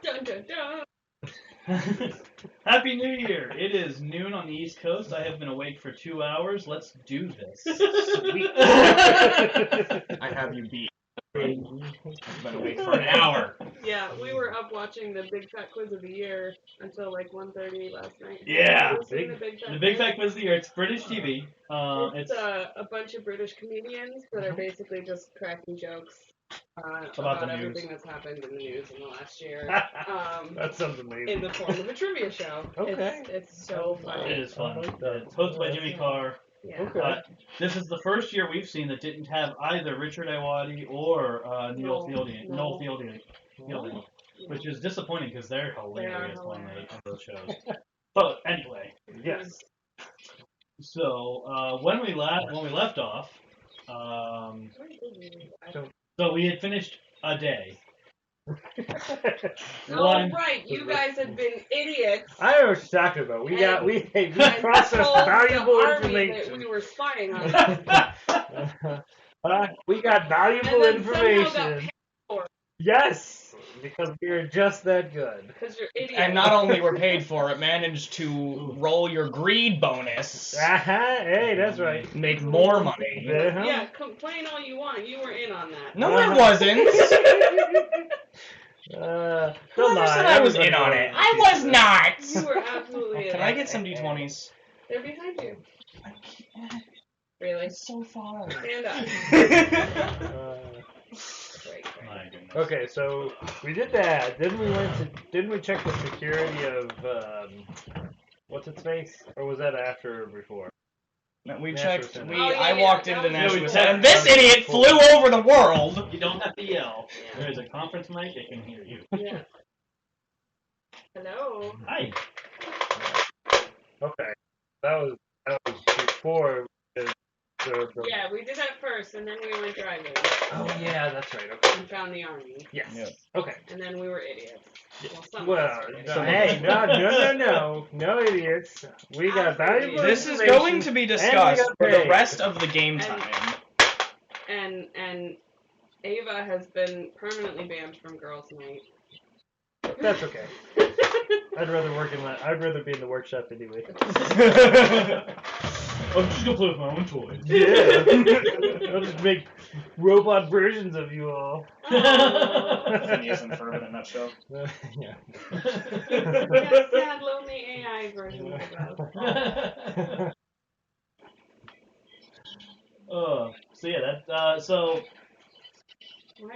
Dun, dun, dun. Happy New Year! It is noon on the East Coast. I have been awake for 2 hours. Let's do this. Sweet. I have you beat. I've been awake for an hour. Yeah, we were up watching the Big Fat Quiz of the Year until like 1:30 last night. Yeah, The the Big Fat Quiz of the Year. It's British TV. It's a bunch of British comedians that are basically just cracking jokes about the news. everything that's happened in the news in the last year. That sounds amazing. In the form of a trivia show. Okay. It's so funny. It is fun. I like that. It's hosted by Jimmy Carr. Yeah. Okay. This is the first year we've seen that didn't have either Richard Ayoade or Neil Fielding. No. Noel Fielding, which is disappointing because they're hilarious on those shows. But anyway, Yes. so when we left off, so we had finished a day. Oh right, you guys had been idiots. I know what you're talking about. We processed valuable information. That we were spying on. We got valuable information. Yes, because we are just that good. Because you're idiots. And not only were paid for it, managed to roll your greed bonus. Hey, that's right. Make more money. Yeah, complain all you want. You were in on that. No, I wasn't. Don't lie. I was in on it. I was not. You were absolutely in Can on I it. get some D20s? They're behind you. I can't. Really? It's so far. Stand up. Great. Okay, so we did that. Didn't we check the security of what's its face? Or was that after or before? We National checked. Center. I walked into National Center, and checked. this idiot flew over the world. You don't have to yell. Yeah. There's a conference mic that can hear you. Yeah. Hello. Hi. Okay, that was before the Yeah, we did that first, and then we went driving. Oh yeah, that's right. Okay. And found the army. Yes. Yep. Okay. And then we were idiots. Well, some Well, of us were idiots. hey, no idiots. We got valuable This is information, going to be and we discussed got for the paid. rest of the game time. And Ava has been permanently banned from girls' night. That's okay. I'd rather be in the workshop anyway. I'm just gonna play with my own toys. Yeah. I'll just make robot versions of you all. Phineas and Ferb in a nutshell. Yeah. Sad, lonely AI version of us. So yeah, that so.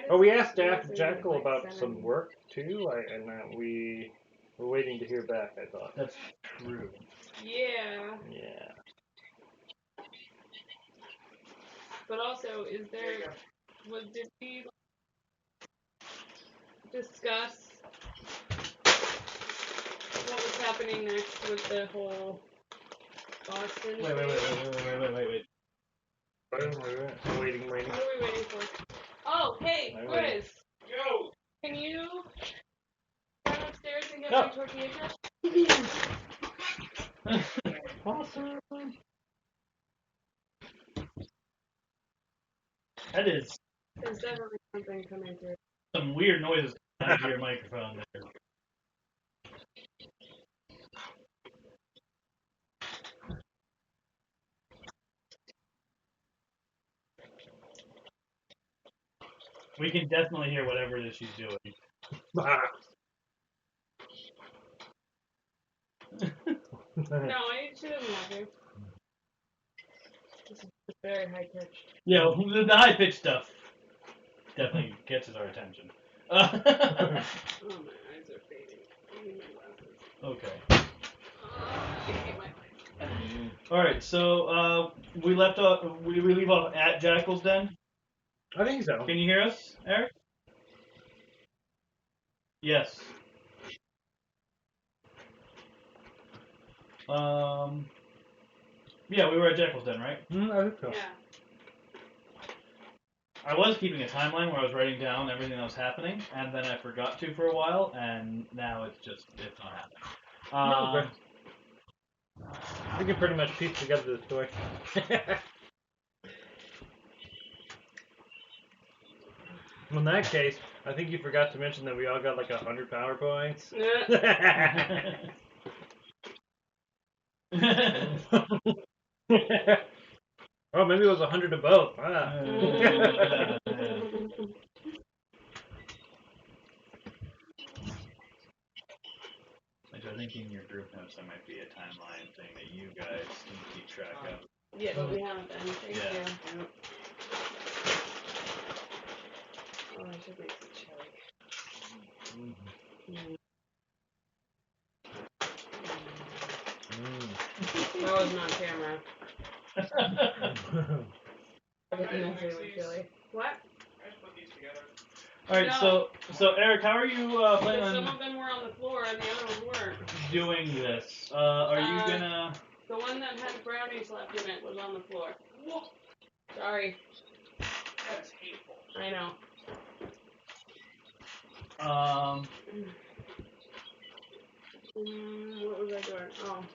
Oh, we asked Jackal about some work too, and we were waiting to hear back. I thought. That's true. Yeah. Yeah. But also, did we discuss what was happening next with the whole Boston Wait. Waiting. What are we waiting for? Oh, hey, Quiz. Yo. Can you run upstairs and get Oh. my tortilla chips? Awesome. That is There's definitely something coming through. some weird noises coming out of your microphone there. We can definitely hear whatever it is she's doing. No, she doesn't have to. This is very high pitched. Yeah, the high pitched stuff definitely catches our attention. Oh, my eyes are fading. I need my glasses. Okay. I hate my life. All right. So we left off. We leave off at Jackal's Den. I think so. Can you hear us, Eric? Yes. Yeah, we were at Jackal's Den, right? I think so. Yeah. I was keeping a timeline where I was writing down everything that was happening, and then I forgot to for a while, and now it's not happening. We can pretty much piece together the story. In that case, I think you forgot to mention that we all got like 100 PowerPoints. Oh, maybe it was 100 of both. Ah. I think in your group notes there might be a timeline thing that you guys can keep track of. Yeah, but we haven't done anything. Yeah. Oh, I should make some chili. That wasn't on camera. I didn't know they were chili. What? Alright, No. so Eric, how are you planning Because some on of them were on the floor and the other ones weren't. doing this? Are you gonna... The one that had brownies left in it was on the floor. Sorry. That's hateful. I know. What was I doing? Oh.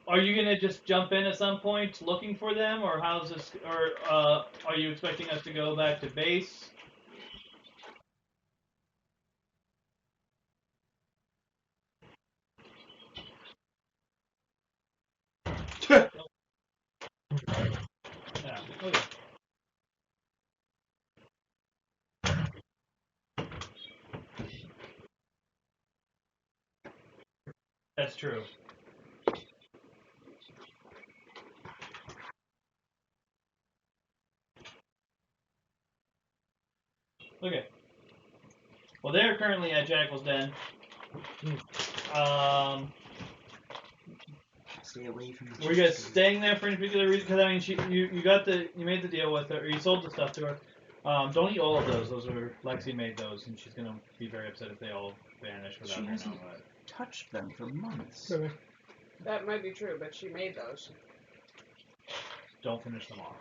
Are you gonna just jump in at some point looking for them, or how's this? Or are you expecting us to go back to base? Yeah. Okay. That's true. Okay. Well, they're currently at Jackal's Den. Stay away from the Were you guys staying there for any particular reason? Because I mean, you made the deal with her, or you sold the stuff to her. Don't eat all of those. Those are Lexi made those, and she's gonna be very upset if they all vanish without She her hasn't knowing it. touched them for months. That might be true, but she made those. Don't finish them off.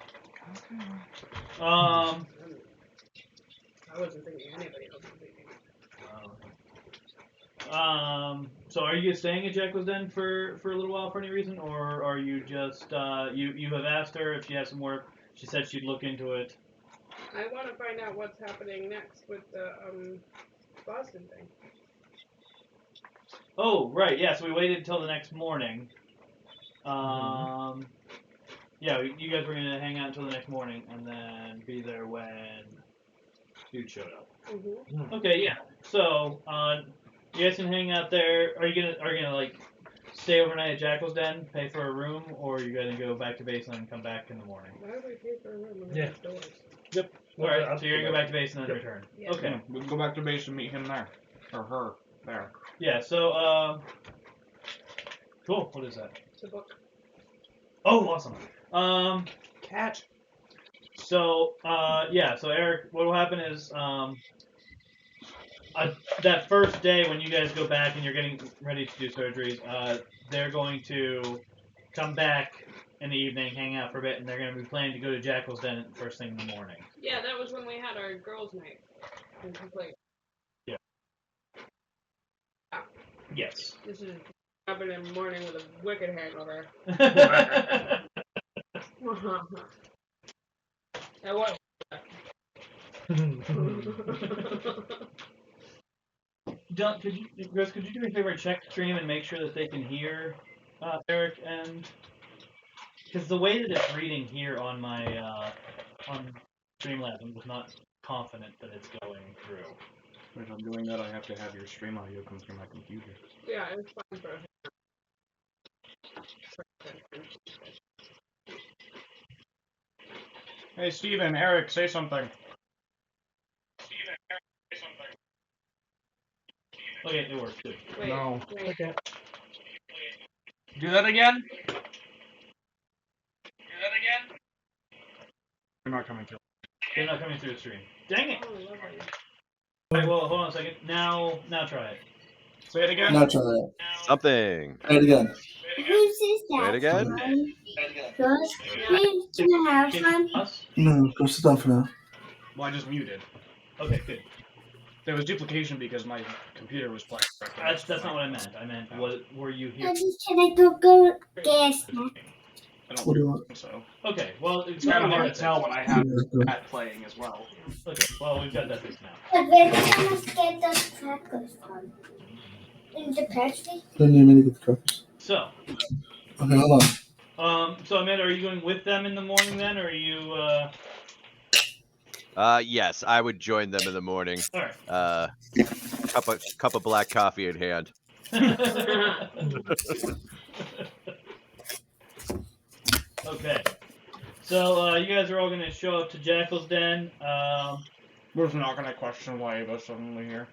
Okay. I wasn't thinking anybody else was thinking. So are you staying at Jackal's Den for a little while for any reason, or are you just you have asked her if she has some work? She said she'd look into it. I want to find out what's happening next with the Boston thing. Oh, right, yeah. So we waited until the next morning. Yeah, you guys were gonna hang out until the next morning and then be there when dude showed up. Mm-hmm. Okay, yeah. So you guys can hang out there. Are you gonna like stay overnight at Jackal's Den, pay for a room, or are you gonna go back to base and then come back in the morning? Why would we pay for a room? Yeah. Yep. All right, so you're gonna go back to base and then Yep. return. Yeah. Okay. Yeah, we can go back to base and meet him there. Or her there. Yeah. So cool. What is that? It's a book. Oh, awesome. Cat. So yeah. So Eric, what will happen is that first day when you guys go back and you're getting ready to do surgeries, they're going to come back in the evening, hang out for a bit, and they're going to be planning to go to Jackal's Den first thing in the morning. Yeah, that was when we had our girls' night. Complete. Yeah. Yes. This is happening in the morning with a wicked hangover. And what? Chris, could you do me a favor and check stream and make sure that they can hear Eric and because the way that it's reading here on my on Streamlabs, I'm just not confident that it's going through. If I'm doing that, I have to have your stream audio come through my computer. Yeah, it's fine for us. Hey, Steven, Eric, say something. Okay, it works. Good. Wait, No. wait. Okay. Do that again? They're not coming through. They're not coming through the stream. Dang it! Oh, lovely. Alright, well, hold on a second. Now try it. Say it again. Now try that. Something. Try it again. Who's this Say it again. Girls, please can I have some? Us? No, go sit down for now. Well, I just muted. Okay, good. There was duplication because my computer was playing. That's not what I meant. I meant, were you here? Daddy, can I go gas now? I don't What do you want? think so. Okay, well, It's kind of hard to tell when I have that playing as well. Okay, well, we've got that fixed now. But where did someone get those crackers from? In the pantry? Don't need me to get the crackers. So, Okay, hold on. so Amanda, are you going with them in the morning then, or are you, Yes, I would join them in the morning. all right. Cup of black coffee in hand. Okay. So, you guys are all going to show up to Jackal's Den. We're just not gonna question why Ava's suddenly here.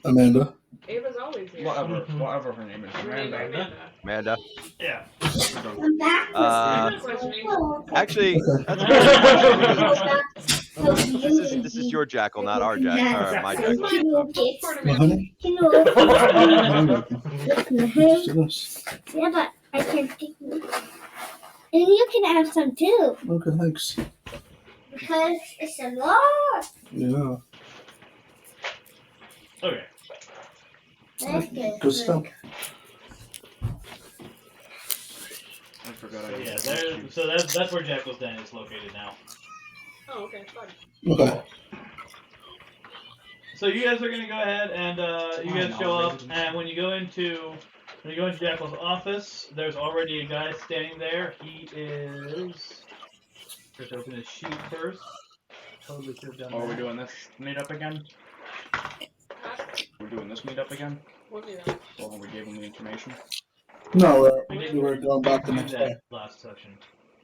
Amanda. Ava's always here. Whatever her name is. Her name's Amanda. Amanda. Yeah. I'm back. Actually, Okay. that's this is your jackal, not our jackal, or my jackal. Well, honey? Yes. Yeah, but I can't take them. And you can have some too, Okay, thanks. because it's a lot. Yeah. Okay. That's good. Good stuff. I forgot So, I yeah, that's where Jackal's Den is located now. Oh, okay, fine. Okay. So you guys are gonna go ahead and you guys show up, and when you go into Jackal's office, there's already a guy standing there. He is. Let's open his sheet first. Totally should have done Oh, that. we're doing this meetup again? We're doing this meetup again? We'll do that. Well, when we gave him the information. No, we were going back the Do next that day. last section.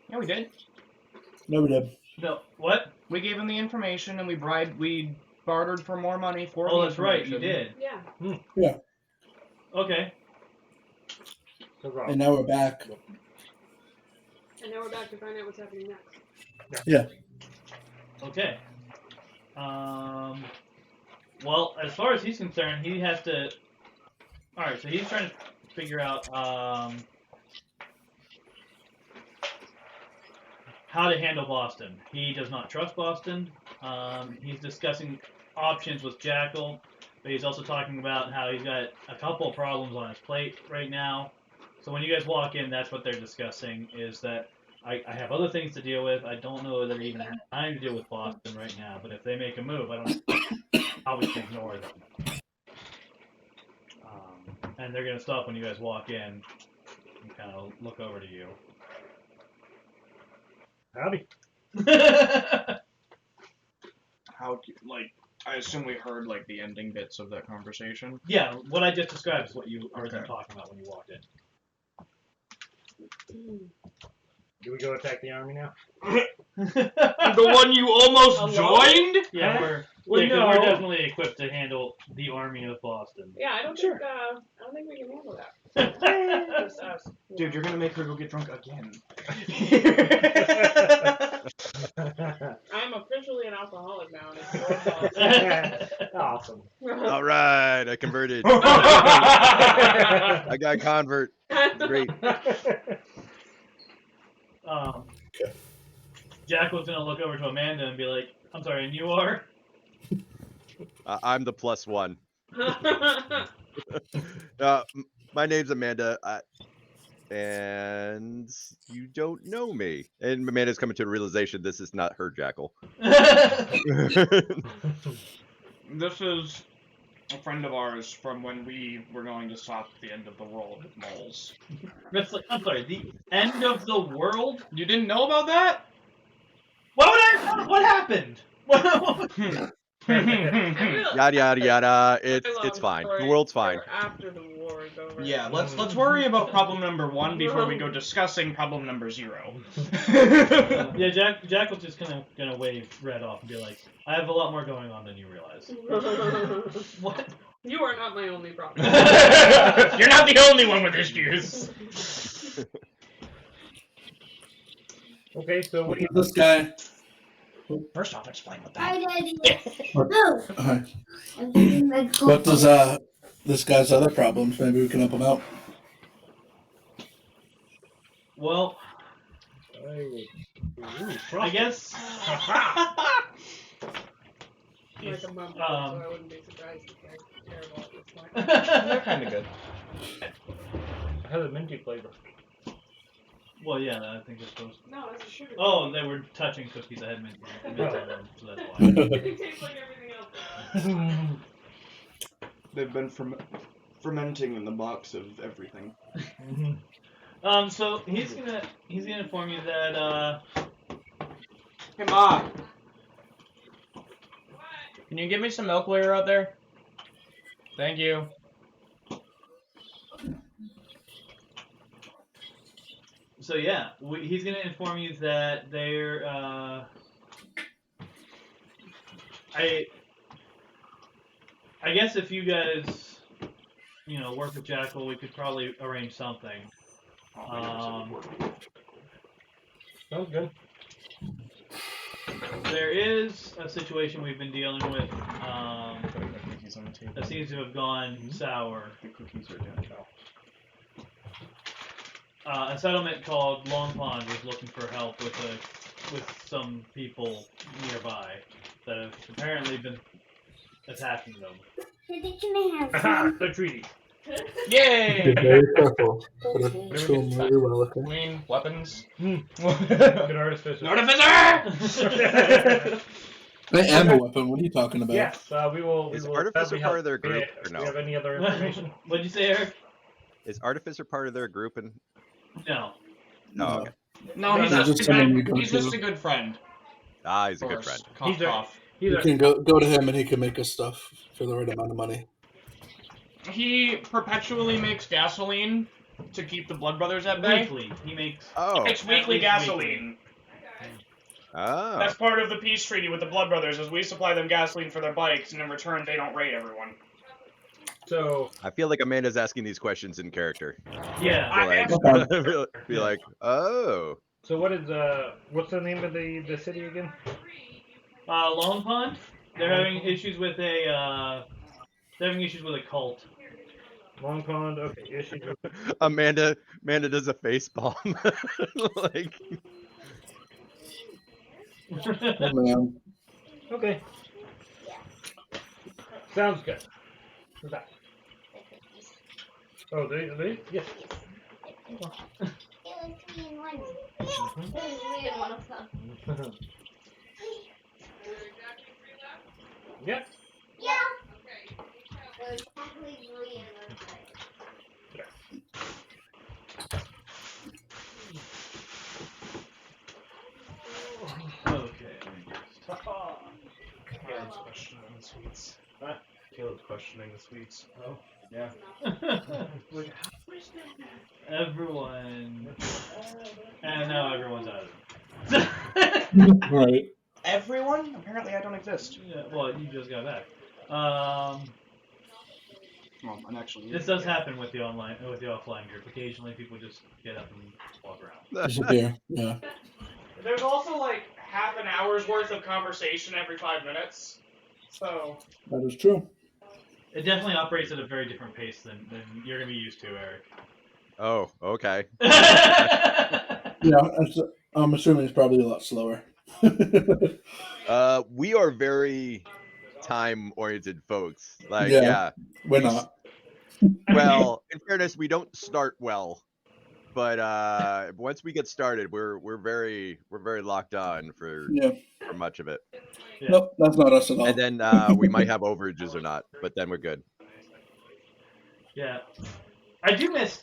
Yeah, we did. No, we did. No, what? We gave him the information and we bartered for more money for Oh, the that's right, you information. did. Yeah. Okay. And now we're back. And now we're back to find out what's happening next. Okay. Well, as far as he's concerned, he has to. All right, so he's trying to figure out how to handle Boston. He does not trust Boston. He's discussing options with Jackal, but he's also talking about how he's got a couple of problems on his plate right now. So when you guys walk in, that's what they're discussing, is that I have other things to deal with. I don't know that I even have time to deal with Boston right now, but if they make a move, I don't obviously ignore them. And they're going to stop when you guys walk in and kind of look over to you. Howdy. How, I assume we heard, the ending bits of that conversation. Yeah, what I just described is what you heard them Okay. talking about when you walked in. Do we go attack the army now? The one you almost joined? Yeah, Well, we're no. definitely equipped to handle the army of Boston. Yeah, I don't think we can handle that. Just us. Dude, you're gonna make her go get drunk again. I'm officially an alcoholic now, and it's your fault. Awesome. All right, I converted. I got a convert. Great. Jackal's gonna look over to Amanda and be like, "I'm sorry, and you are?" I'm the +1. My name's Amanda, and you don't know me. And Amanda's coming to the realization this is not her jackal. This is a friend of ours from when we were going to stop the end of the world at Moles. That's like, I'm sorry, the end of the world? You didn't know about that? What happened? Yada yada yada. It's fine. The world's fine. After the war is over. Yeah, let's worry about problem number 1 before we go discussing problem number 0. Yeah, Jackal's just gonna wave Red off and be like, "I have a lot more going on than you realize." What? You are not my only problem. You're not the only one with issues. Okay, so what do you... This guy. First off, explain what that Hi, Daddy. What? No. Alright. I'm getting my What does this guy's other problems? Maybe we can help him out. Well, I guess. Like a month ago, so I wouldn't be surprised if they're terrible at this point. They're kind of good. It has a minty flavor. Well, yeah, I think they're supposed to. No, it's a sugar. Oh, they were touching cookies. I had mint on them, so that's why. It tastes like everything else. They've been fermenting in the box of everything. So he's gonna inform you that Hey, Ma! Can you give me some milk while you're out there? Thank you. So yeah, he's gonna inform you that they're I guess if you guys, work with Jackal, we could probably arrange something. Sounds good. There is a situation we've been dealing with that seems to have gone sour. The cookies are down. A settlement called Long Pond was looking for help with some people nearby that have apparently been attacking them. So did you have Aha! The treaty. Yay! Be very careful. You're welcome. Clean weapons. Good artificer. Artificer! I am a weapon. What are you talking about? Yes, we will. Is we will Artificer gladly part help. of their group Do or no? you have any other information? What'd you say, Eric? Is Artificer part of their group? And No. oh, okay. No, he's They're just, just someone we go he's to. just a good friend. Ah, he's a Of good course. friend. Cough, He's a- cough. You can go to him and he can make us stuff for the right amount of money. He perpetually makes gasoline to keep the Blood Brothers at bay. Weekly. He makes. Oh. It's weekly least gasoline. Oh. That's part of the peace treaty with the Blood Brothers, is we supply them gasoline for their bikes, and in return they don't raid everyone. So I feel like Amanda's asking these questions in character. Yeah. Be like, oh. So what is what's the name of the city again? Long Pond. They're having issues with a cult. Long Pond. Okay, issue. Amanda does a face palm. Like, Oh man. Okay. Sounds good. What's that? Oh, they? Yes. It was 3 in 1. It was 3 in 1 of them. Yep. Yeah. Okay. It was exactly 3 in 1 time. Okay. Caleb's questioning the sweets. Huh? Caleb's questioning the sweets. Oh, yeah. Everyone. And now everyone's out of it. Right. Everyone? Apparently I don't exist. Yeah, well, you just got back. Well, I'm actually... This does happen with the offline group. Occasionally, people just get up and walk around. Disappear. Yeah. There's also like half an hour's worth of conversation every 5 minutes. So... That is true. It definitely operates at a very different pace than you're gonna be used to, Eric. oh, okay. Yeah, I'm assuming it's probably a lot slower. We are very time-oriented folks. Like, Yeah. yeah. We're not. Well, in fairness, we don't start well, but once we get started, we're very locked on for much of it. Yeah. Nope, that's not us at all. And then we might have overages or not, but then we're good. Yeah, I do miss.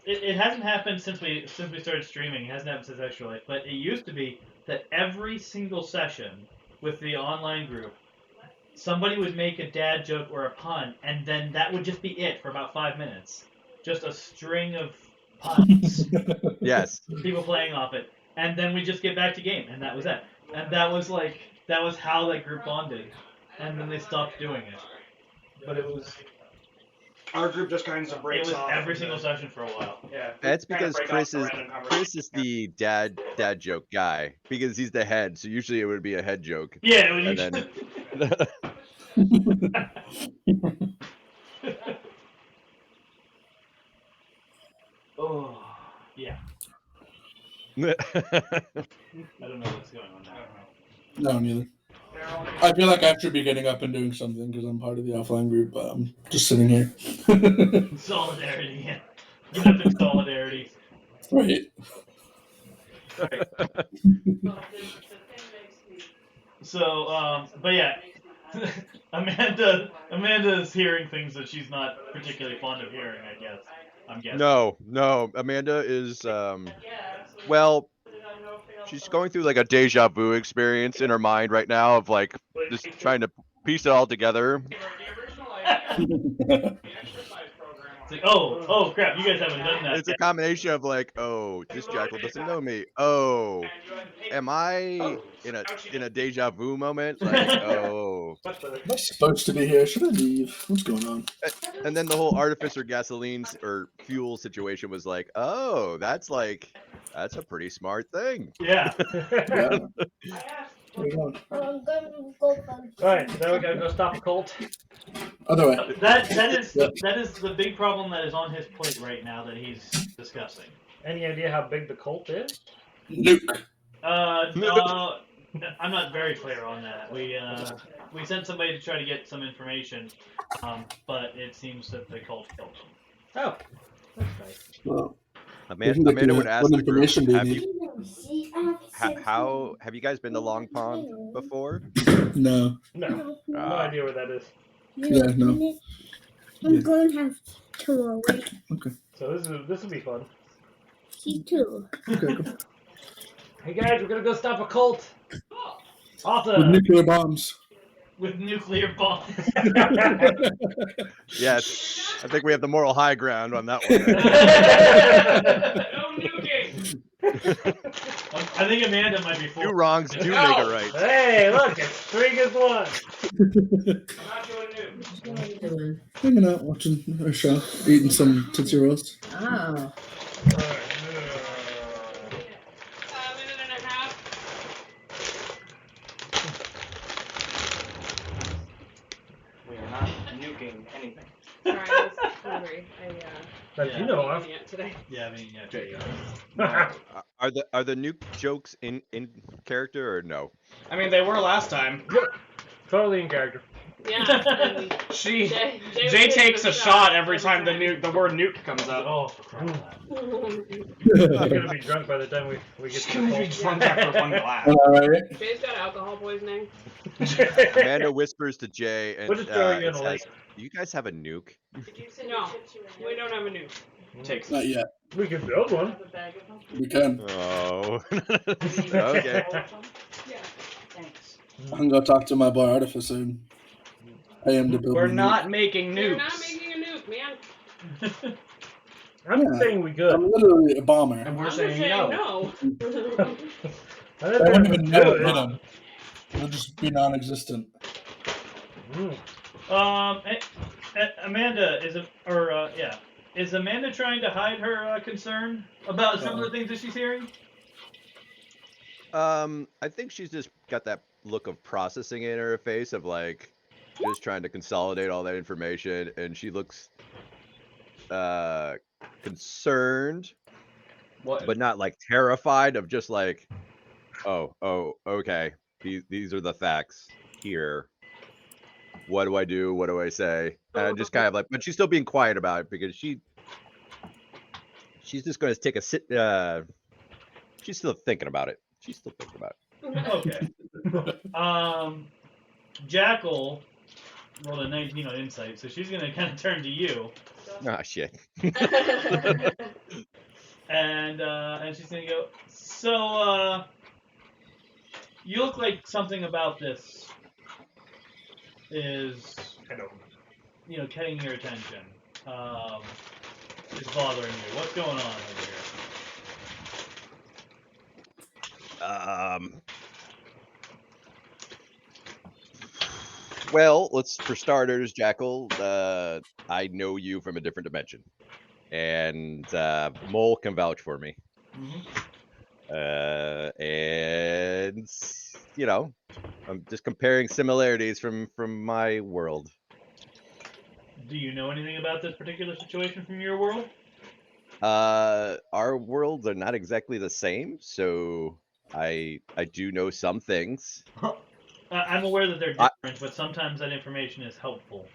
It hasn't happened since we started streaming. It hasn't happened since Extra Life, but it used to be that every single session with the online group, somebody would make a dad joke or a pun, and then that would just be it for about 5 minutes. Just a string of puns. Yes. People playing off it, and then we just get back to game, and that was it. And that was how that group bonded, and then they stopped doing it. But it was Our group just kind of breaks off. every single session for a while. Yeah. That's kind of because break Chris off is the random Chris conversation. is the dad joke guy because he's the head. So usually it would be a head joke. Yeah, when And you then oh yeah, I don't know what's going on now. No, neither. I feel like I should be getting up and doing something because I'm part of the offline group, but I'm just sitting here. Solidarity, yeah. Get up in solidarity. Right. So, but yeah, Amanda's hearing things that she's not particularly fond of hearing, I guess. I'm guessing. No, Amanda is well, she's going through like a deja vu experience in her mind right now of like just trying to piece it all together. It's like, oh crap, you guys haven't done that It's a yet. combination of like, oh, this jackal doesn't know me. Oh, am I in a deja vu moment? Like, oh. Am I supposed to be here? Should I leave? What's going on? And then the whole artificer gasoline or fuel situation was like, oh, that's a pretty smart thing. Yeah. Yeah. Where you going? I'm gonna go find. Alright, now we gotta go stop a cult. Other way. That is the big problem that is on his plate right now that he's discussing. Any idea how big the cult is? Nuke. No, I'm not very clear on that. We sent somebody to try to get some information, but it seems that the cult killed them. Oh, that's nice. Well, Amanda would ask what the group, information do you have need? have you guys been to Long Pond before? No. No idea where that is. Yeah, no. I'm going to have to wait. Okay. So this will be fun. See too. Okay. Cool. Hey guys, we're gonna go stop a cult. With Awesome. nuclear bombs. With nuclear bombs. Yes, I think we have the moral high ground on that one. No nuking. I think Amanda might be full. 2 wrongs do make a right. Hey, look, it's 3 against 1. I'm not doing nukes. Hanging out, watching a show, eating some Tootsie Rolls. Oh. A minute and a half. We are not nuking anything. Sorry, I was hungry. That Yeah. you know I of. ate today. Yeah, I mean, yeah. There you Are the nuke jokes in character or no? I mean, they were last time. Totally in character. Yeah. And Jay Jay takes a shot every time the word nuke comes up. Oh, for crying out loud. I'm gonna be drunk by the time we get She's to gonna the be cult. drunk after one glass. Alright. Jay's got alcohol poisoning. Amanda whispers to Jay and We'll just throw you in it a lake. says, "Do you guys have a nuke?" No, we don't have a nuke. Takes Not yet. We could build one. We can. Oh. Okay. I can go talk to my boy Artificer and pay him to build We're me a not making You're nukes. not making a nuke, man. I'm Yeah. saying we nuke. good. I'm literally a bomber. And we're I'm just saying saying no. no. I I wouldn't even know hit him. It'll just be non-existent. Amanda is Amanda trying to hide her concern about some of the things that she's hearing? I think she's just got that look of processing in her face of like just trying to consolidate all that information, and she looks concerned, What? but not like terrified, of just like, oh, okay, these are the facts here. What do I do? What do I say? And I'm just kind of like, but she's still being quiet about it because she's just going to take a sit. She's still thinking about it. Okay. Jackal rolled a 19 on insight, so she's gonna kind of turn to you. Ah, shit. And she's gonna go. So you look like something about this is getting your attention. Is bothering you. What's going on over here? Well, for starters, Jackal, I know you from a different dimension, and Mole can vouch for me. And I'm just comparing similarities from my world. Do you know anything about this particular situation from your world? Our worlds are not exactly the same, so I do know some things. I'm aware that they're different, but sometimes that information is helpful.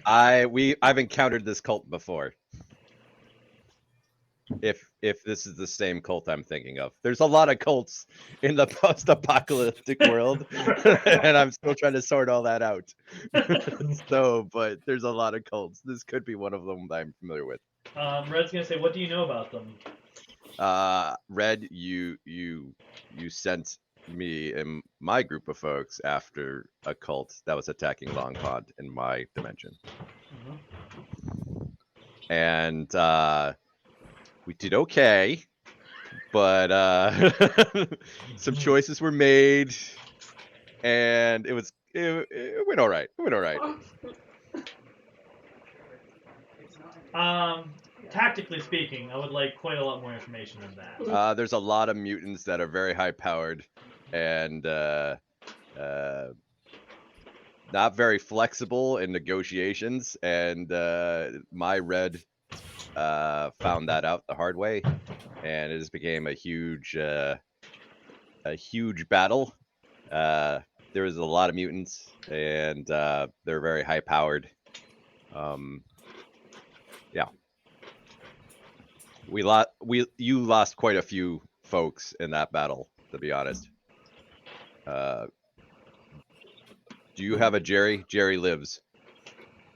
I've encountered this cult before. If this is the same cult I'm thinking of, there's a lot of cults in the post-apocalyptic world, and I'm still trying to sort all that out. So, but there's a lot of cults. This could be one of them that I'm familiar with. Red's gonna say, what do you know about them? Red, you sent me and my group of folks after a cult that was attacking Long Pond in my dimension, and we did okay, but some choices were made, and it went all right. It went all right. Tactically speaking, I would like quite a lot more information than that. There's a lot of mutants that are very high powered and not very flexible in negotiations, and my Red found that out the hard way, and it just became a huge battle. There was a lot of mutants, and they're very high powered. Yeah, you lost quite a few folks in that battle, to be honest. Do you have a Jerry? Jerry lives.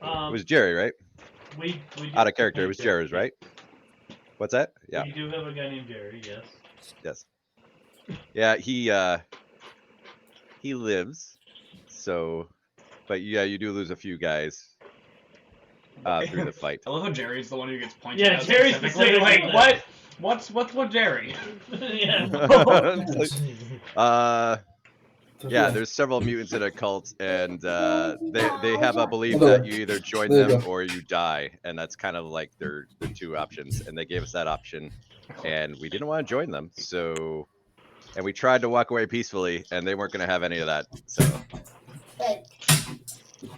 It was Jerry, right? We Out of character. It was Jerry's, right? What's that? Yeah. We do have a guy named Jerry. Yes. Yes. Yeah, he lives. So, but yeah, you do lose a few guys through the fight. I love how Jerry's the one who gets pointed Yeah, out Jerry's specifically. specifically Like, like- what's with Jerry? Yeah. Yeah, there's several mutants in a cult, and they have a belief that you either join them or you die, and that's kind of like their two options. And they gave us that option, and we didn't want to join them, so and we tried to walk away peacefully, and they weren't going to have any of that, so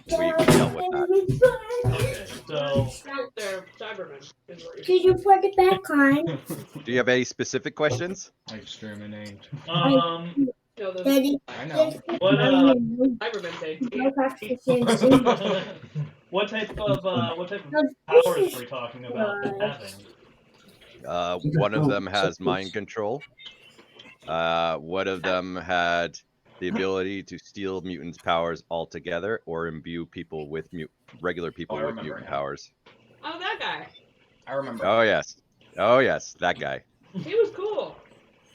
we dealt with that. Okay, so They're Cybermen. Is what you're Did you put it back on? Do you have any specific questions? Exterminate. No, those Daddy, I know. what Cybermen say. no practicing. what type of powers are we talking about them having? One of them has mind control. One of them had the ability to steal mutants' powers altogether, or imbue people with regular people I with remember mutant him. powers. Oh, that guy. I remember. Oh yes, that guy. He was cool.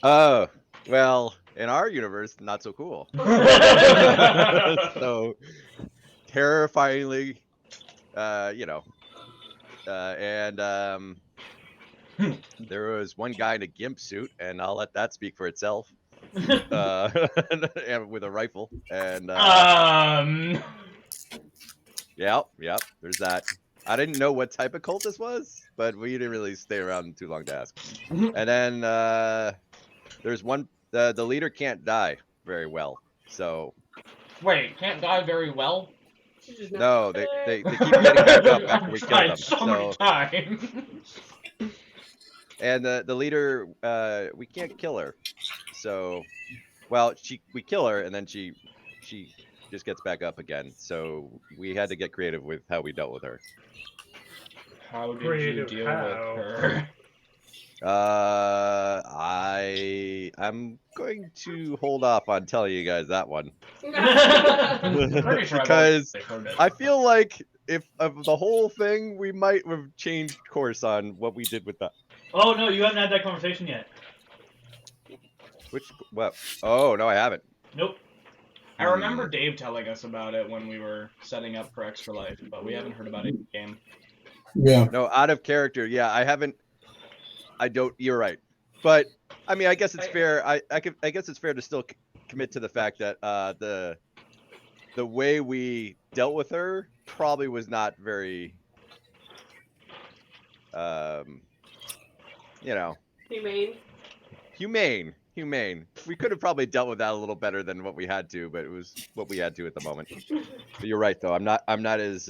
Oh well, in our universe, not so cool. So terrifyingly, and there was one guy in a gimp suit, and I'll let that speak for itself. And with a rifle, and yeah, there's that. I didn't know what type of cult this was, but we didn't really stay around too long to ask. And then there's one. The leader can't die very well, so Wait, can't die very well. She's just not no, there. they keep getting back up after we kill them. Died so many times. And the leader, we can't kill her. So, well, we kill her, and then she just gets back up again. So we had to get creative with how we dealt with her. How did Creative you deal how? with her? I'm going to hold off on telling you guys that one. Pretty sure Because I've heard it. I feel like if of the whole thing, we might have changed course on what we did with that. Oh no, you haven't had that conversation yet. What? Oh no, I haven't. Nope. I remember Dave telling us about it when we were setting up for Extra Life, but we haven't heard about it in the game. Yeah. No, out of character. Yeah, I haven't. I don't. You're right. But I mean, I guess it's fair. I guess it's fair to still commit to the fact that the way we dealt with her probably was not very humane. We could have probably dealt with that a little better than what we had to, but it was what we had to at the moment. But you're right, though. I'm not as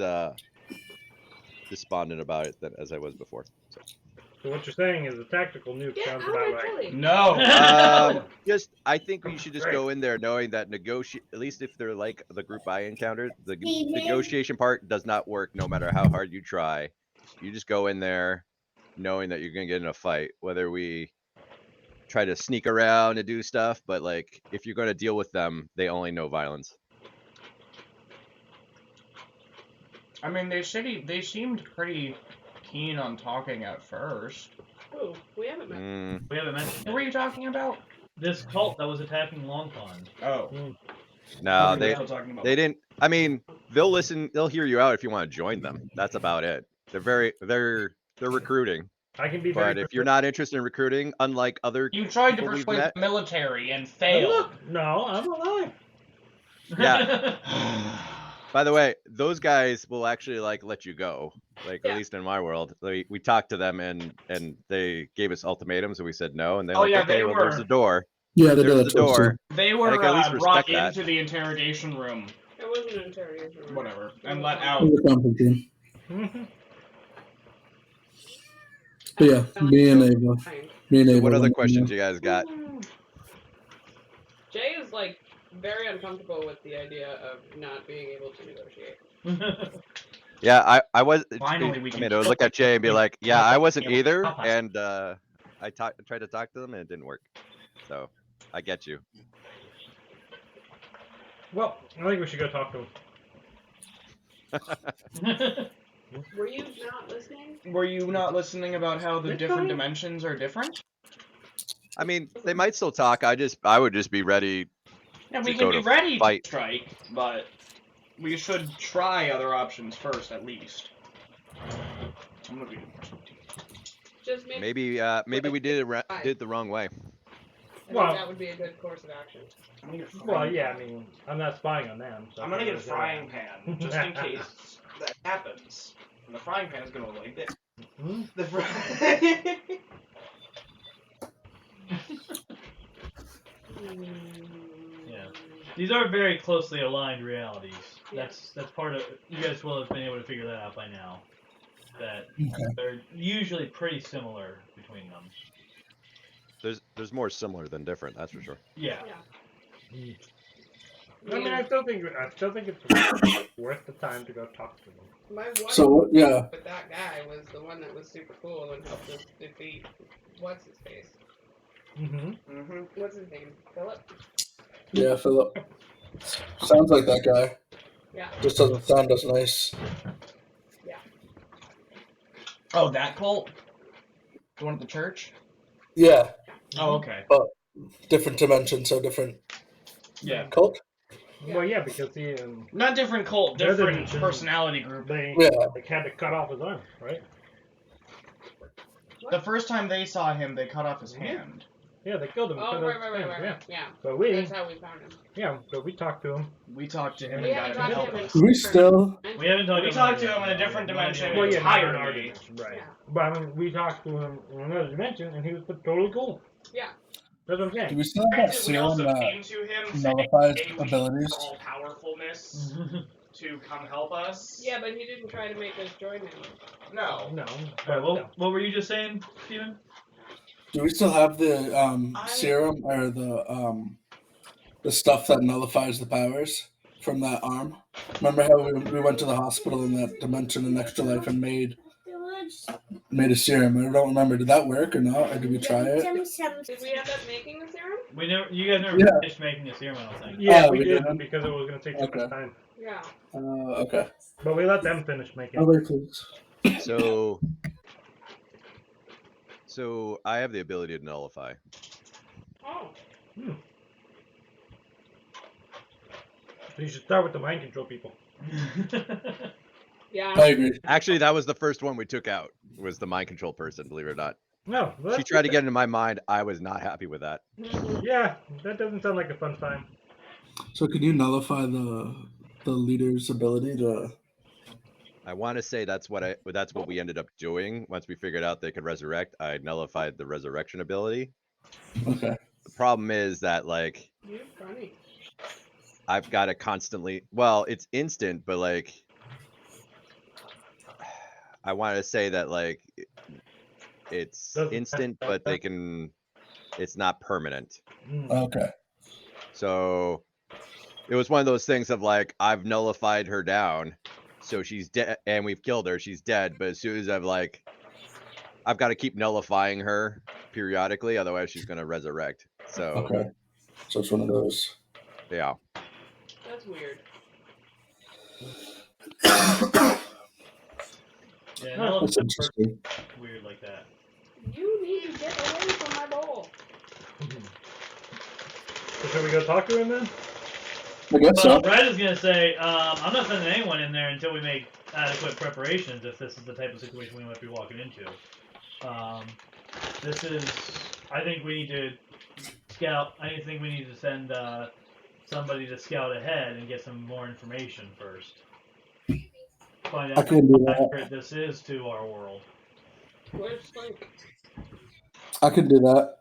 despondent about it as I was before. So. So what you're saying is a tactical nuke Get sounds out about of right. Kelly. No. I think we should just go in there knowing that at least if they're like the group I encountered, the negotiation part does not work no matter how hard you try. You just go in there knowing that you're gonna get in a fight, whether we try to sneak around and do stuff, but like if you're gonna deal with them, they only know violence. I mean, they seemed pretty keen on talking at first. Ooh, we haven't met. We haven't mentioned What were it. you talking about? This cult that was attacking Long Pond. Oh. No, We were still talking about. they didn't. I mean, they'll listen. They'll hear you out if you want to join them. That's about it. They're recruiting. I can be But if you're not interested in recruiting, unlike other You tried to people we've persuade met, the military and Hey, failed. look, no, I'm alive. yeah. By the way, those guys will actually like let you go. Like Yeah. at least in my world, we talked to them and they gave us ultimatums and we said no, and they're Oh, like, yeah, okay, they well there's were- the door. Yeah, they did There's that the to us too. door. They were I can at least brought respect that. into the interrogation room, It wasn't an interrogation room. whatever, and let It out. was a conference room. Mhm. But yeah, me and Ava. Me and So Ava. what other went in questions there. you guys got? Jay is like very uncomfortable with the idea of not being able to negotiate. Yeah, I was. Finally, we I can mean, I would kill look at Jay and be them. like, yeah, I wasn't Yeah, we either, help us. and I tried to talk to them and it didn't work. So I get you. Well, I think we should go talk to him. Were you not listening? Were you not listening about how the It's different fine. dimensions are different? I mean, they might still talk. I would just be ready. Yeah, we To can go be to ready fight. to strike, but we should try other options first, at least. I'm gonna be. Just maybe. Maybe we did it the wrong way. I think Well- that would be a good course of action. I'm gonna get a Well, frying yeah, I pan. mean, I'm not spying on them. So I'm gonna get a frying pan just in case that happens. And the frying pan is gonna look like this. Hmm? The fry. Yeah. These are very closely aligned realities. Yeah. That's part of. You guys will have been able to figure that out by now. That Okay. they're usually pretty similar between them. There's more similar than different. That's for sure. Yeah. Yeah. I mean, I still think it's worth the time to go talk to them. My one So yeah, with that guy was the one that was super cool and helped us defeat what's his face. Mm-hmm. Mm-hmm. What's his name? Philip? yeah, Philip. Sounds like that guy. Yeah. Just doesn't sound as nice. Oh, that cult? The one at the church? Yeah, Oh, okay. different dimension, so different Yeah. cult. Yeah. Well, yeah, because he Not different cult, They're the different dimension. personality group. they Yeah. like, had to cut off his arm, right? The first time they saw him, they cut off his hand. Yeah, they killed him. Oh, cut right, off right, his right, hand, right. Yeah. But we, That's how we found him. so we talked to him. We talked to him We and got haven't him to talked help to us. Do we still? We haven't talked. We talked to him in a different dimension. Well, yeah, not in our entirely. dimension, right? Yeah. But I mean, we talked to him in another dimension, and he was totally cool. Yeah. That's what I'm Do saying. we still have that Granted, we serum also that came to him saying, nullifies hey, we need abilities? all powerfulness to come help us. Yeah, but he didn't try to make us join him. No. No. Alright, well, what were you just saying, Steven? Do we still have the serum or the stuff that nullifies the powers from that arm? Remember how we went to the hospital in that dimension in Extra Life and made a serum? I don't remember. Did that work or not? Or did we try it? Did we end up making the serum? We never. You guys never Yeah. finished making a serum, I don't think. Yeah, Oh, we we did didn't? because it was going to take too Okay. much time. Yeah. Okay. But we let them finish making it. Other please. So I have the ability to nullify. Oh. So you should start with the mind control people. Yeah. I agree. Actually, that was the first one we took out. Was the mind control person? Believe it or not. No, well, She that's tried to good. get into my mind. I was not happy with that. Yeah, that doesn't sound like a fun time. So can you nullify the leader's ability to? I want to say that's what we ended up doing once we figured out they could resurrect. I nullified the resurrection ability. Okay. The problem is that like You're funny. I've got to constantly. Well, it's instant, but like I wanted to say that like it's Doesn't instant, but they can. It's not permanent. Okay. So it was one of those things of like I've nullified her down, so she's dead, and we've killed her. She's dead. But as soon as I've got to keep nullifying her periodically, otherwise she's gonna resurrect. So Okay. So it's one of those. yeah. That's weird. Yeah, Oh, no, That's interesting. weird like that. You need to get away from my bowl. So should we go talk to him then? I guess so. Brad is gonna say, I'm not sending anyone in there until we make adequate preparations. If this is the type of situation we might be walking into, this is. I think we need to scout. I think we need to send somebody to scout ahead and get some more information first. Find I out can do how that. accurate this is to our world. Where's Slink? I can do that.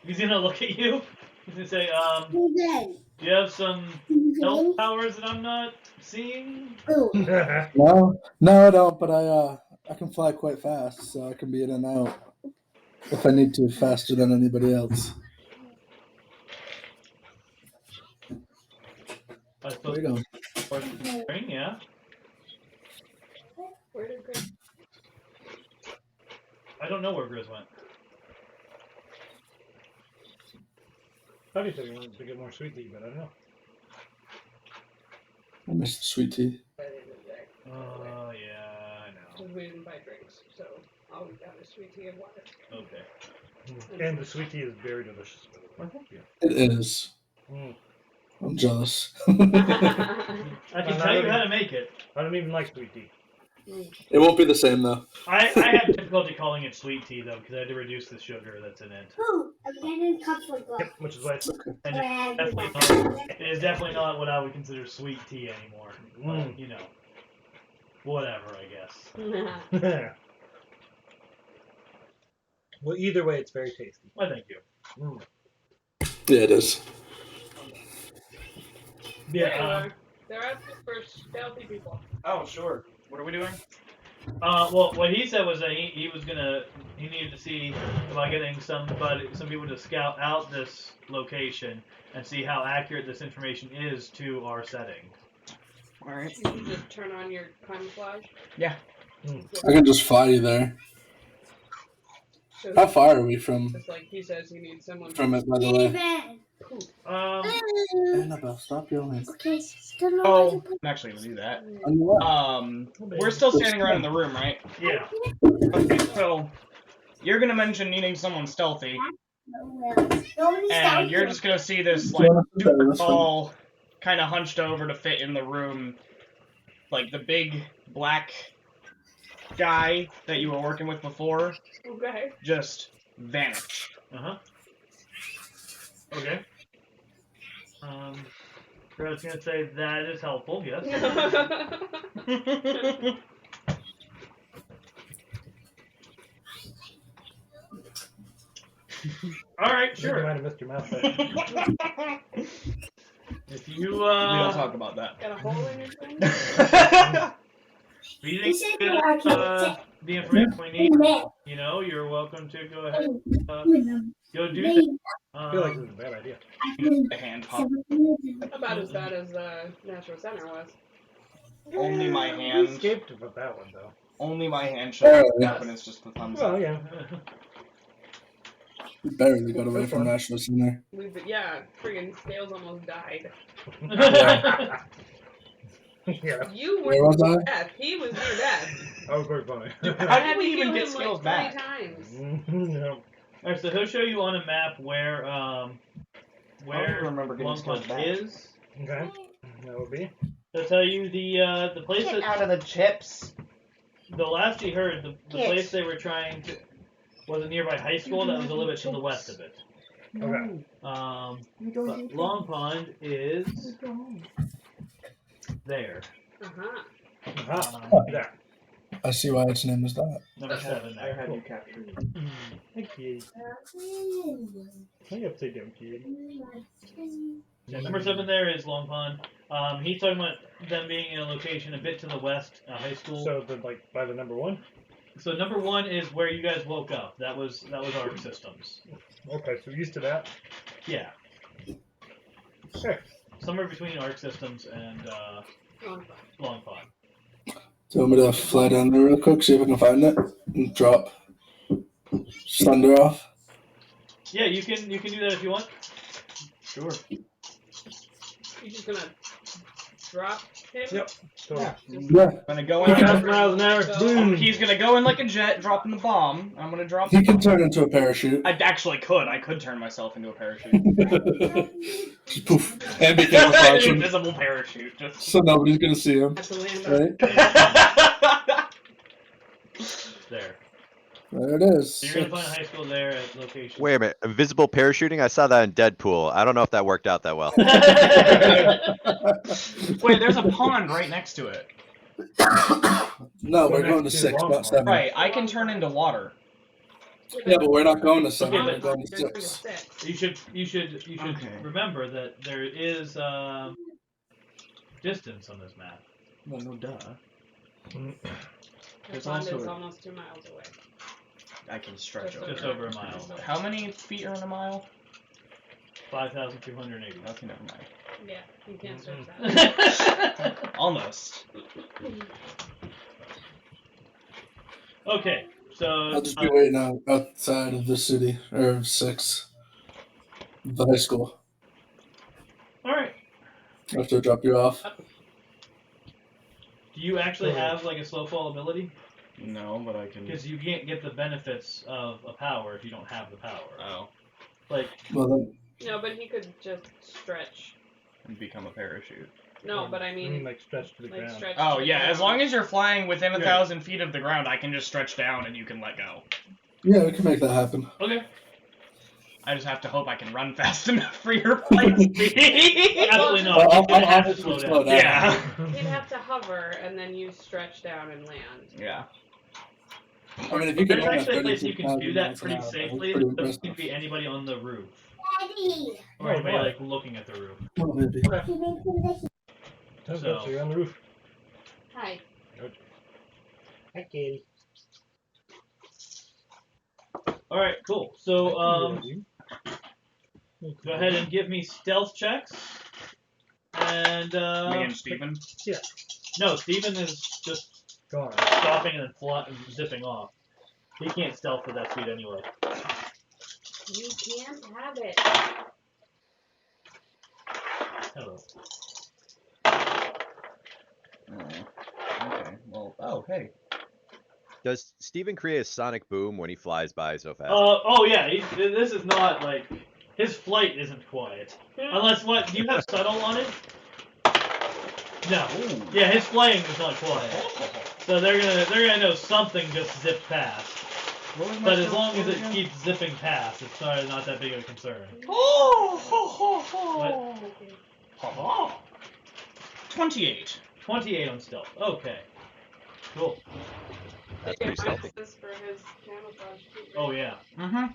He's gonna look at you. He's gonna say, do you have some health powers that I'm not seeing? No, I don't. But I can fly quite fast, so I can be in and out if I need to, faster than anybody else. I There suppose you go. spring, yeah. Where did Chris? I don't know where Grizz went. I thought he wanted to get more sweet tea, but I don't know. I miss the sweet tea. Oh, yeah, I know. Because we didn't buy drinks, so all we got is sweet tea and water. Okay. And the sweet tea is very delicious. Well, thank you. It is. Mm. I'm jealous. I can tell you how to make it. I don't even like sweet tea. It won't be the same though. I have difficulty calling it sweet tea, though, because I had to reduce the sugar that's in it. Yep, which is why it's And it is definitely not what I would consider sweet tea anymore. But, you know, whatever, I guess. Well, either way, it's very tasty. Well, thank you. Yeah, it is. Yeah. They're asking for stealthy people. Oh, sure. What are we doing? Well, what he said was that he needed to see about getting some people to scout out this location and see how accurate this information is to our setting. All right. You can just turn on your camouflage. Yeah. I can just fly you there. So How far are we from Just like he says, he needs someone. it, by the way? Annabelle, stop yelling. Oh, I'm actually gonna do that. On your what? We're still standing around in the room, right? Yeah. Okay, so you're gonna mention needing someone stealthy, and you're just gonna see this like super tall, kind of hunched over to fit in the room, like the big black guy that you were working with before, Okay. just vanish. Okay. I was gonna say that is helpful. Yes. All right, You sure. might have missed your mouth there. If you We don't talk about that. Got a hole in your thing? you think the information we need, you know, you're welcome to go ahead. Go do that. I feel like this is a bad idea. The hand pop. About as bad as the Natural Center was. Only my We hand. escaped with that one, though. Only my hand shows up, and it's just the thumbs up. Well, yeah. We barely got away from National Center. Yeah, friggin' Scales almost died. Yeah. You Where were was near I? death. He was near death. That was very funny. How did had we to even kill get him, Scales like, back? 3 times. No. Alright, so he'll show you on a map where I don't remember getting Long Scales Punch back. is. Okay. That would be. They'll tell you the place Get that out of the chips. the last he heard the Yes. place they were trying to was a nearby high school that was a little bit to the west of it. Okay. But Long Pond is there. Uh-huh. There. I see why its name is that. Number 7 I there. had you captured. Thank you. Hey, upside down kid. Yeah, number 7 there is Long Pond. He's talking about them being in a location a bit to the west, a high school. So, like, by the number 1? So number 1 is where you guys woke up. That was Arc Systems. Okay, so used to that. Yeah. Sure. Somewhere between Arc Systems and Long Pond. Do you want me to fly down there real quick, see if I can find it, and drop Slender off? Yeah, you can do that if you want. Sure. You're just gonna drop him? Yep. So, Yeah. Gonna go in. 1,000 miles an hour. Boom. He's gonna go in like a jet, dropping the bomb. I'm gonna drop. He can turn into a parachute. I actually could. I could turn myself into a parachute. Just poof. And be camouflaged, Invisible parachute. Just. so nobody's gonna see him. Have to land Right? There. There it is. So you're gonna find a high school there at location. Wait a minute, invisible parachuting? I saw that in Deadpool. I don't know if that worked out that well. Wait, there's a pond right next to it. No, Go we're going to next to 6, Long not Pond. 7. Right, I can turn into water. Yeah, but we're not going to 7. Okay, We're but- going to There's 6. 6. You should Okay. remember that there is distance on this map. Well, no duh. The There's pond also is a- almost 2 miles away. I can stretch over. Just over a mile. How many feet are in a mile? 5,280. Okay, never mind. Yeah, you can't search that. Almost. Okay, so I'll just be waiting outside of the city, or 6. The high school. all right. After I drop you off. Do you actually have like a slow fall ability? No, but I can. Because you can't get the benefits of a power if you don't have the power. Oh, Like, Well, then, No, but he could just stretch. and become a parachute. No, but I I mean, mean, like stretched to the like ground. stretch. Oh to the yeah, as ground. long as you're flying within Right. 1,000 feet of the ground, I can just stretch down and you can let go. yeah, we can make that happen. okay, I just have to hope I can run fast enough for your flight speed. absolutely not. Well, You're gonna have to I'll slow slow down. down. Yeah. He'd have to hover and then you stretch down and land. Yeah. I mean, if you can There's run actually a at place you can do that 32,000 pretty miles an hour, safely. that's There pretty doesn't be anybody on the roof Daddy. or anybody like looking at the roof. Well, maybe. So- So you're on the roof. Hi. Hi, Katie. All right, cool. So go ahead and give me stealth checks. And Me and Steven. no, Steven is just Go on. stopping and then zipping off. He can't stealth with that speed anyway. You can't have it. Hello. Okay. Well. Oh, hey. Does Steven create a sonic boom when he flies by so fast? Oh yeah, this is not like his flight isn't quiet. Unless what? Do you have subtle on it? No. Ooh. Yeah, his flying is not quiet. So they're gonna know something just zipped past. What was my But as stealth long as score it again? keeps zipping past, it's not that big of a concern. Oh. 28. 28 on stealth. Okay. Cool. That's Get pretty stealthy. bonuses for his camouflage too, right? Oh yeah. Mm-hmm.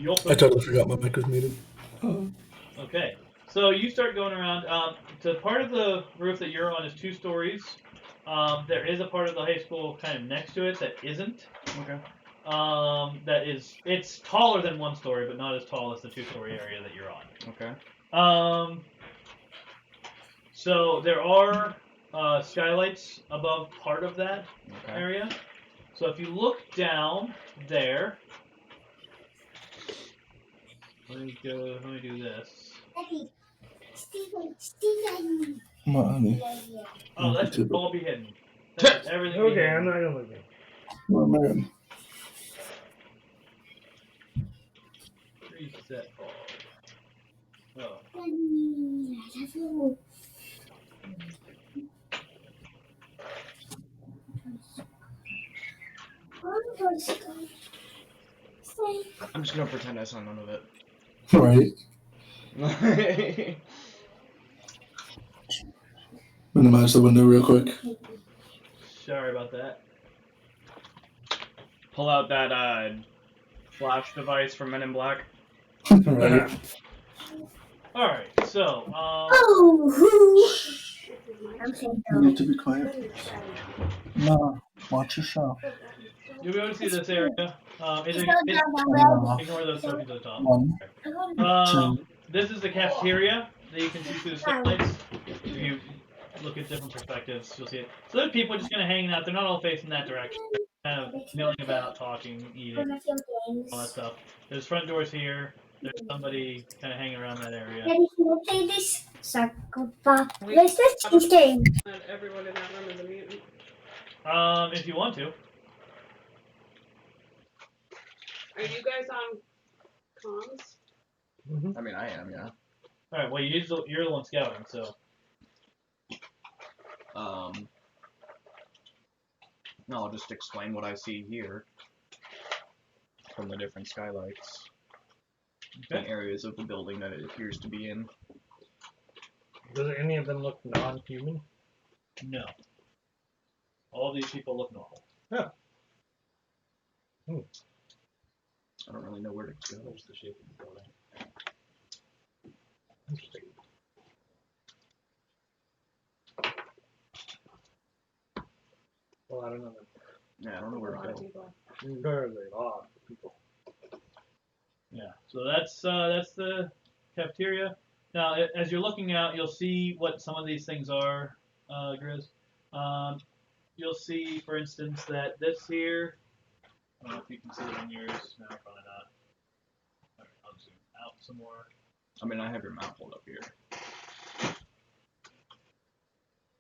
You also I totally forgot my mic was muted. Okay. So you start going around. The part of the roof that you're on is 2 stories. There is a part of the high school kind of next to it that isn't. Okay. It's taller than 1 story, but not as tall as the 2-story area that you're on. Okay. So there are skylights above part of that Okay. area. So if you look down there, let me do this. Daddy. Steven. Come on, honey. Oh, that should all be hidden. That should everything be Okay, hidden. I'm not gonna look at it. Where am I in? Reset all. Oh. I'm just gonna pretend I saw none of Right. it. Minimize the window real quick. Sorry about that. Pull out that flash device from Men in Black. Right. Alright, so, This is my I'm chair. saying You need to be quiet. What is that? No, watch yourself. Oh, that is so You'll be able to see this area. Ignore those trophies at the top. 1, Um, 2. this is the cafeteria that you can see through the skylights. If you look at different perspectives, you'll see it. So there's people just kind of hanging out. They're not all facing that direction. Kind of milling about, talking, eating, all that stuff. There's front doors here. There's somebody kind of hanging around that area. Daddy, can I play this? Sakopa. Let's change game. Not everyone in that room is a mutant. If you want to. Are you guys on comms? I mean, I am, yeah. All right. Well, you're the one scouting, so. No, I'll just explain what I see here from the different skylights and areas of the building that it appears to be in. Does any of them look non-human? No. All these people look normal. Yeah. I don't really know where to go. What's the shape of the building? Interesting. Well, I don't know. Yeah, I don't know where to go. Very odd people. Yeah. So that's the cafeteria. Now, as you're looking out, you'll see what some of these things are, Grizz. You'll see, for instance, that this here. I don't know if you can see it in yours. No, probably not. All right, I'll zoom out some more. I mean, I have your map pulled up here.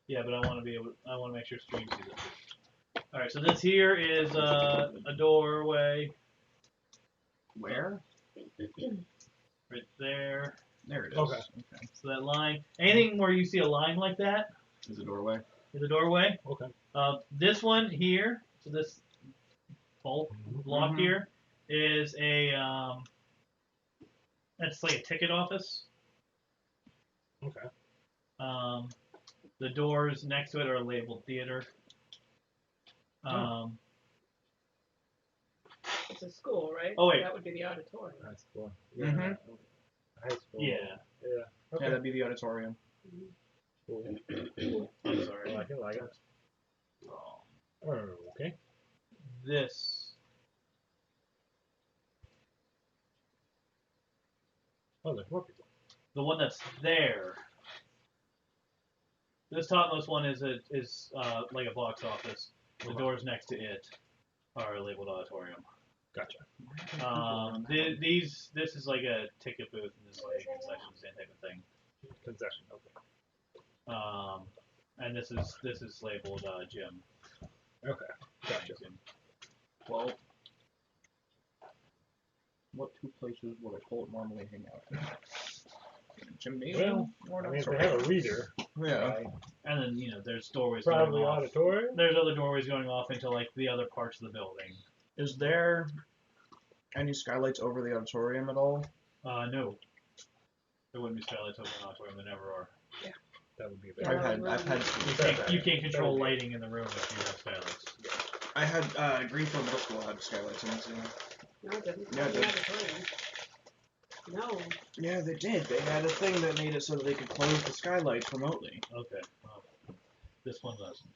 Yeah, but I want to make sure stream sees it too. All right, so this here is a doorway. Where? Right there. There it is. Okay. So that line, anything where you see a line like that Is a doorway? is a doorway. Okay. This one here, so this bulk block Mhm. here is a that's like a ticket office. Okay. The doors next to it are labeled theater. It's a school, right? Oh, wait. That would be the auditorium. That's cool. Mhm. High school. Yeah. Yeah. Yeah, Okay. that'd be the auditorium. Cool. I'm sorry. I like it. Like it. Wrong. Okay. This. Oh, there's more people. The one that's there. This topmost one is like a box office. The doors next to it are labeled auditorium. Gotcha. This is like a ticket booth and this is like a concession stand type of thing. Concession. Okay. And this is labeled gym. Okay. Gotcha. Well, what two places would a cult normally hang out in? Gymnasium? Well, I mean, if they have a reader, Yeah. right? And then there's doorways Probably going off. auditorium. There's other doorways going off into like the other parts of the building. Is there any skylights over the auditorium at all? No. There wouldn't be skylights over an auditorium. There never are. That would be Yeah. better. I've had You can't control lighting in the room if you have skylights. I had Greenfield Middle School had skylights in it too. No, it didn't. Yeah, it The did. auditorium. No. Yeah, they did. They had a thing that made it so that they could close the skylights remotely. Okay. Well, this one doesn't.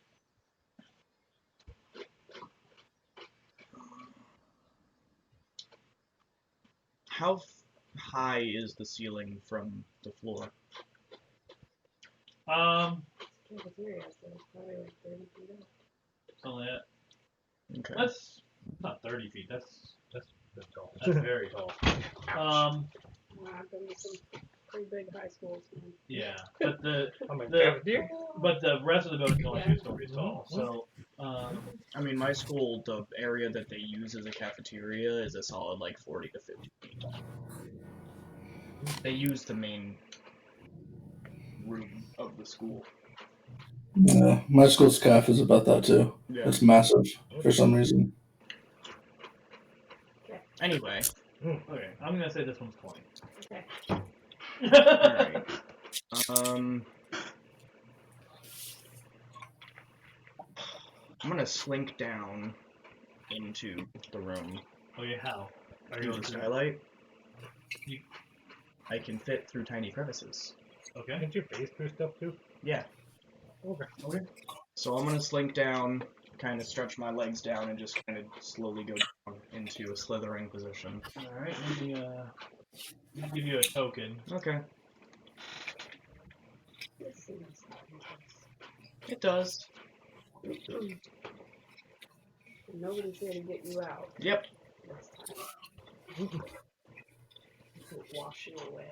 How high is the ceiling from the floor? Cafeteria, so it's probably like 30 feet up. Something like that. Okay. That's not 30 feet. That's tall. That's very tall. Wow, I've been to some pretty big high schools, man. Yeah, but the cafeteria? but the rest of the building is only 2 stories tall. So I mean, my school, the area that they use as a cafeteria is a solid like 40 to 50 feet. They use the main room of the school. Yeah, my school's calf is about that too. Yeah. It's massive for some reason. Anyway. Okay, I'm gonna say this one's 20. Okay. Alright. I'm gonna slink down into the room. Okay, how? Are you Through on the skylight? I can fit through tiny crevices. Okay. Can't you phase through stuff too? Yeah. Okay. So I'm gonna slink down, kind of stretch my legs down, and just kind of slowly go down into a slithering position. Alright, let me give you a token. Okay. This seems It does. Nobody's here to get you out. Yep. Wash you away.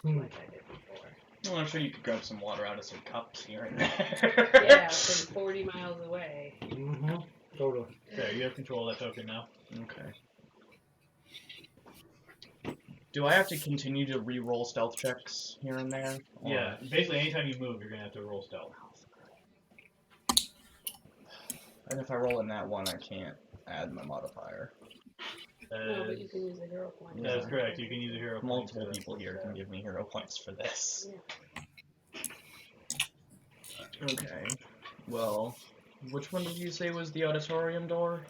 Like I did before. Well, I'm sure you could grab some water out of some cups here and there. Yeah, from 40 miles away. Mm-hmm. Totally. There, you have control of that token now. Okay. Do I have to continue to re-roll stealth checks here and there? Or- Yeah, basically anytime you move, you're gonna have to roll stealth. And if I roll in that one, I can't add my modifier. No, but you can use a hero point. That is correct. You can use a hero point. Multiple people here can give me hero points for this. Okay. Well, which one did you say was the auditorium door?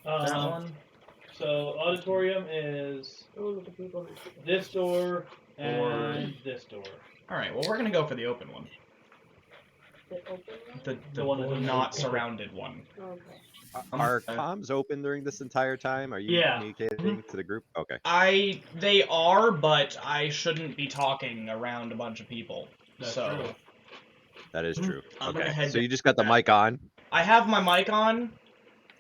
That one? So auditorium is Oh, look at people. this door and this door. Alright, well we're gonna go for the open one. The open one? The one that's not surrounded one. Okay. Are comms open during this entire time? Are you Yeah. communicating to the group? Okay. They are, but I shouldn't be talking around a bunch of people. That's so true. That is true. I'm gonna Okay. head So you just got the mic on? I have my mic on.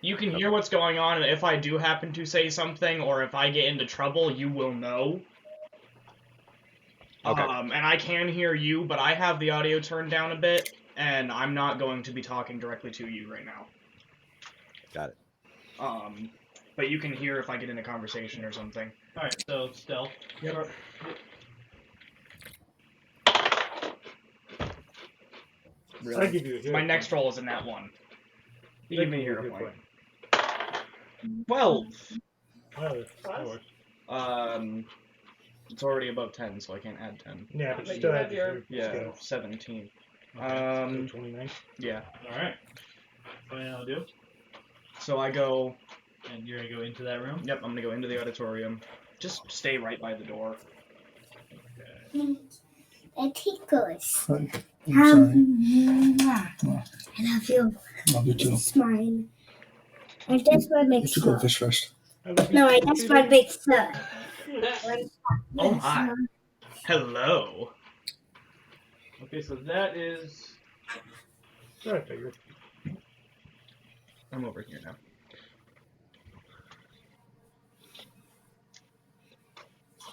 You can hear what's going on, and if I do happen to say something, or if I get into trouble, you will know. Okay. And I can hear you, but I have the audio turned down a bit, and I'm not going to be talking directly to you right now. Got it. But you can hear if I get in a conversation or something. Alright, so stealth. Yep. I give you a hero My point. next roll is in that one. You I give me a give you hero point. 12. Oh, that works. It's already above 10, so I can't add 10. Yeah, But but you you still have have your- Yeah, 17. Okay. 29. Yeah. Alright. What do you want to do? So I go. And you're gonna go into that room? Yep, I'm gonna go into the auditorium. Just stay right by the door. The tickles. I'm sorry. I love you. Love you too. It's mine. I just want to You make should go sure. fish first. No, I just want to make sure. Oh my. Hello. Okay, so that is I figured. I'm over here now.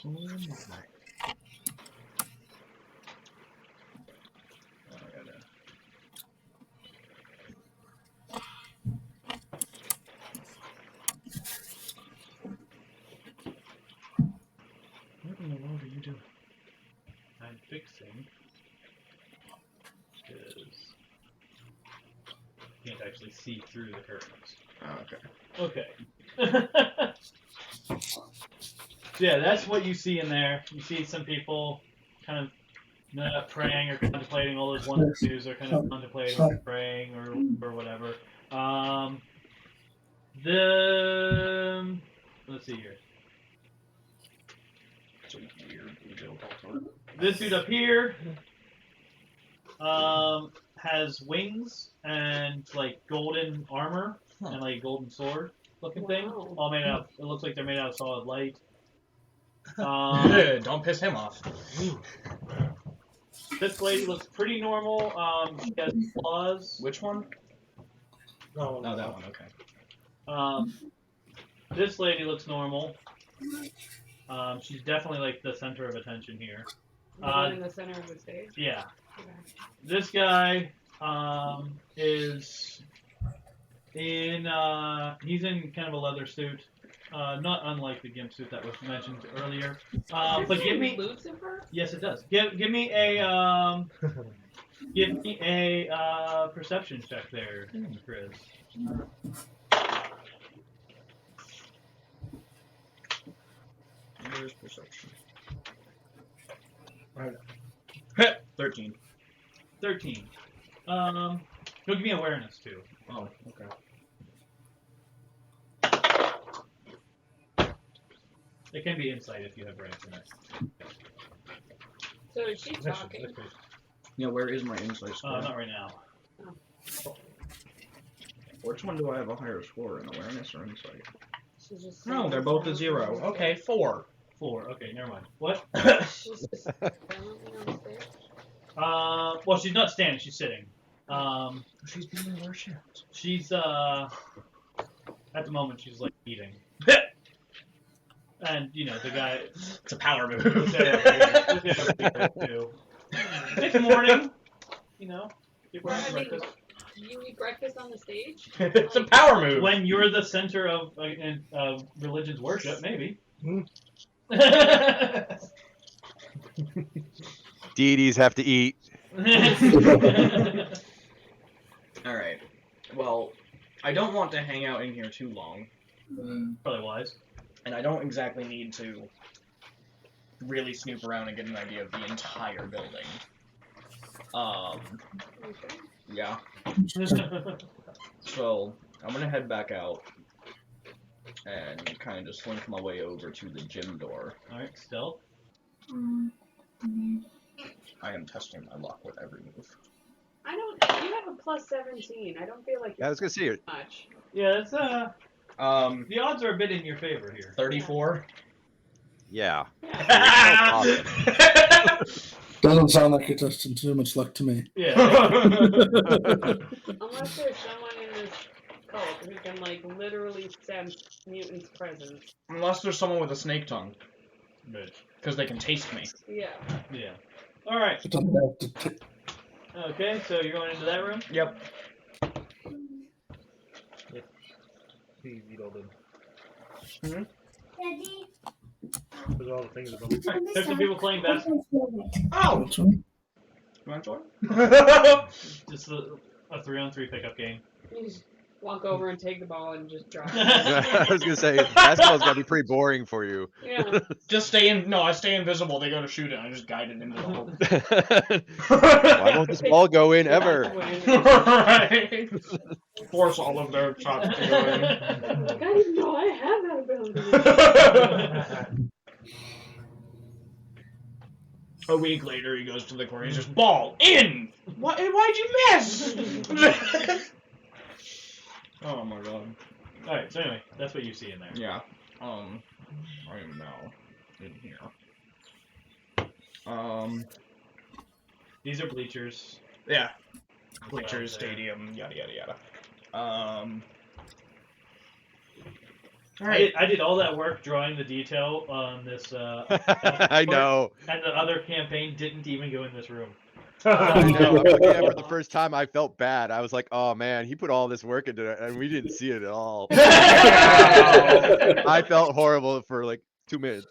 Oh my. Oh, I gotta... What in the world are you doing? I'm fixing is can't actually see through the curtains. Oh, okay. Okay. So yeah, that's what you see in there. You see some people kind of praying or contemplating all those wonderful views, or kind of contemplating or praying or whatever. Let's see here. It's a weird video. This dude up here has wings and like golden armor and like golden sword looking thing. Wow. All made out. It looks like they're made out of solid light. Don't piss him off. This lady looks pretty normal. She has claws. Which one? No, Oh, that one. Okay. This lady looks normal. She's definitely like the center of attention here. The one in the center of the stage. Yeah. Okay. This guy is in he's in kind of a leather suit, not unlike the gimp suit that was mentioned earlier. But give me Lucifer? yes, it does. Give me a perception check there, Chris. Where's perception? 13. 13. He'll give me awareness too. Oh, okay. It can be insight if you have ranks in it. So is she talking? Yeah, where is my insight score? Not right now. Which one do I have a higher score in, awareness or insight? She's just No, saying they're both a sounds 0. like Okay, 4. 4. Okay, never mind. What? She's just silently on the stairs. Well, she's not standing. She's sitting. She's being worshipped. She's at the moment she's like eating. And you know the guy. It's a power move. It's morning. You know, people have I mean, breakfast. you eat breakfast on the stage? It's a power move. When you're the center of religion's worship, maybe. Deities have to eat. Alright. Well, I don't want to hang out in here too long. Probably wise. And I don't exactly need to really snoop around and get an idea of the entire building. Yeah. So, I'm gonna head back out and kind of just slink my way over to the gym door. Alright, stealth. I am testing my luck with every move. I don't. You have a plus 17. I don't feel like Yeah, I was gonna see it. much. Yeah, it's the odds are a bit in your favor here. 34? Yeah. Doesn't sound like you're testing too much luck to me. Yeah. Unless there's someone in this cult who can like literally sense mutants' presence. Unless there's someone with a snake tongue. Good. Because they can taste me. Yeah. Yeah. Alright. It doesn't have to Okay, so you're going into that room? Yep. See, you know, Hmm? there's all the things about There's some people playing basketball. Oh! Which one? You want to join? Just a 3-on-3 pickup game. You just walk over and take the ball and just drop it. I was gonna say basketball's gotta be pretty boring for you. Yeah. Just stay in. No, I stay invisible. They go to shoot it. I just guide it into the hole. Why won't this ball go in ever? Right. Force all of their shots to go in. I didn't know I have that ability. A week later, he goes to the corner. He's just ball in. Why'd you miss? Oh my god. Alright, so anyway, that's what you see in there. Yeah. I am now in here. These are bleachers. Yeah. That's Bleachers, what I was there. stadium, yada yada yada. Alright. I did all that work drawing the detail on this. I know. And the other campaign didn't even go in this room. I know. I'm looking at it for the first time. I felt bad. I was like, "Oh man, he put all this work into it, and we didn't see it at all." I felt horrible for like 2 minutes.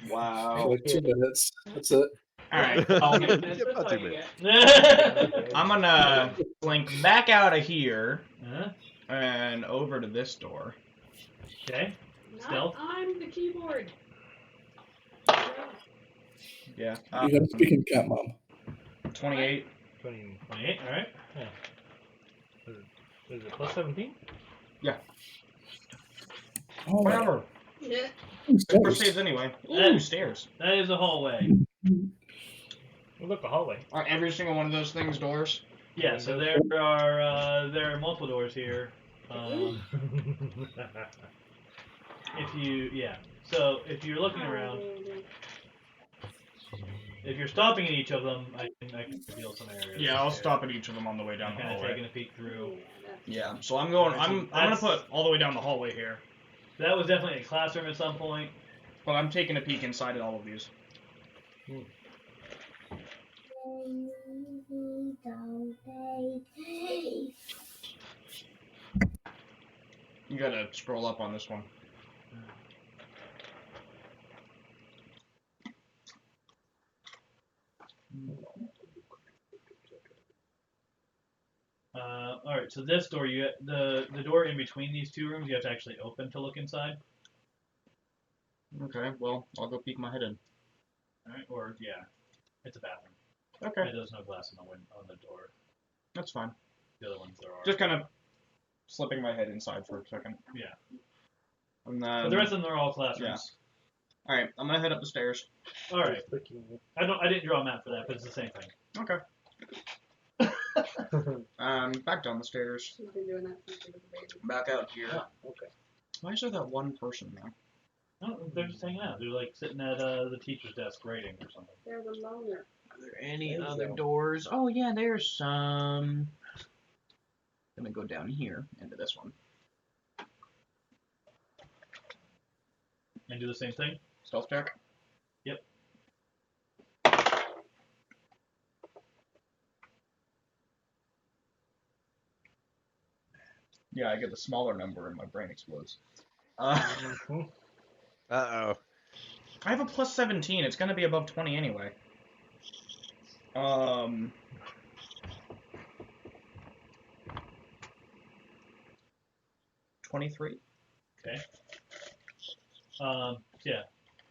Wow. Like 2 minutes. That's it. Alright. Oh, Yeah, That's about all 2 you minutes. get. I'm gonna blink back out of here Huh? and over to this door. Okay. Not Stealth? on the keyboard. Yeah. You gotta speak in cat, mom. 28. 20. 28, alright. Is it plus 17? Oh, Whatever. Yeah. First saves anyway. Ooh, stairs. That is a hallway. Well, look, a hallway. Are every single one of those things doors? Yeah, so there are multiple doors here. So if you're looking around, if you're stopping at each of them, I can reveal some areas. Yeah, I'll stop at each of them on the way down the Kind of taking hallway. a peek through. Yeah, so I'm gonna put all the way down the hallway here. That was definitely a classroom at some point. But I'm taking a peek inside at all of these. You gotta scroll up on this one. Alright, so this door, the door in between these two rooms, you have to actually open to look inside. Okay, well, I'll go peek my head in. Alright, or yeah, it's a bathroom. Okay, There's no glass on the door. that's fine. The other ones there are. Just kind of slipping my head inside for a second. Yeah. And But then, the rest of them are all classrooms. All right, I'm gonna head up the stairs. All right. I didn't draw a map for that, but it's the same thing. Okay. Back down the stairs. You've been doing that since you was a baby. Back out here. Oh, okay. Why is there that one person there? No, they're just hanging out. They're like sitting at the teacher's desk writing or something. They're the loner. Are there any There you other go. doors? Oh yeah, there's some. Gonna go down here into this one. And do the same thing? Stealth check. Yep. Yeah, I get the smaller number and my brain explodes. Mhm. Uh-oh. I have a plus 17. It's gonna be above 20 anyway. 23. Okay. Yeah.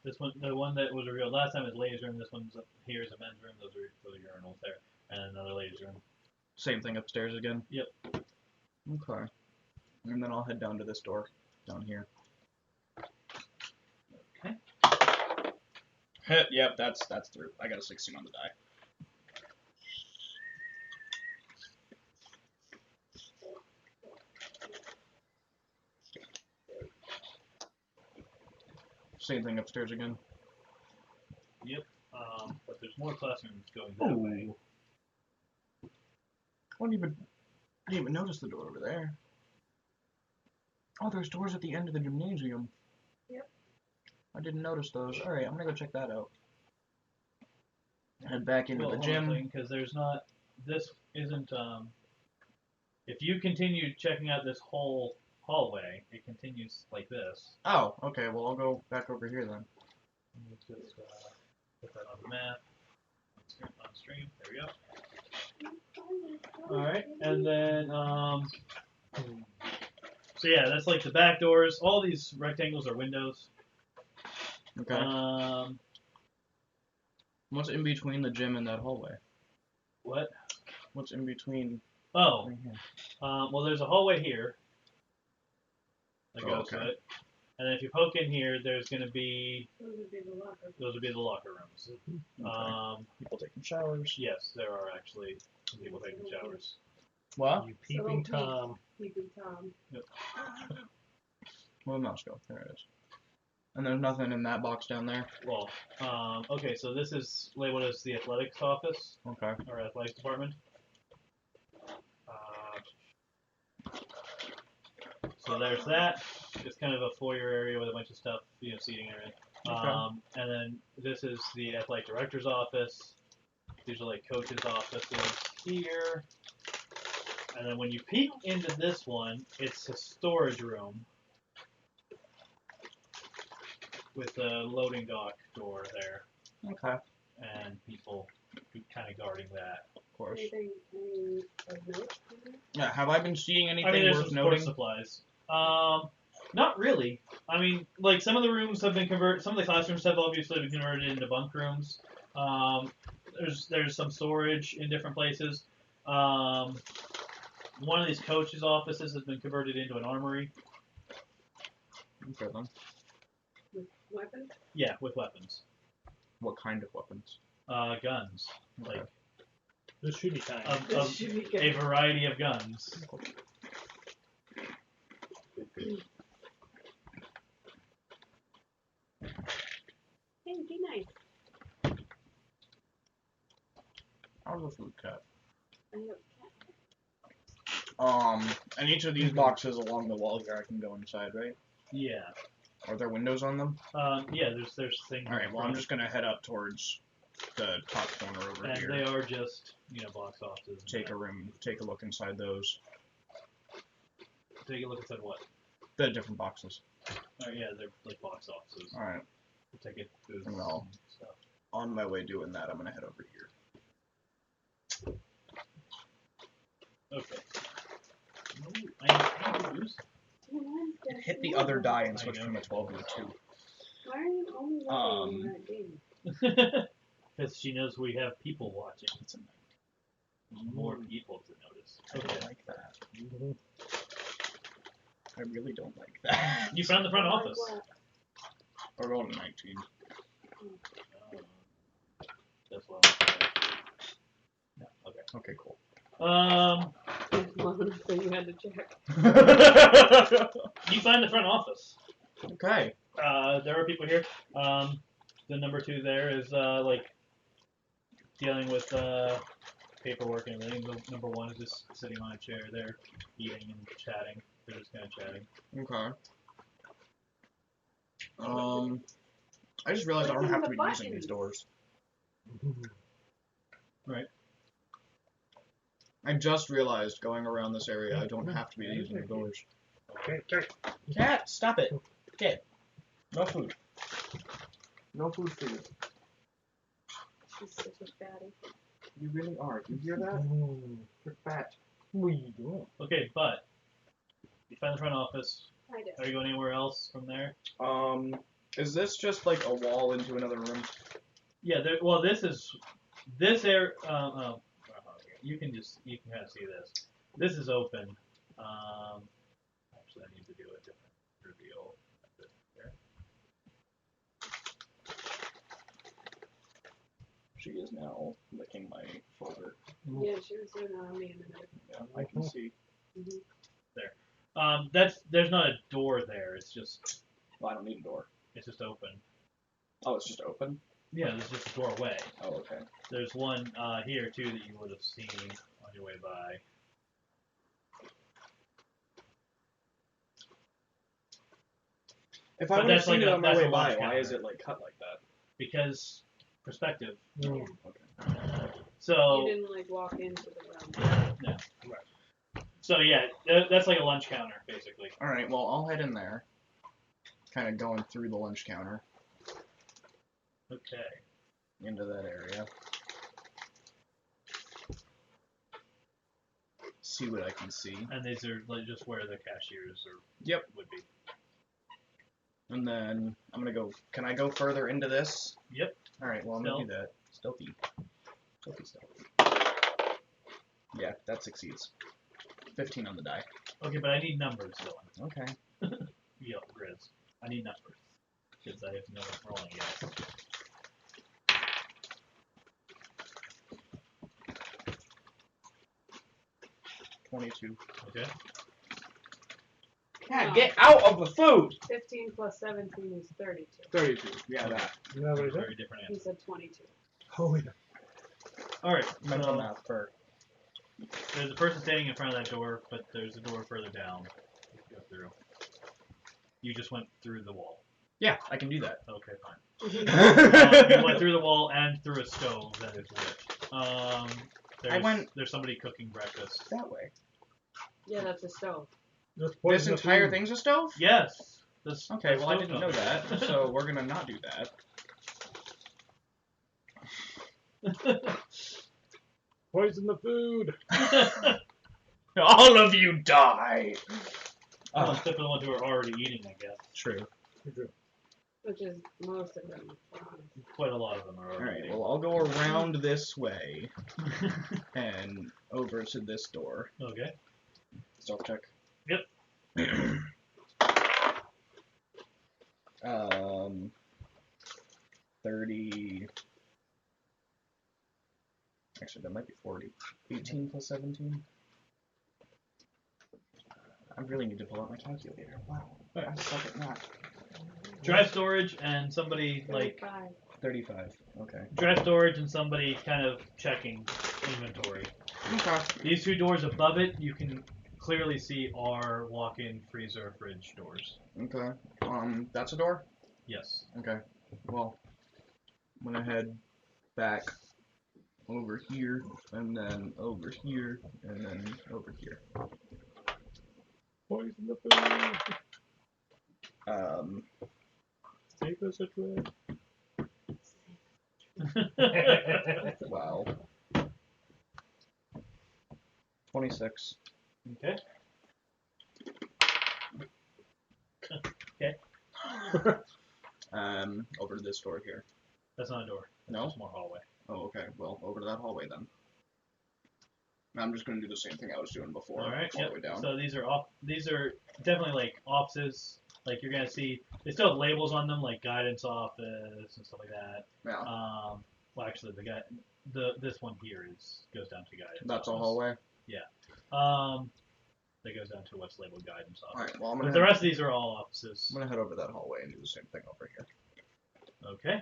This one, the one that was revealed last time is ladies' room. This one's up here is a men's room. Those are urinals there, and another ladies' room. Same thing upstairs again. Yep. Okay. And then I'll head down to this door down here. Okay. Hit. Yep, that's through. I got a 16 on the die. Same thing upstairs again. Yep. But there's more classrooms going that way. I didn't even notice the door over there. Oh, there's doors at the end of the gymnasium. Yep. I didn't notice those. All right, I'm gonna go check that out. Head back into the Well, gym. Because there's not. This isn't. If you continue checking out this whole hallway, it continues like this. Oh, okay. Well, I'll go back over here then. Let's just put that on the map. On stream. There we go. Alright, and then, so yeah, that's like the back doors. All these rectangles are windows. Okay. What's in between the gym and that hallway? What? What's in between? Oh, Right here? well, there's a hallway here that Oh, goes okay. to it. And then if you poke in here, there's going to be, Those would be the locker. those would be the locker rooms. People taking showers. Yes, there are actually some people taking showers. What? You peeping So, Tom. Peeping Tom. Where'd the mouse go? There it is. And there's nothing in that box down there? Well, okay, so this is labeled as the athletics office, Okay. or athletics department. So there's that. It's kind of a foyer area with a bunch of stuff, seating area. Okay. And then this is the athletic director's office. These are like coaches' offices here. And then when you peek into this one, it's a storage room with a loading dock door there, Okay. and people kind of guarding that. Of course. Anything of note? Yeah. Have I been seeing anything there's worth some sports noting? supplies. Not really. I mean, like some of the rooms have been converted. Some of the classrooms have obviously been converted into bunk rooms. There's some storage in different places. One of these coaches' offices has been converted into an armory. Okay then. With weapons? Yeah, with weapons. What kind of weapons? Guns. Like The shooty time. a variety of guns. Hey, be nice. How's the food cut? I have And each of these boxes along the wall here, I can go inside, right? Yeah. Are there windows on them? Yeah. There's things. All right. Well, I'm just gonna head up towards the top corner over And here. they are just box offices. Take a room. Take a look inside those. Take a look inside what? The different boxes. Oh yeah, they're like box offices. All right. Take it. Booths Well. and stuff. On my way doing that, I'm gonna head over here. Okay. I need to use. Hit the other die and switch from a 12 to a 2. Why are you only watching that game? Because she knows we have people watching. It's a More people to notice. I don't like that. I really don't like that. You found the front office. Or rolled a 19. That's low. No, okay. Okay, cool. Low enough that you had to check. You find the front office. Okay. There are people here. The number 2 there is like dealing with paperwork and everything. The number 1 is just sitting on a chair there, eating and chatting. They're just kind of chatting. Okay. I just realized I don't have to be using these doors. Right. I just realized going around this area, I don't have to be using the doors. Okay. Cat, stop it. Kid. No food. No food for you. She's such a fatty. You really are. Do you hear that? You're fat. What are you doing? Okay, but you find the front office. I did. Are you going anywhere else from there? Is this just like a wall into another room? Yeah. Well, this area. You can kind of see this. This is open. Actually, I need to do a different reveal. There. She is now licking my shoulder. Yeah, she was doing that on me a minute. Yeah, I can see. Mm-hmm. There's not a door there. It's just. Well, I don't need a door. It's just open. Oh, it's just open? Yeah, there's just a doorway. Oh, okay. There's one here too that you would have seen on your way by. If But I would have that's seen like it a- on my that's way a by, lunch why counter. is it like cut like that? Because perspective. Okay. So. You didn't like walk into the room. No. So yeah, that's like a lunch counter basically. All right. Well, I'll head in there. Kind of going through the lunch counter Okay. into that area. See what I can see. And these are like just where the cashiers Yep. would be. And then I'm gonna go. Can I go further into this? Yep. All right. Well, I'm gonna do that. Stealthy. Stealthy. Yeah, that succeeds. 15 on the die. Okay, but I need numbers though. Okay. Yep, grids. I need numbers because I have no rolling yet. $22. Okay. Yeah, get out of the food. 15 plus 17 is 32. 32. Yeah, that. You know what it is? Very different He answer. said 22. Oh, yeah. All right. Mental So math for. there's a person standing in front of that door, but there's a door further down. Go through. You just went through the wall. Yeah, I can do that. Okay, fine. You went through the wall and through a stove that is lit. There's somebody cooking breakfast. That way. Yeah, that's a stove. This entire thing's a stove? Yes. Okay, well I didn't know that, so we're gonna not do that. Poison the food. All of you die! Except for the ones who are already eating, I guess. True. Which is most of them. Quite a lot of them are already Alright, eating. well I'll go around this way and over to this door. Okay. Stealth check. Yep. 30. Actually, that might be 40. 18 plus 17. I really need to pull out my calculator. Wow. I suck at math. Dry storage and somebody like 35. Okay. dry storage and somebody kind of checking inventory. Okay. These two doors above it, you can clearly see are walk-in freezer fridge doors. Okay. That's a door? Yes. Okay. Well, I'm gonna head back over here, and then over here, and then over here. Poison the food. Save us a trip. Wow. 26. Okay. Okay. Over to this door here. That's not a door. That's No? just more hallway. Oh, okay. Well, over to that hallway then. I'm just gonna do the same thing I was doing before. All right. All Yep. the way down. So these are definitely like offices. Like you're gonna see, they still have labels on them like guidance office and stuff like that. Yeah. Well, actually, this one here goes down to guidance. That's a office. hallway. Yeah. That goes down to what's labeled guidance office. Alright, well, But the rest of these are all offices. I'm gonna head over that hallway and do the same thing over here. Okay.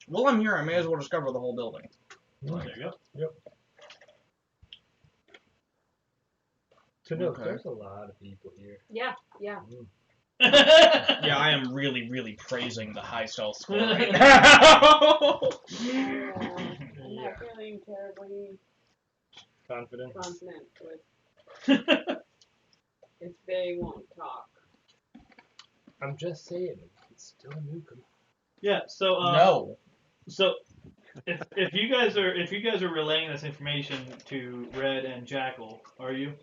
While I'm here, I may as well discover the whole building. There you go. Yep. So no, Okay. there's a lot of people here. Yeah. Yeah, I am really, really praising the high stealth score right now. I'm not feeling terribly Confident. confident with if they won't talk. I'm just saying, it's still a nukem. Yeah. So No. So if you guys are relaying this information to Red and Jackal, are you?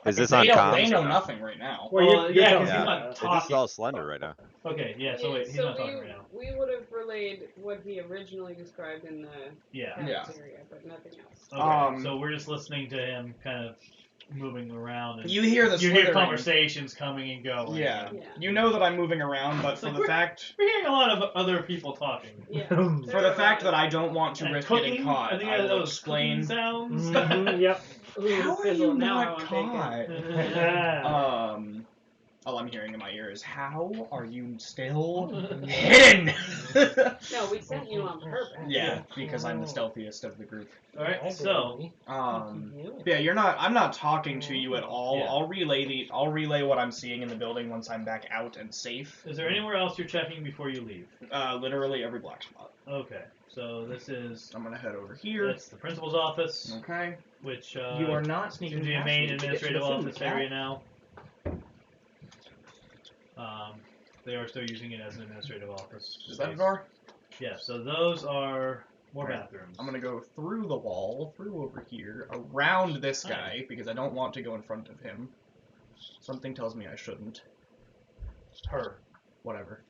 Is this They on don't, they comms? know nothing right now. Well, you're yeah, telling because he's me. not This is talking. all Slender right now. Okay, yeah. So wait, he's so not talking right now. we would have relayed what he originally described in the Yeah. cafeteria, but nothing else. Okay. So we're just listening to him kind of moving around. And You hear the you hear slithering. conversations coming and going. Yeah. Yeah. You know that I'm moving around, but for the fact We're hearing a lot of other people talking. Yeah. for the fact that I don't want to And risk cooking. getting caught, I think I that will was explain. cooking sounds. Yep. Ooh, How are fizzle, you now I not want caught? bacon. All I'm hearing in my ear is, how are you still hidden? No, we sent you on purpose. Yeah, because I'm the stealthiest of the group. All right. So Yeah, I'm not talking to you at all. Yeah. I'll relay what I'm seeing in the building once I'm back out and safe. is there anywhere else you're checking before you leave? Literally every black spot. Okay. So this is I'm gonna head over here. that's the principal's office, Okay. which You are not sneaking seems to be a past main me to get to administrative the food, office cat. area now. They are still using it as an administrative office. Is that a space. door? Yeah. So those are more Right. bathrooms. I'm gonna go through the wall, through over here, around this guy, because I don't want to go in front of him. Something tells me I shouldn't. Her. Whatever.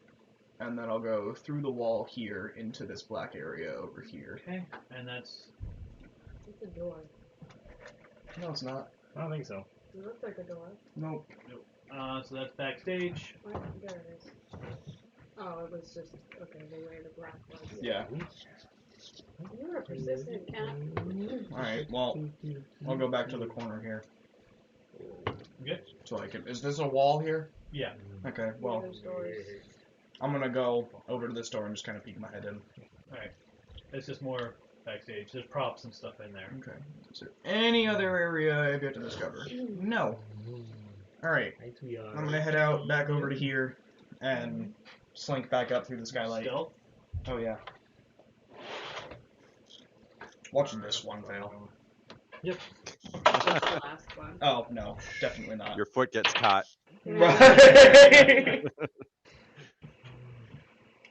And then I'll go through the wall here into this black area over here. Okay. And that's It's a door. No, it's not. I don't think so. It looks like a door. Nope. so that's backstage. What? There it is. Oh, it was just okay. The way the black was. Yeah. You're a persistent cat. Alright, well, I'll go back to the corner here. Okay. So I can. Is this a wall here? Yeah. Okay, well, There's doors. I'm gonna go over to this door and just kind of peek my head in. All right. It's just more backstage. There's props and stuff in there. Okay. Is there any other area I get to discover? No. Alright. I'm gonna head out back over to here and slink back up through the skylight. Stealth. Oh yeah. Watching this one fail. That's the last one. Oh no, definitely not. Your foot gets caught. Right.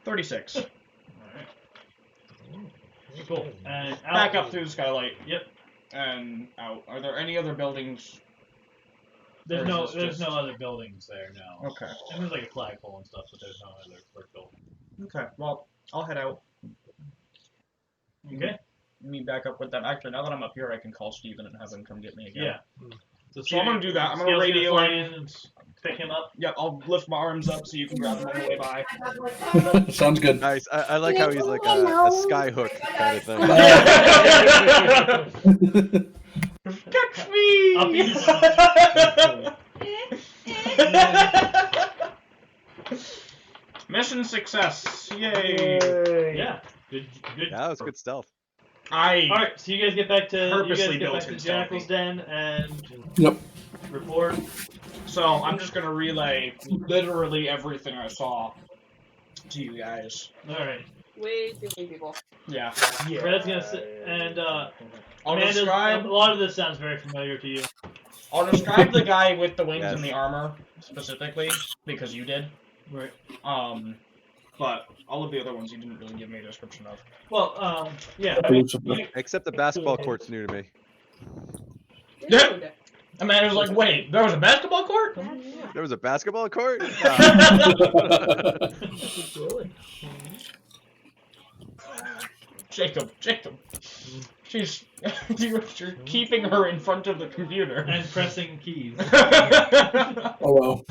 36. All right. Cool. And out Back up through the skylight. Yep. And out. Are there any other buildings? There's Or no is this just- other buildings there now. Okay. And there's like a flagpole and stuff, but there's no other building. Okay. Well, I'll head out. Okay. Meet back up with them. Actually, now that I'm up here, I can call Steven and have him come get me again. Yeah. So I'm gonna do that. I'm gonna Steel's radio fly in. in and pick him up. Yep, I'll lift my arms up so you can grab them on the way by. Sounds good. Nice. I like how he's like a skyhook kind of thing. Catch me! Up you Mission success! Yay! Yeah. Good. Yeah, that was good stealth. All right. So you guys get back to Purposely built him Jackal's den and Yep. report. So I'm just gonna relay literally everything I saw to you guys. All right. Way too many people. Yeah. Red's gonna sit and I'll Amanda, describe. a lot of this sounds very familiar to you. I'll describe the guy with the wings Yes. and the armor specifically because you did. Right. But all of the other ones you didn't really give me a description of. Well, yeah. I mean, Except the basketball court's new to me. Yeah. Dude. Amanda's like, wait, there was a basketball court? There was a basketball court? Jacob. You're keeping her in front of the computer. And pressing keys. Oh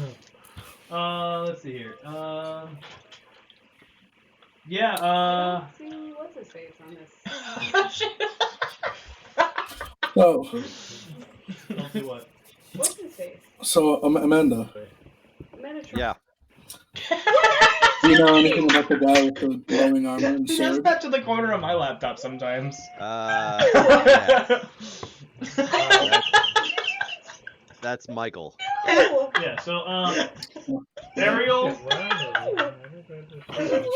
well. Let's see here. I Yeah, don't see what's his face on this. So, don't do what? What's his face? so Amanda, Metatron. Yeah. do you know anything about the guy with the glowing armor and She does sword? that to the corner of my laptop sometimes. Yeah. That's Michael. Oh, Yeah, so, Ariel, he's literally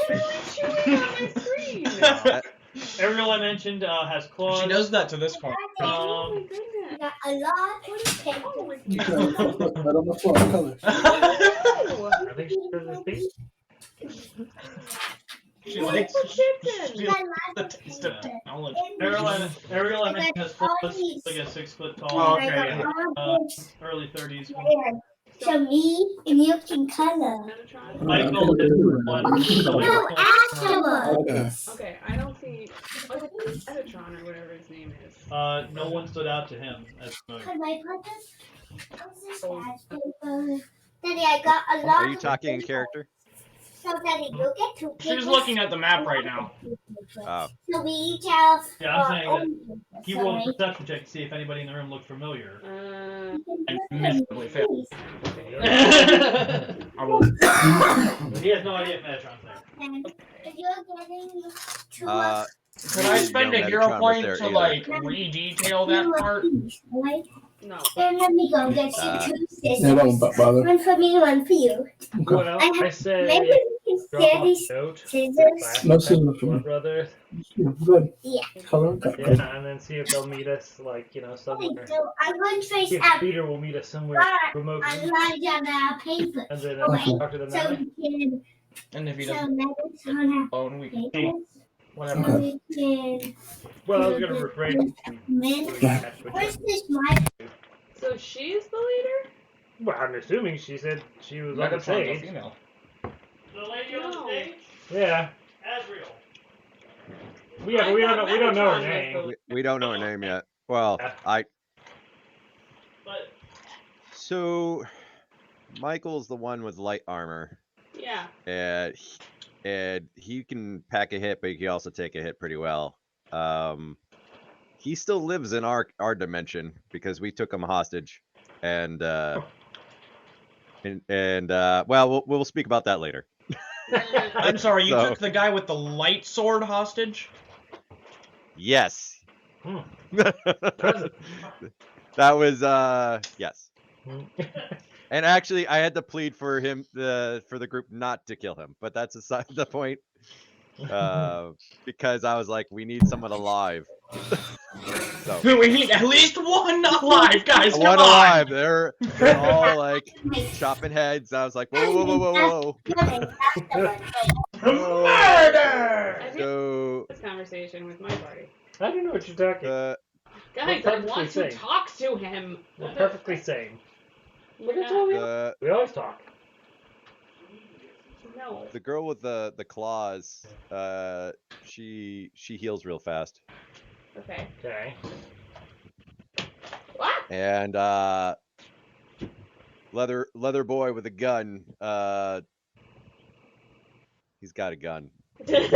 chewing on my screen. Ariel I mentioned, has claws. She does that to this corner. Oh my goodness. Got a lot of paper. Oh my Okay, goodness. put that on the floor. What color? Oh, I think she does this thing. She what likes put chips in? she likes the taste of technology. Ariel I mentioned has claws, like a 6 foot tall, Oh, okay, yeah. early 30s. So me and you can color. Metatron? Michael is the one. No, afterwards. Okay. Okay, I don't see. Was it Metatron or whatever his name is? No one stood out to him as familiar. Could I put this? What's this guy's paper? Daddy, I got a lot Are you of talking in paper. character? So, Daddy, you get two papers. She's looking at the map right now. Oh. So we each have Yeah, I'm saying our that own paper. he rolled a perception check to see if anybody in the room looked familiar. And miserably failed. I will. He has no idea if Metatron's there. And if you're getting two Could I spend a No, hero Metatron was point there to either. like re-detail that part? right? No. Then let me go get you Uh, two Yeah, scissors. don't bother. One for me, one for you. Well, I I say Maybe we can drop share off these a note. scissors. No scissors for me. Brothers. Yeah, good. Yeah. Color. Okay. Yeah, Good. and then see if they'll meet us, like, you know, somewhere. So I'm going to trace See if out Peter will meet us somewhere remote. a line on our paper. And then Okay. talk to them So that way. we can And if he so doesn't letters on our phone, we can papers. whatever. So we can Well, I was going to refrain from men. doing that, but Where's this mic? So she's the leader? well, I'm assuming she said she was on the Megatron's a stage. female. The lady on the No. stage? Yeah. Asriel. But we don't know her name. We don't know her name yet. Well, But So Michael's the one with light armor. Yeah. And he can pack a hit, but he can also take a hit pretty well. He still lives in our dimension because we took him hostage, and well, we'll speak about that later. I'm sorry, you So- took the guy with the light sword hostage? Yes. Hmm. That was yes. And actually, I had to plead for him for the group not to kill him, but that's aside the point. Because I was like, we need someone alive. So We need at least one alive, guys. Come one on. alive. They're all like chopping heads. I was like, whoa. Murder! I did So this conversation with my party. I don't know what you're talking. Guys, I perfectly want to sane. talk to him. We're perfectly sane. We're not. We always talk. No. the girl with the claws, she heals real fast. Okay. Okay. What? And leather boy with a gun, he's got a gun. Good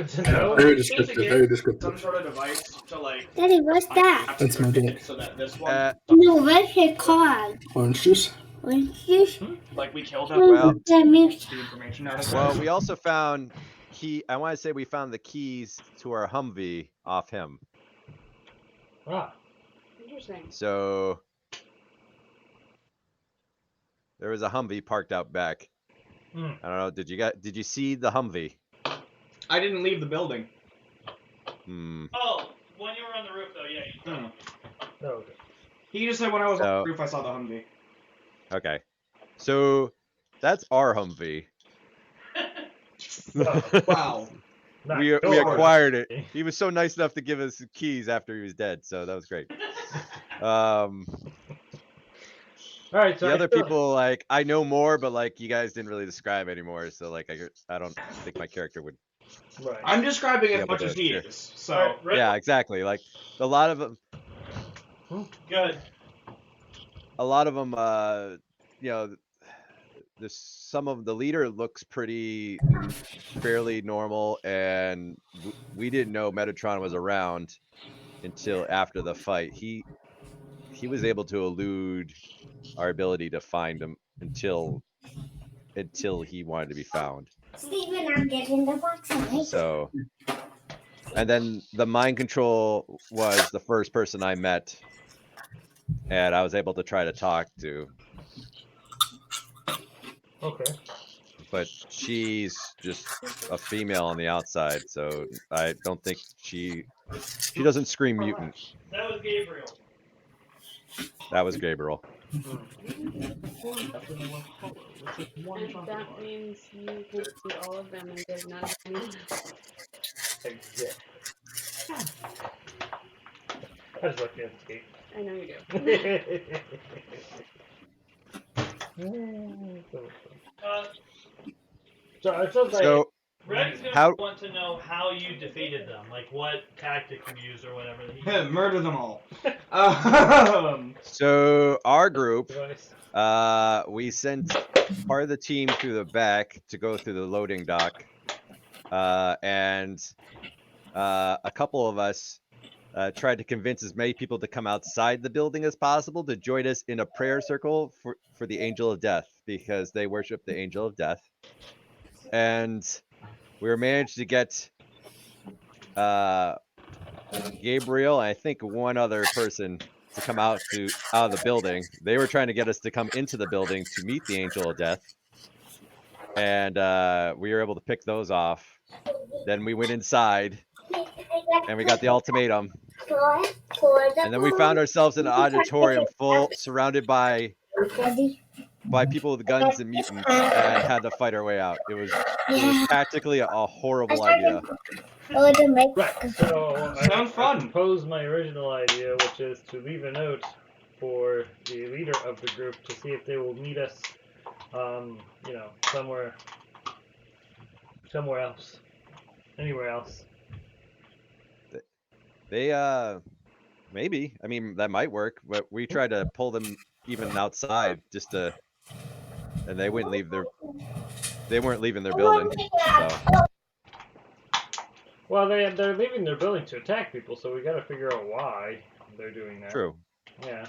to know. Very descriptive. Very Some descriptive. sort of device to like. Daddy, what's that? That's my dick. So that this one, No, what's it called? Orange juice. Orange juice? like we killed him. Well- That means The information out of Well, we also found I want to say we found the keys to our Humvee off him. Ah. Interesting. So there was a Humvee parked out back. Hmm. I don't know. Did you see the Humvee? I didn't leave the building. oh, when you were on the roof though, yeah. No. Okay. He just said when I was on So- the roof, I saw the Humvee. Okay. So that's our Humvee. Wow. Not we yours. acquired it. He was so nice enough to give us the keys after he was dead, so that was great. All right. So The I other still- people, like, I know more, but like you guys didn't really describe anymore, so like I don't think my character would Right. I'm describing be as able much to as he hear. is. So Alright, right. Yeah, exactly. Like a lot of them, Good. you know, there's some of the leader looks pretty fairly normal, and we didn't know Metatron was around until after the fight. He was able to elude our ability to find him until he wanted to be found. Steven, I'm getting the box away. So, and then the mind control was the first person I met, and I was able to try to talk to, Okay. but she's just a female on the outside, so I don't think she doesn't scream mutant. That was Gabriel. That was Gabriel. And that means you can see all of them and give none of them. Exit. I just like the escape. I know you do. So it feels like So Red's gonna How- want to know how you defeated them, like what tactic you used or whatever. That he murder them all. so our group, device. we sent part of the team through the back to go through the loading dock, and a couple of us tried to convince as many people to come outside the building as possible to join us in a prayer circle for the Angel of Death, because they worship the Angel of Death. And we were managed to get Gabriel and I think one other person to come out of the building. They were trying to get us to come into the building to meet the Angel of Death, and we were able to pick those off. Then we went inside and we got the ultimatum, and then we found ourselves in an auditorium surrounded by people with guns and mutants, and had to fight our way out. It was tactically a horrible idea. Right. So Sounds fun. I proposed my original idea, which is to leave a note for the leader of the group to see if they will meet us, somewhere else, anywhere else. They maybe. I mean, that might work, but we tried to pull them even outside and they weren't leaving their building. So. Well, they're leaving their building to attack people, so we got to figure out why they're doing that. True. Yeah.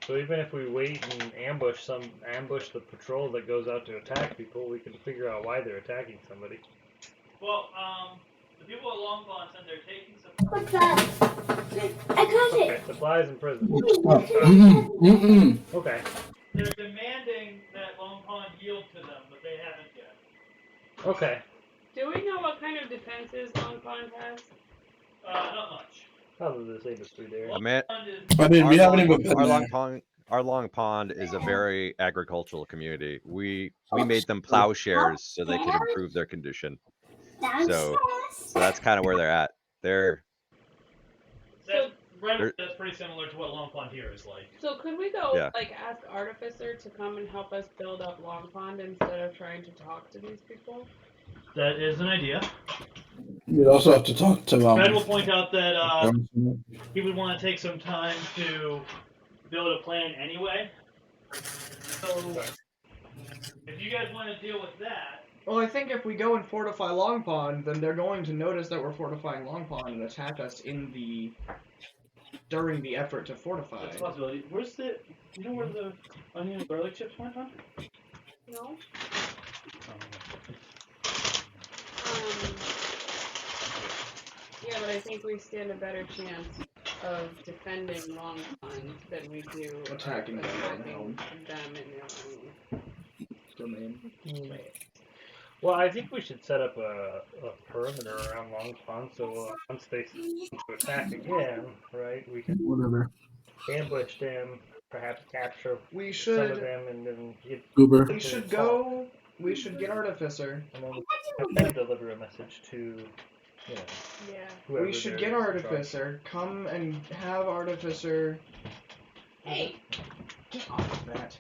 So even if we wait and ambush the patrol that goes out to attack people, we can figure out why they're attacking somebody. Well, the people at Long Pond said they're taking some. What's that? I got it. Okay, supplies in prison. Okay. They're demanding that Long Pond yield to them, but they haven't yet. Okay. Do we know what kind of defenses Long Pond has? Not much. Probably the same as we there. I mean, we haven't even been our there. Long Pond is a very agricultural community. We made them plowshares so they could improve their condition. So that's kind of where they're at. That's pretty similar to what Long Pond here is like. So could we go Yeah. ask Artificer to come and help us build up Long Pond instead of trying to talk to these people? That is an idea. You'd also have to talk to Fred will point out that he would want to take some time to build a plan anyway. So, if you guys want to deal with that. Well, I think if we go and fortify Long Pond, then they're going to notice that we're fortifying Long Pond and attack us during the effort to fortify. That's a possibility. You know where the onion and garlic chips went, huh? No. Yeah, but I think we stand a better chance of defending Long Pond than we do Attacking them in their own domain. Well, I think we should set up a perimeter around Long Pond, so once they attack again, right, we can ambush them, perhaps capture some of them, and then Goober. We should get Artificer. And then deliver a message to, whoever. We should get Artificer. Come and have Artificer. Hey! Get off of that.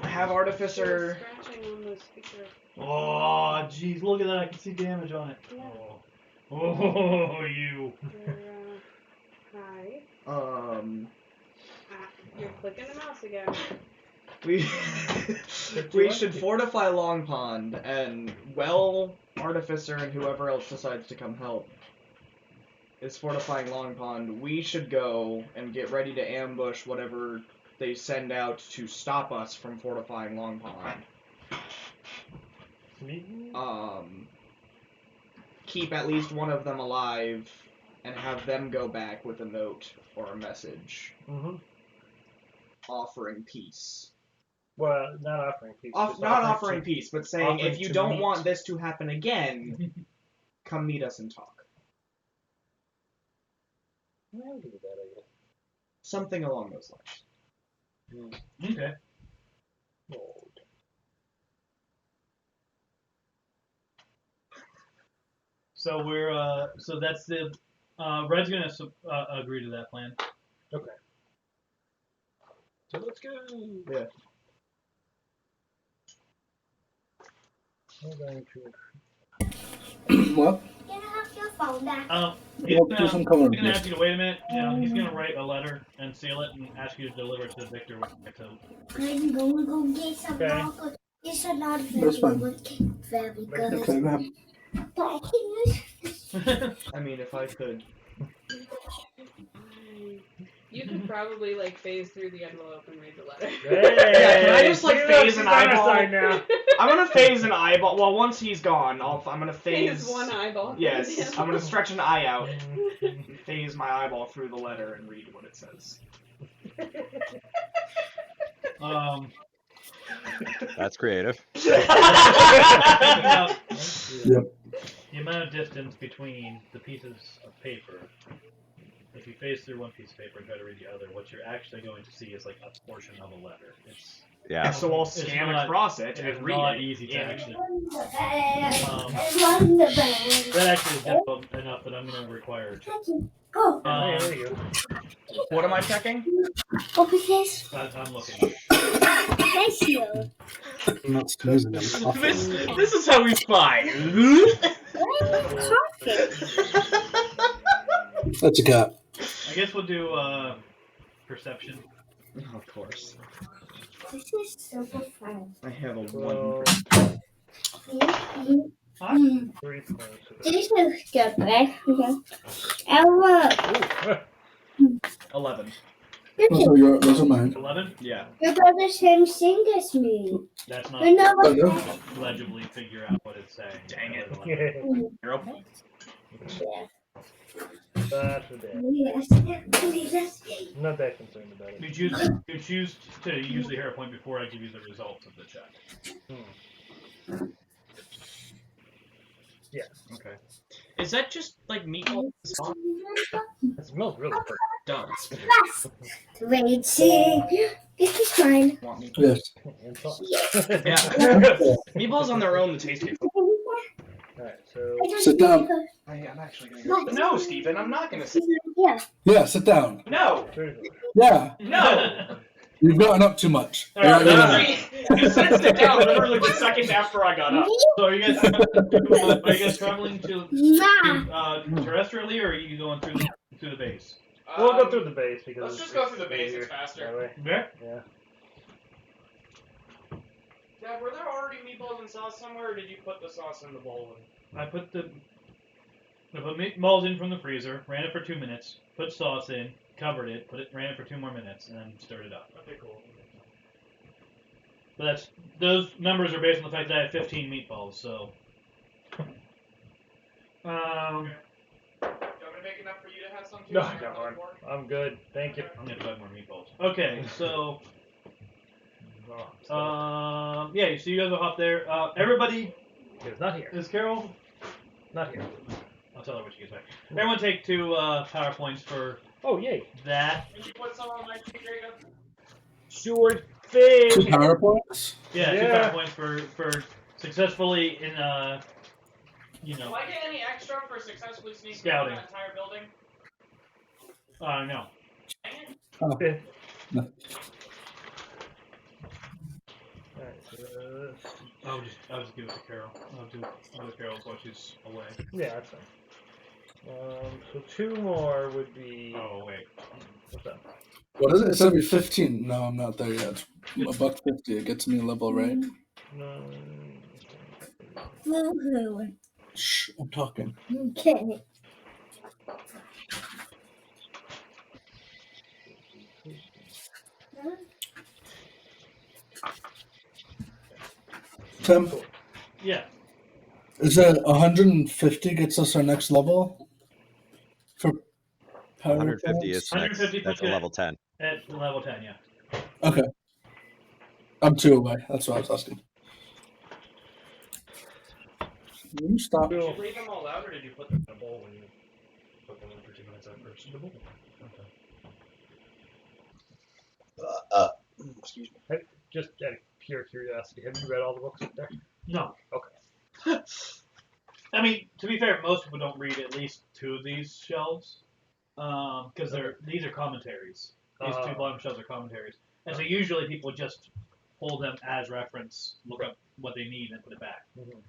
Have Artificer. Scratching on the speaker. Oh, jeez, look at that. I can see damage on it. Oh, you. Hi. You're clicking the mouse again. We should fortify Long Pond, and Artificer and whoever else decides to come help is fortifying Long Pond. We should go and get ready to ambush whatever they send out to stop us from fortifying Long Pond. Keep at least one of them alive, and have them go back with a note or a message offering peace. Well, not offering peace. Not offering peace, but saying, if you don't meet. want this to happen again, come meet us and talk. I'll give you that, I guess. Something along those lines. Okay. So we're so that's the Red's gonna agree to that plan. Okay. So let's go. Yeah. I'm going to. What? You can have your phone back. He's gonna ask you to wait a minute. You know, he's gonna write a letter and seal it and ask you to deliver it to Victor when you get to. I'm going to go get some chocolate. It's not very That's fine. good. Very good. Okay, go ahead. But I can use. I mean, if I could. You could probably like phase through the envelope and read the letter. Yeah, can I just like phase an eyeball? Now. I'm gonna phase an eyeball. Well, once he's gone, I'm gonna phase. Phase one eyeball. Yes, I'm gonna stretch an eye out, and phase my eyeball through the letter and read what it says. That's creative. Now, Yep. the amount of distance between the pieces of paper. If you phase through one piece of paper and try to read the other, what you're actually going to see is like a portion of a letter. It's Yeah. So I'll scan across it and read not it. easy to actually. The That actually is difficult enough that I'm going to require a check. Go. There you go. What am I checking? Open this. I'm looking. Thank you. I'm not snoozing. I'm coughing. This is how we spy. What you got? I guess we'll do perception. Of course. This is super fun. I have a Well, 1. 3 points. This is good, right? Ella. 11. Those are mine. 11? Yeah. You got the same thing as me. That's You not know Oh, what? no? legibly figure out what it's saying. Dang it. 0 points. That's for that. Yes. Not that concerned about it. You choose to use the hero point before I give you the results of the check. Yeah. Okay. Is that just like meatball sauce? It smells really good. Dumb. Wait, see. This is mine. Want meatballs? Yes. And sauce. Yeah. Meatballs on their own, the taste good. Alright, so. Sit down. I'm actually gonna go. No, Stephen, I'm not gonna sit. Yeah. Yeah, sit down. No! Yeah, No! you've gotten up too much. Alright, Yeah. He said sit down literally the second after I got up. So are you guys traveling to terrestrially, or are you going through the base? We'll go through the base because. Let's just go through the base, it's faster. That way. Yeah. Yeah. Dad, were there already meatballs and sauce somewhere, or did you put the sauce in the bowl? I put meatballs in from the freezer, ran it for 2 minutes, put sauce in, covered it, ran it for 2 more minutes, and then stirred it up. Okay, cool. But those numbers are based on the fact that I have 15 meatballs, so. Okay. Do you want me to make enough for you to have some too? No, I'm good. Thank you. I'm gonna buy more meatballs. Okay, so yeah, so you guys will hop there. Everybody It's not here. is Carol. Not here. I'll tell her when she gets back. Everyone take 2 PowerPoints for Oh, yay. that. Did you put some on my refrigerator? Sure thing. 2 PowerPoints? Yeah, Yeah. 2 PowerPoints for successfully in Do I get any extra for successfully sneaking Scouting. around that entire building? No. Okay. Alright, so I'll just give it to Carol. I'll do Carol while she's away. Yeah, that's fine. So 2 more would be. Oh wait. What's that? What is it? It's every 15. No, I'm not there yet. $1.50. It gets me a level, right? Shh, I'm talking. Okay. Tim, Yeah. is that 150 gets us our next level? For power 150 is points? next. 150 That's a puts you level 10. At level 10, yeah. Okay. I'm 2 away. That's what I was asking. Will you stop? Did you leave them all out, or did you put them in a bowl when you Put them in for 2 minutes at first in the bowl. Excuse me. Just out of pure curiosity, have you read all the books up there? No. Okay. I mean, to be fair, most people don't read at least 2 of these shelves, because these are commentaries. These 2 bottom shelves are commentaries, and so usually people just hold them as reference, look up what they need, and put it back. Mm-hmm.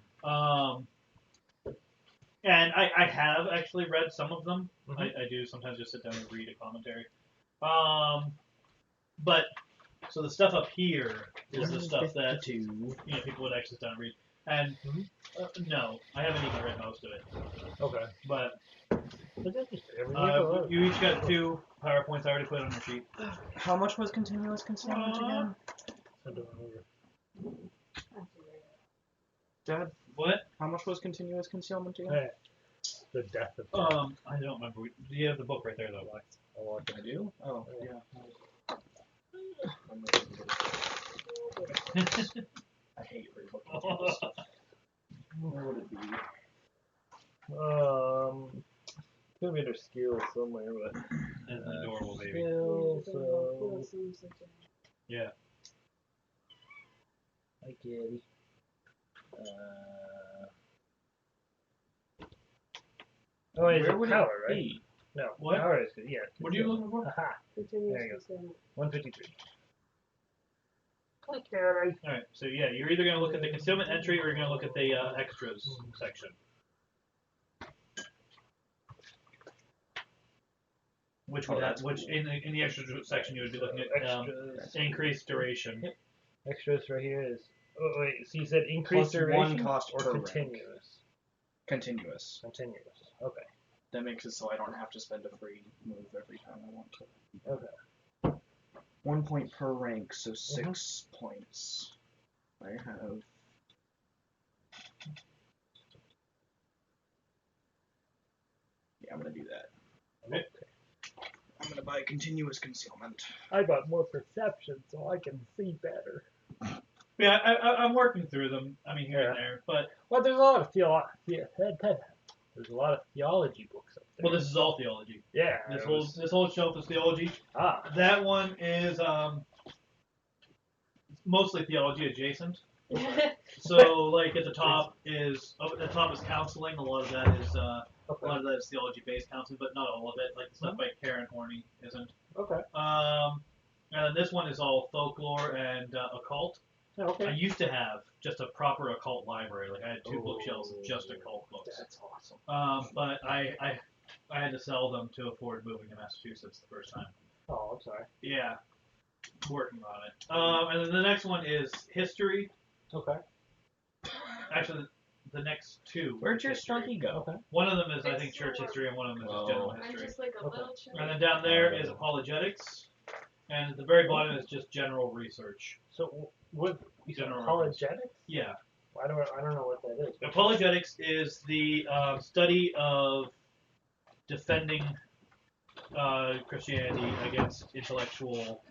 And I have actually read some of them. Mm-hmm. I do sometimes just sit down and read a commentary. But so the stuff up here is the stuff that people would actually sit down and read. And no, I haven't even read most of it. Okay. But But you each got 2 PowerPoints I already put on your sheet. How much was continuous concealment again? I don't remember. Dad, What? how much was continuous concealment again? Hey, the death of I don't remember. You have the book right there, though, Lex. Oh, I do? Oh, yeah. I hate rebooking stuff. Where would it be? Could be their skills somewhere, but That's an adorable baby. skills. Yeah. Hi, kitty. Oh, it's Where a would power, it right? be? No, What? power is good. Yeah. What are you looking for? Aha. There you go. 153. Okay. Alright, so yeah, you're either going to look at the concealment entry or you're going to look at the extras section. Which would have, in the extras section you would be looking at increased duration. Yep. Extras right here is. Oh wait, so you said increased Plus duration 1 cost or per rank. continuous? Continuous. Continuous. Okay. That makes it so I don't have to spend a free move every time I want to. Okay. 1 point per rank, so 6 points. I have. Yeah, I'm gonna do that. Okay. I'm gonna buy continuous concealment. I got more perception, so I can see better. Yeah, I'm working through them. I mean, here and there, but well, there's a lot of there's a lot of theology books up there. well, this is all theology. Yeah. This whole shelf is theology. That one is mostly theology adjacent. So, like at the top is counseling. A lot of that is theology based counseling, but not all of it. Like the stuff by Karen Horney isn't. Okay. And this one is all folklore and occult. Okay. I used to have just a proper occult library. Like I had 2 bookshelves of just occult books. That's awesome. But I had to sell them to afford moving to Massachusetts the first time. Oh, I'm sorry. Yeah, working on it. And then the next one is history. Okay. Actually, the next 2. Where'd your Snuggie go? Okay. One of them is, I think, church history, and one of them is just general I'm history. just like a little child. And then down there is apologetics, and at the very bottom is just general research. So what? General Apologetics? Yeah. I don't know what that is. Apologetics is the study of defending Christianity against intellectual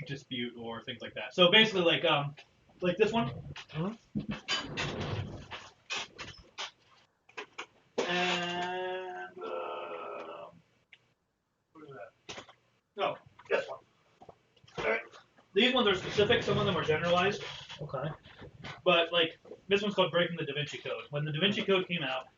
dispute or things like that. So basically, like this one. And where's that? No, this one. Alright. These ones are specific. Some of them are generalized. Okay. But like this one's called Breaking the Da Vinci Code. When the Da Vinci Code came out,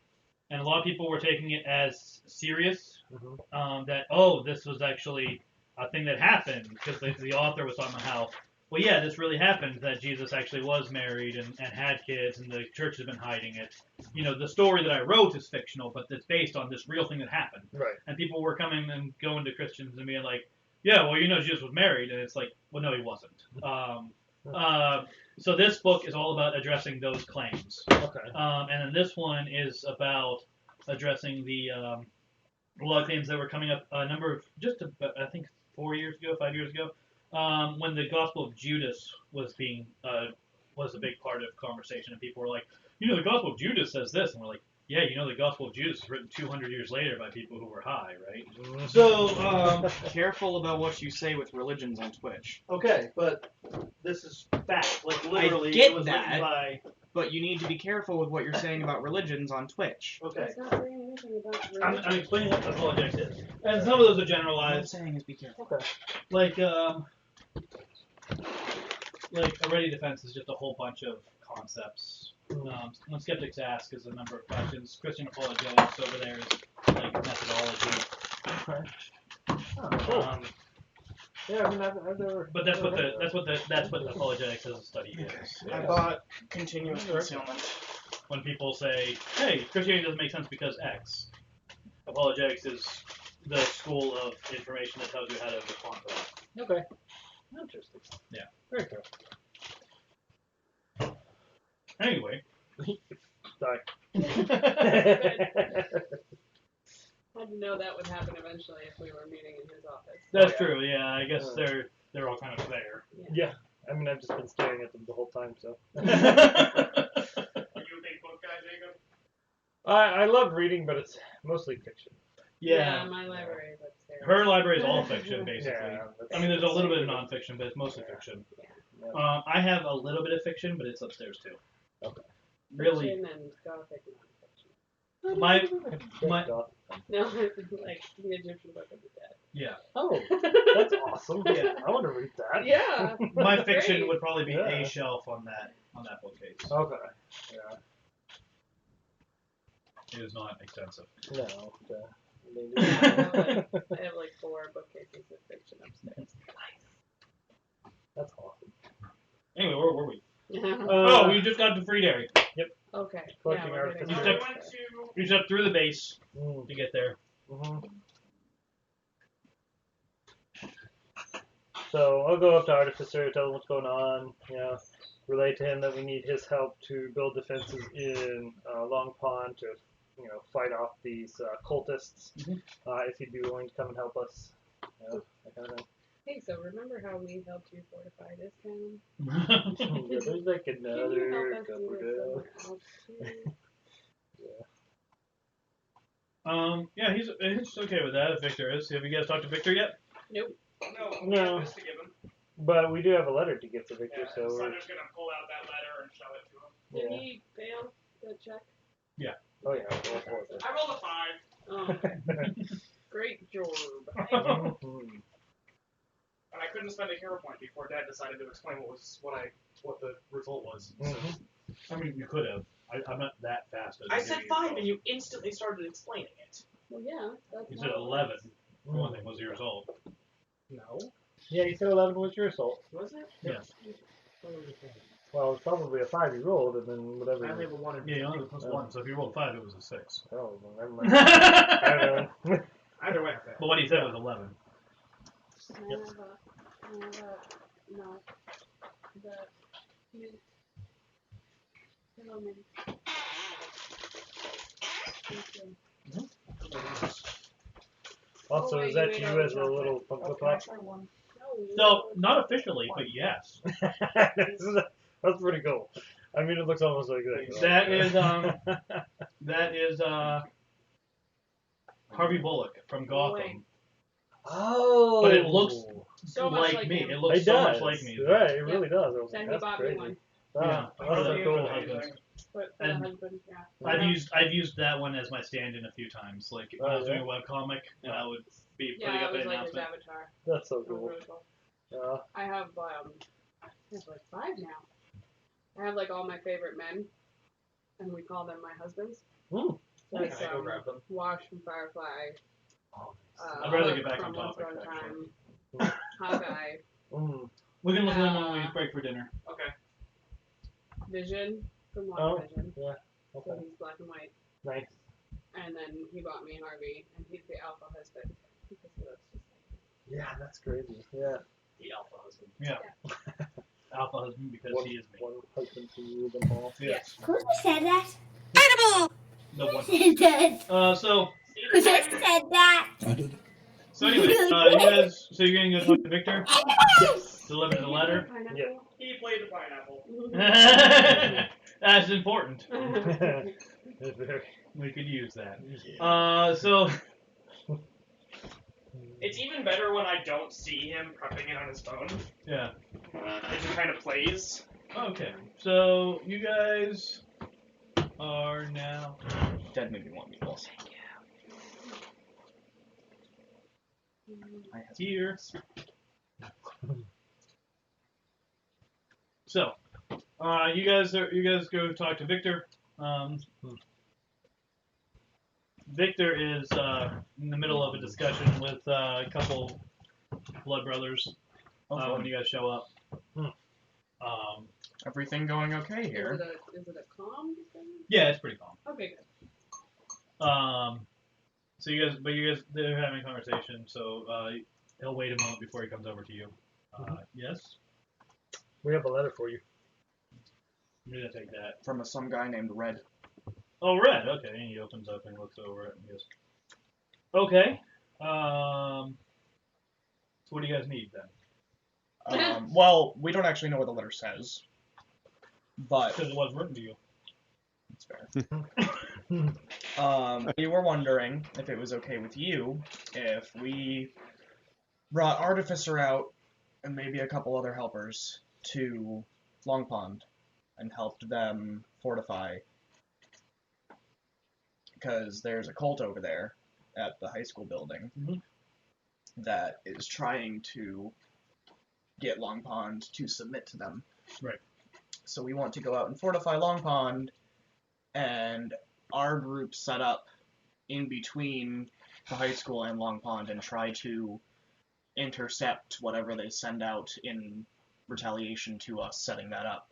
and a lot of people were taking it as serious, that this was actually a thing that happened, because the author was talking about how, well, yeah, this really happened, that Jesus actually was married and had kids, and the church has been hiding it. The story that I wrote is fictional, but it's based on this real thing that happened. Right. And people were coming and going to Christians and being like, yeah, well, Jesus was married, and it's like, well, no, he wasn't. So this book is all about addressing those claims. Okay. And then this one is about addressing the a lot of claims that were coming up I think 5 years ago, when the Gospel of Judas was a big part of conversation, and people were like, the Gospel of Judas says this, and we're like, yeah, the Gospel of Judas is written 200 years later by people who were high, right? So, careful about what you say with religions on Twitch. Okay, but this is fact. Like, literally, I get it was that. written by... But you need to be careful with what you're saying about religions on Twitch. Okay. It's not saying anything about I'm explaining what apologetics is. And some of those are generalized. What I'm saying is be careful. Okay. Like a ready defense is just a whole bunch of concepts. When skeptics ask is a number of questions. Christian apologetics over there is like methodology. Okay. Oh, cool. Yeah, I mean, I've never. But that's what the apologetics as a study is. I bought continuous concealment. When people say, "Hey, Christianity doesn't make sense because X," apologetics is the school of information that tells you how to respond to that. Okay. Interesting. Yeah. Very cool. Anyway. Sorry. Had to know that would happen eventually if we were meeting in his office. That's true. Yeah, I guess they're all kind of there. Yeah. I mean, I've just been staring at them the whole time, so. Are you a big book guy, Jacob? I love reading, but it's mostly fiction. Yeah, my library is upstairs. Her library is all fiction, basically. Yeah, I mean, there's a little bit of nonfiction, but it's mostly fiction. Yeah. I have a little bit of fiction, but it's upstairs too. Okay. Really, Fiction and gothic nonfiction. my No, like the Egyptian Book of the Dead. yeah. Oh, that's awesome. Yeah. I want to read that. Yeah. My Great. fiction would probably be Yeah. a shelf on that bookcase. Okay. Yeah. It is not extensive. No. I have like 4 bookcases of fiction upstairs. That's awesome. Anyway, where were we? Yeah. We just got to Free Dairy. Okay. Collecting we're art. getting You there. step, you step through the base Mm. to get there. Mm-hmm. So I'll go up to Artificer, tell him what's going on, relate to him that we need his help to build defenses in Long Pond to, fight off these cultists. Mhm. If he'd be willing to come and help us, that kind of thing. Hey, so remember how we helped you fortify this town? Yeah, there's like Can you another help us do couple this down. somewhere else too? Yeah, he's okay with that if Victor is. Have you guys talked to Victor yet? Nope. No. This to give him. But we do have a letter to get to Victor, so we're, Slender's gonna pull out that letter and show it to him. Did yeah. he fail the check? Oh yeah, we'll forward it. I rolled a 5. Oh, great job. Mhm. And I couldn't spend a hero point before Dad decided to explain what the result was. Mhm. I mean, you could have. I'm not that fast. I said 5 and you instantly started explaining it. Well, yeah. That's You not said what 11. it For one thing, was the result. No. Yeah, you said 11 was your assault. Was it? Yeah. Well, it's probably a 5 you rolled, and then whatever. I only have a 1 and Yeah, you only have a plus 1, so if you rolled 5, it was a 6. Oh, well, never mind. I don't know. Either way, I failed. But what he said was 11. is. I have no. The mint. Hello, mint. Thank you. Also, Oh, wait, is that you ate you all as the a chocolate. little Funko Okay. Pop? No, you So, not officially, but yes. That's pretty cool. I mean, it looks almost like that. That is Harvey Bullock from Gotham. Oh. But it looks so much like like me. him. It looks It so does. much like me. Right, it really does. I was Then like, he that's bought crazy. me one. Yeah. Oh, that's For cool. the husbands. But for And the husband, yeah. I've used that one as my stand-in a few times. Like when I was doing a webcomic, and I would be putting Yeah, up it an was like his announcement. avatar. That's so It was cool. really cool. Yeah. I have like 5 now. I have like all my favorite men, and we call them my husbands. Mm. So Can it's I go grab them? Wash from Firefly. I'd rather get back from on Once topic, Upon a actually. Time. Hawkeye, We can look at them when we break for dinner. Okay. Vision from Oh, WandaVision. yeah. So Okay. he's black and white. Nice. And then he bought me Harvey, and he's the alpha husband. Because he looks just Yeah, that's crazy. Yeah. The alpha husband. Yeah. Alpha husband because One, he is me. one husband to rule them all. Yes. Who said that? Animal! The one. Who said that? So Who said that? I did. So anyway, you guys. So you're gonna go talk to Victor? Yes. Deliver the letter. Pineapple. Yeah. He played the pineapple. That's important. It's very. We could use that. Yeah. So It's even better when I don't see him prepping it on his phone. yeah. It just kind of plays. Okay. So you guys are now Dead made me want meatballs. here. So, you guys go talk to Victor. Victor is in the middle of a discussion with a couple blood brothers when you guys show up. Everything going okay here? Is it a calm thing? Yeah, it's pretty calm. Okay, good. So you guys, they're having a conversation. So he'll wait a moment before he comes over to you. Yes. We have a letter for you. I'm gonna take that. From some guy named Red. Oh, Red. Okay, and he opens up and looks over it and goes, "Okay. So what do you guys need then?" Well, we don't actually know what the letter says, but Because it was written to you. it's fair. We were wondering if it was okay with you if we brought Artificer out and maybe a couple other helpers to Long Pond and helped them fortify. Because there's a cult over there at the high school building that is trying to get Long Pond to submit to them. Right. So we want to go out and fortify Long Pond, and our group set up in between the high school and Long Pond and try to intercept whatever they send out in retaliation to us setting that up.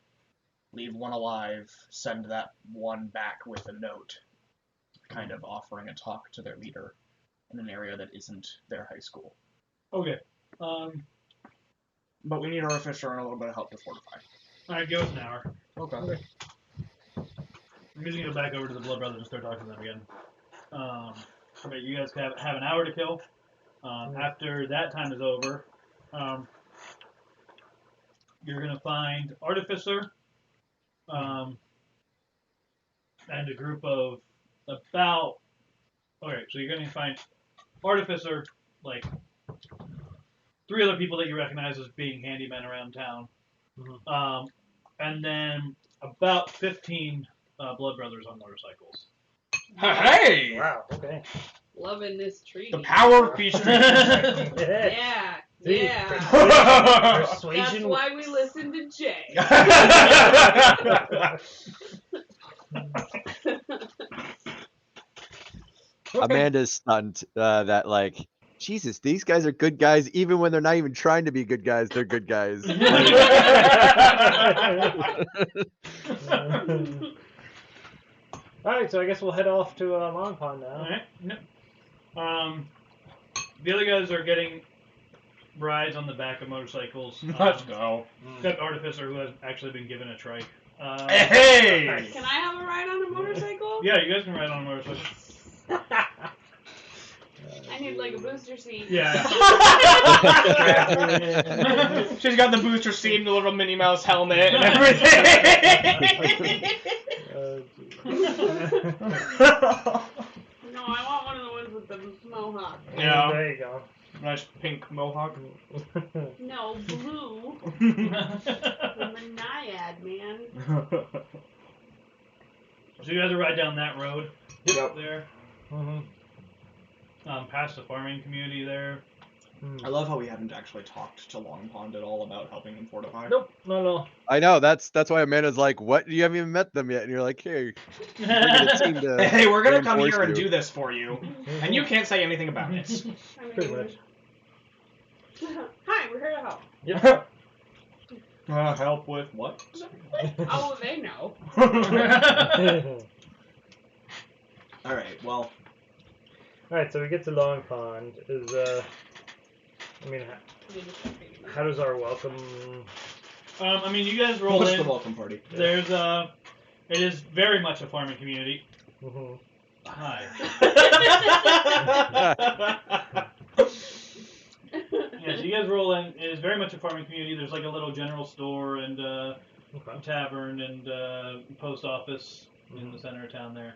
Leave one alive, send that one back with a note, kind of offering a talk to their leader in an area that isn't their high school. Okay. But we need Artificer and a little bit of help to fortify. Alright, give us an hour. Okay. I'm just gonna go back over to the Blood Brothers and start talking to them again. Okay, you guys have an hour to kill. After that time is over, you're gonna find Artificer, and a group of about. Okay, so you're gonna find Artificer, like 3 other people that you recognize as being handymen around town, and then about 15 Blood Brothers on motorcycles. Hey! Wow. Okay. Loving this treaty. The power of peace treaty. Yeah. See, Yeah. That's Persuasion. why we listen to Jay. Amanda's stunned that, like, Jesus, these guys are good guys even when they're not even trying to be good guys. They're good guys. All right, so I guess we'll head off to Long Pond now. Alright. Yep. The other guys are getting rides on the back of motorcycles. Let's go. Except Artificer, who has actually been given a trike. Hey! Can I have a ride on a motorcycle? Yeah, you guys can ride on a motorcycle. I need like a booster seat. Yeah. She's got the booster seat and the little Minnie Mouse helmet and everything. No, I want one of the ones with the mohawk. Yeah. There you go. Nice pink mohawk. No, blue. I'm a naiad, man. So you guys will ride down that road Yep. there, Mhm. past the farming community there. I love how we haven't actually talked to Long Pond at all about helping him fortify. Nope. No. I know, that's why Amanda's like, what? You haven't even met them yet. And you're like, hey, bringing a team to Hey, we're gonna come reinforce here and you. do this for you, and you can't say anything about it. I mean, Pretty much. Hi, we're here to help. Yep. Help with what? Oh, they know. Alright, well. Alright, so we get to Long Pond. How does our welcome... I mean, you guys roll What's in. the welcome party? There's it is very much a farming community. Mm-hmm. Hi. Yeah, so you guys roll in. It is very much a farming community. There's like a little general store and tavern and post office in the center of town there.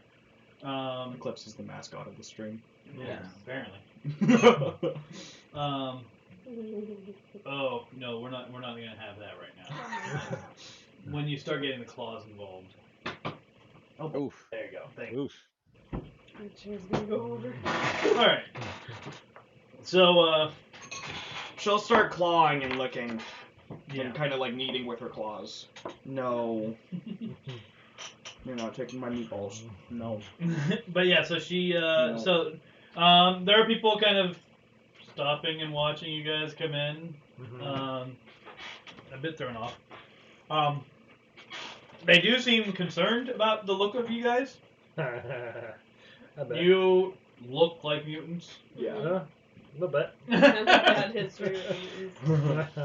Eclipse is the mascot of the stream. Yeah, apparently. Oh no, we're not gonna have that right now. When you start getting the claws involved. Oh, Oof. there you go. Thank you. Oof. My chair's gonna go over. All right. So She'll start clawing and licking. yeah. And kind of like kneading with her claws. No. You're not taking my meatballs. No. But yeah, so she No. there are people kind of stopping and watching you guys come in. Mm-hmm. A bit thrown off. They do seem concerned about the look of you guys. I bet. You look like mutants. Yeah. A little bit. I have a bad history with mutants.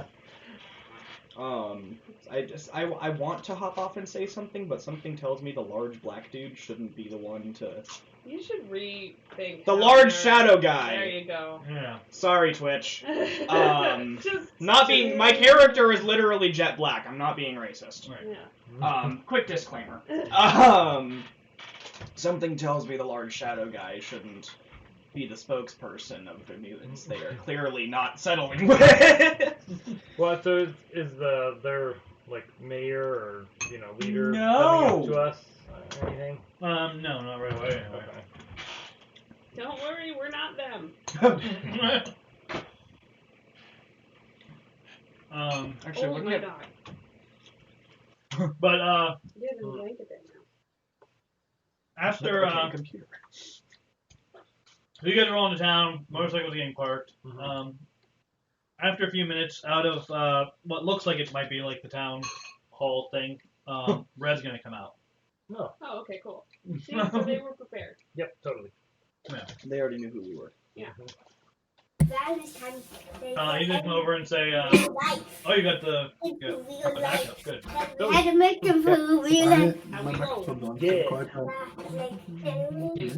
I want to hop off and say something, but something tells me the large black dude shouldn't be the one to... You should rethink. The how large you're- shadow guy. There you go. Yeah. Sorry, Twitch. Just Not being... My character is literally jet black. I'm not being racist. Right. Yeah. Quick disclaimer. Something tells me the large shadow guy shouldn't be the spokesperson of the mutants they are clearly not settling with. Well, so is their like mayor or leader No. coming up to us or anything? No, not right away. Anyway. Okay. Don't worry, we're not them. Actually, Oh wouldn't my it... god. But You have a blanket there now. after Okay, computer. so you guys are all into town, motorcycles are getting parked. Mhm. After a few minutes, out of what looks like it might be like the town hall thing, Red's gonna come out. No. Oh, okay, cool. See, so they were prepared. Yep, totally. They already knew who we were. He's gonna come over and say, "Oh, you got the backup. Good." We had to make them food. We like. My microphone's on. Yeah. Quiet down. You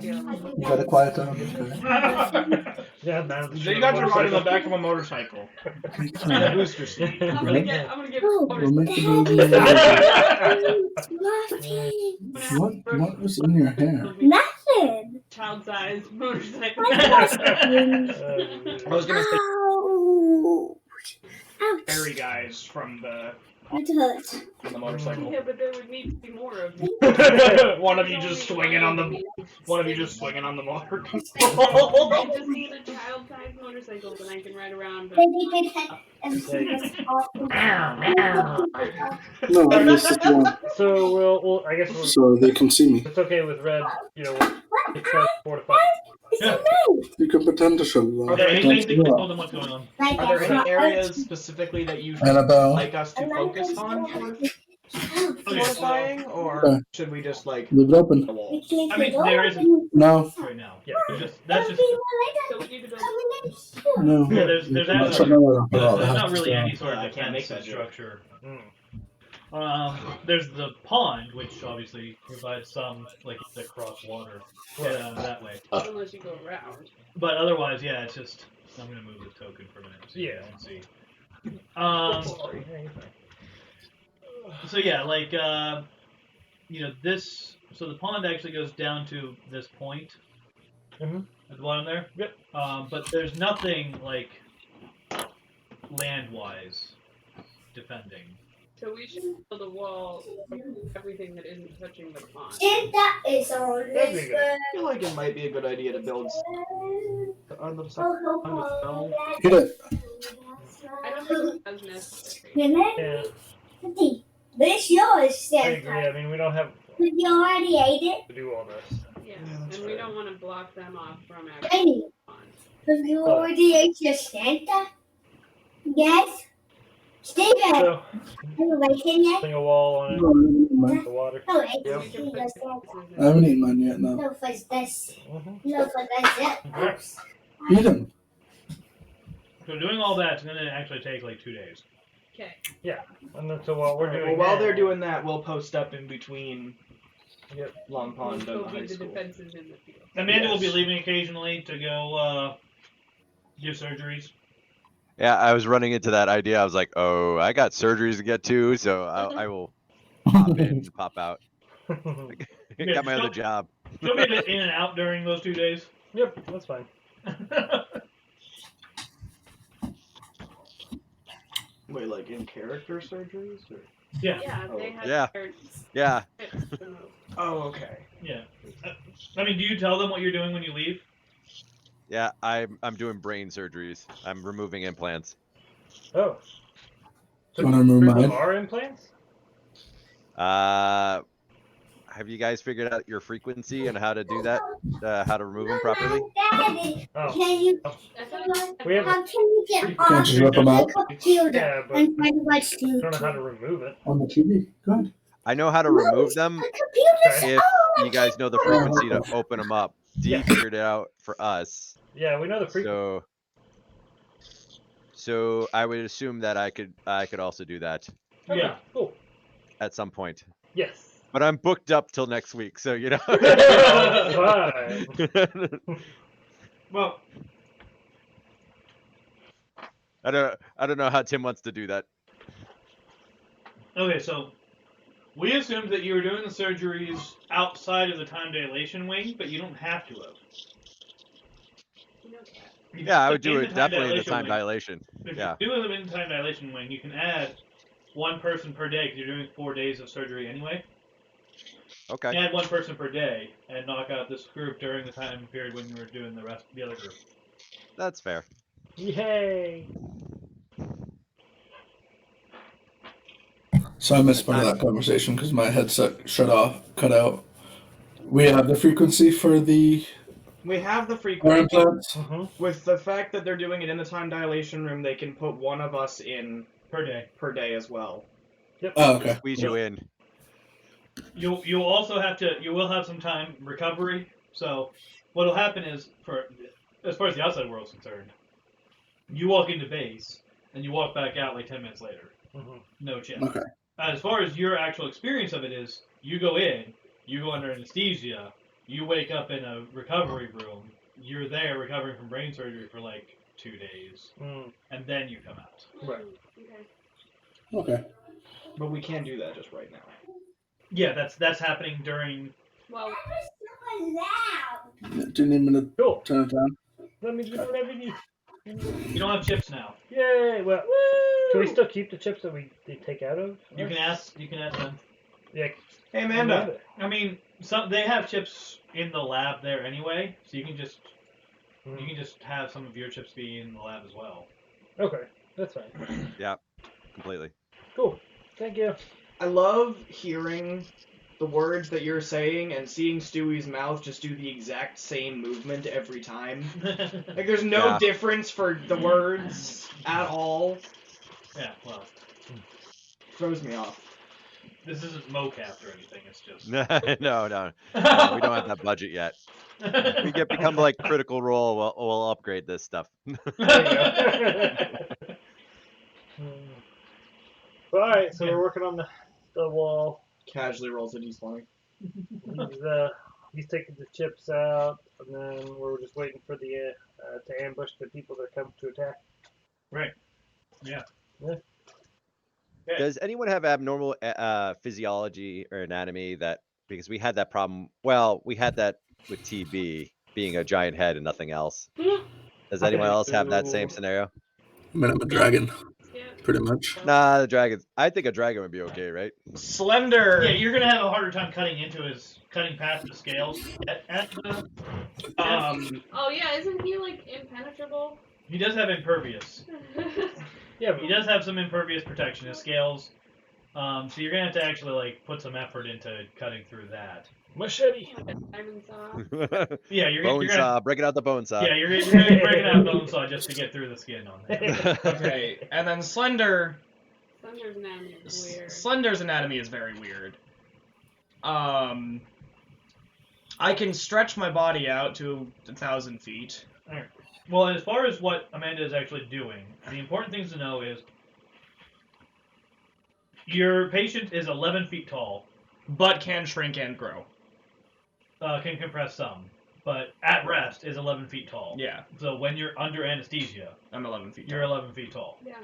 gotta quiet down. Okay. Yeah, man. You got your ride on the back of a motorcycle. And a booster seat. I'm gonna get We'll make the baby. What was in your hair? Nothing. child-sized motorcycle. My I was gonna say Ow. Ouch. fairy guys from the It hurts. motorcycle. Yeah, but there would need to be more of you. One of you just swinging on the motorcycle. I just need a child-sized motorcycle that I can ride around. Then you can have No, this is one. So I guess So they can see me. it's okay with Red. It's 4 to 5. You can pretend to show them. Are there Yeah, any- they told them what's going on. Are there any areas specifically that you would Annabelle. like us to focus on for fortifying, or Okay. should we just like Leave it open. the wall? I mean, there isn't No, right now. Yeah. That's just So we need to build. no. yeah. There's There's absolutely there's not really any sort of I can't make defensive that joke. structure. Mm. There's the pond, which obviously provides some like to cross water that way. Unless you go around. But otherwise, yeah, it's just I'm gonna move this token for a minute so you Yeah. guys can see. Sorry. Yeah, you're fine. So yeah, like this. So the pond actually goes down to this point Mhm. at the bottom there. Yep. But there's nothing like land-wise defending. So we should build a wall of everything that isn't touching the pond. That is all That'd be this good. I feel like it might be a good idea to build on the side. Hit it. I don't think that's necessary. Yeah, This yours, I Santa. agree. I mean, we don't have You already ate it. to do all this. Yeah, that's and we right. don't want to block them off from Amy. actually the pond. You already ate your Santa. Yes. Stay back. So, Are you waking yet? putting a wall on it, No, I haven't eaten mine. the water. No, it's Yep. We can put pieces I haven't eaten mine yet, no. no, for this. Mhm. No, for this. Alright. Oops. Eat them. So doing all that's going to actually take like 2 days. Okay. And then so what we're doing Well, while now- they're doing that, we'll post up in between Yep. Long Pond and We'll the be high the school. defenses in the field. Amanda will be Yes. leaving occasionally to go give surgeries. Yeah, I was running into that idea. I was like, oh, I got surgeries to get to, so I will pop in, pop out. Yeah, Got my other just job. She'll be a bit in and out during those 2 days. Yep, that's fine. Wait, like in character surgeries? Or? Yeah. Yeah, Oh, they have yeah. their Yeah. hips removed. Oh, okay. Yeah. I mean, do you tell them what you're doing when you leave? Yeah, I'm doing brain surgeries. I'm removing implants. Oh. Do you want to remove Remove mine? our implants? Have you guys figured out your frequency and how to do that? How to remove them properly? Daddy, Oh. can you? I thought you We have- How can you get Can't on you rip them out the computer Yeah, but and try to watch I don't know how to YouTube? remove it. on the TV? Good. I know how to remove them The computer's if on. you guys know the frequency to open them up. D Yeah. figured it out for us. Yeah, we know the frequency. So I would assume that I could also do that Okay, Yeah. cool. at some point. Yes. But I'm booked up till next week, so you know. Fine. Well, I don't know how Tim wants to do that. okay, so we assumed that you were doing the surgeries outside of the time dilation wing, but you don't have to have. You Yeah, I can would do in it the definitely in the dilation time wing. dilation. If Yeah. you do them in the time dilation wing, you can add one person per day because you're doing 4 days of surgery anyway. Okay. You add one person per day and knock out this group during the time period when you were doing the other group. That's fair. Yay. So I missed part of that conversation because my headset cut out. We have the frequency for the We have the our frequency. implants. With the fact that they're doing it in the time dilation room, they can put one of us in Per day. per day as well. Yep. Oh, okay. Squeeze you in. You'll also have to. You will have some time recovery. So what'll happen is, as far as the outside world is concerned, you walk into base and you walk back out like 10 minutes later. No chance. Okay. As far as your actual experience of it is, you go in, you go under anesthesia, you wake up in a recovery room, you're there recovering from brain surgery for like 2 days, and then you come out. Right. Okay. Okay. But we can't do that just right now. Yeah, that's happening during. Well, So loud. Do you need me to Cool. turn it down? Let me do whatever you need. You don't have chips now. Yay. Well, can we still keep the chips that they take out of? You can ask. You can ask them. Yeah. Hey, Amanda. I mean, they have chips in the lab there anyway, so you can just have some of your chips be in the lab as well. Okay, that's fine. Yeah, completely. Cool. Thank you. I love hearing the words that you're saying and seeing Stewie's mouth just do the exact same movement every time. Like, there's no Yeah. difference for the words at all. Yeah, well, Throws me off. this isn't mocapped or anything. It's just. No, we don't have that budget yet. We become like Critical Role. We'll upgrade this stuff. Alright, so we're working on the wall. Casually rolls a d20. He's taking the chips out, and then we're just waiting for the to ambush the people that come to attack. Right. Yeah. Yeah. Okay. Does anyone have abnormal physiology or anatomy because we had that problem? Well, we had that with TB being a giant head and nothing else. Does anyone else have that same scenario? I mean, I'm a dragon, yeah. pretty much. Nah, the dragons. I think a dragon would be okay, right? Slender! Yeah, you're gonna have a harder time cutting past the scales. Oh yeah, isn't he like impenetrable? He does have impervious. Yeah, He does have some impervious protection. His scales. So you're gonna have to actually like put some effort into cutting through that. Machete. Diamond saw. Yeah, you're Bone gonna. saw, break it out the bone saw. Yeah, you're gonna be breaking out bone saw just to get through the skin on there. Okay, and then Slender. Slender's anatomy is weird. Slender's anatomy is very weird. I can stretch my body out to 1,000 feet. Alright. Well, as far as what Amanda is actually doing, the important things to know is your patient is 11 feet tall. But can shrink and grow. Can compress some, but at rest is 11 feet tall. Yeah, So when you're under anesthesia, I'm 11 feet you're tall. 11 feet tall. Yeah.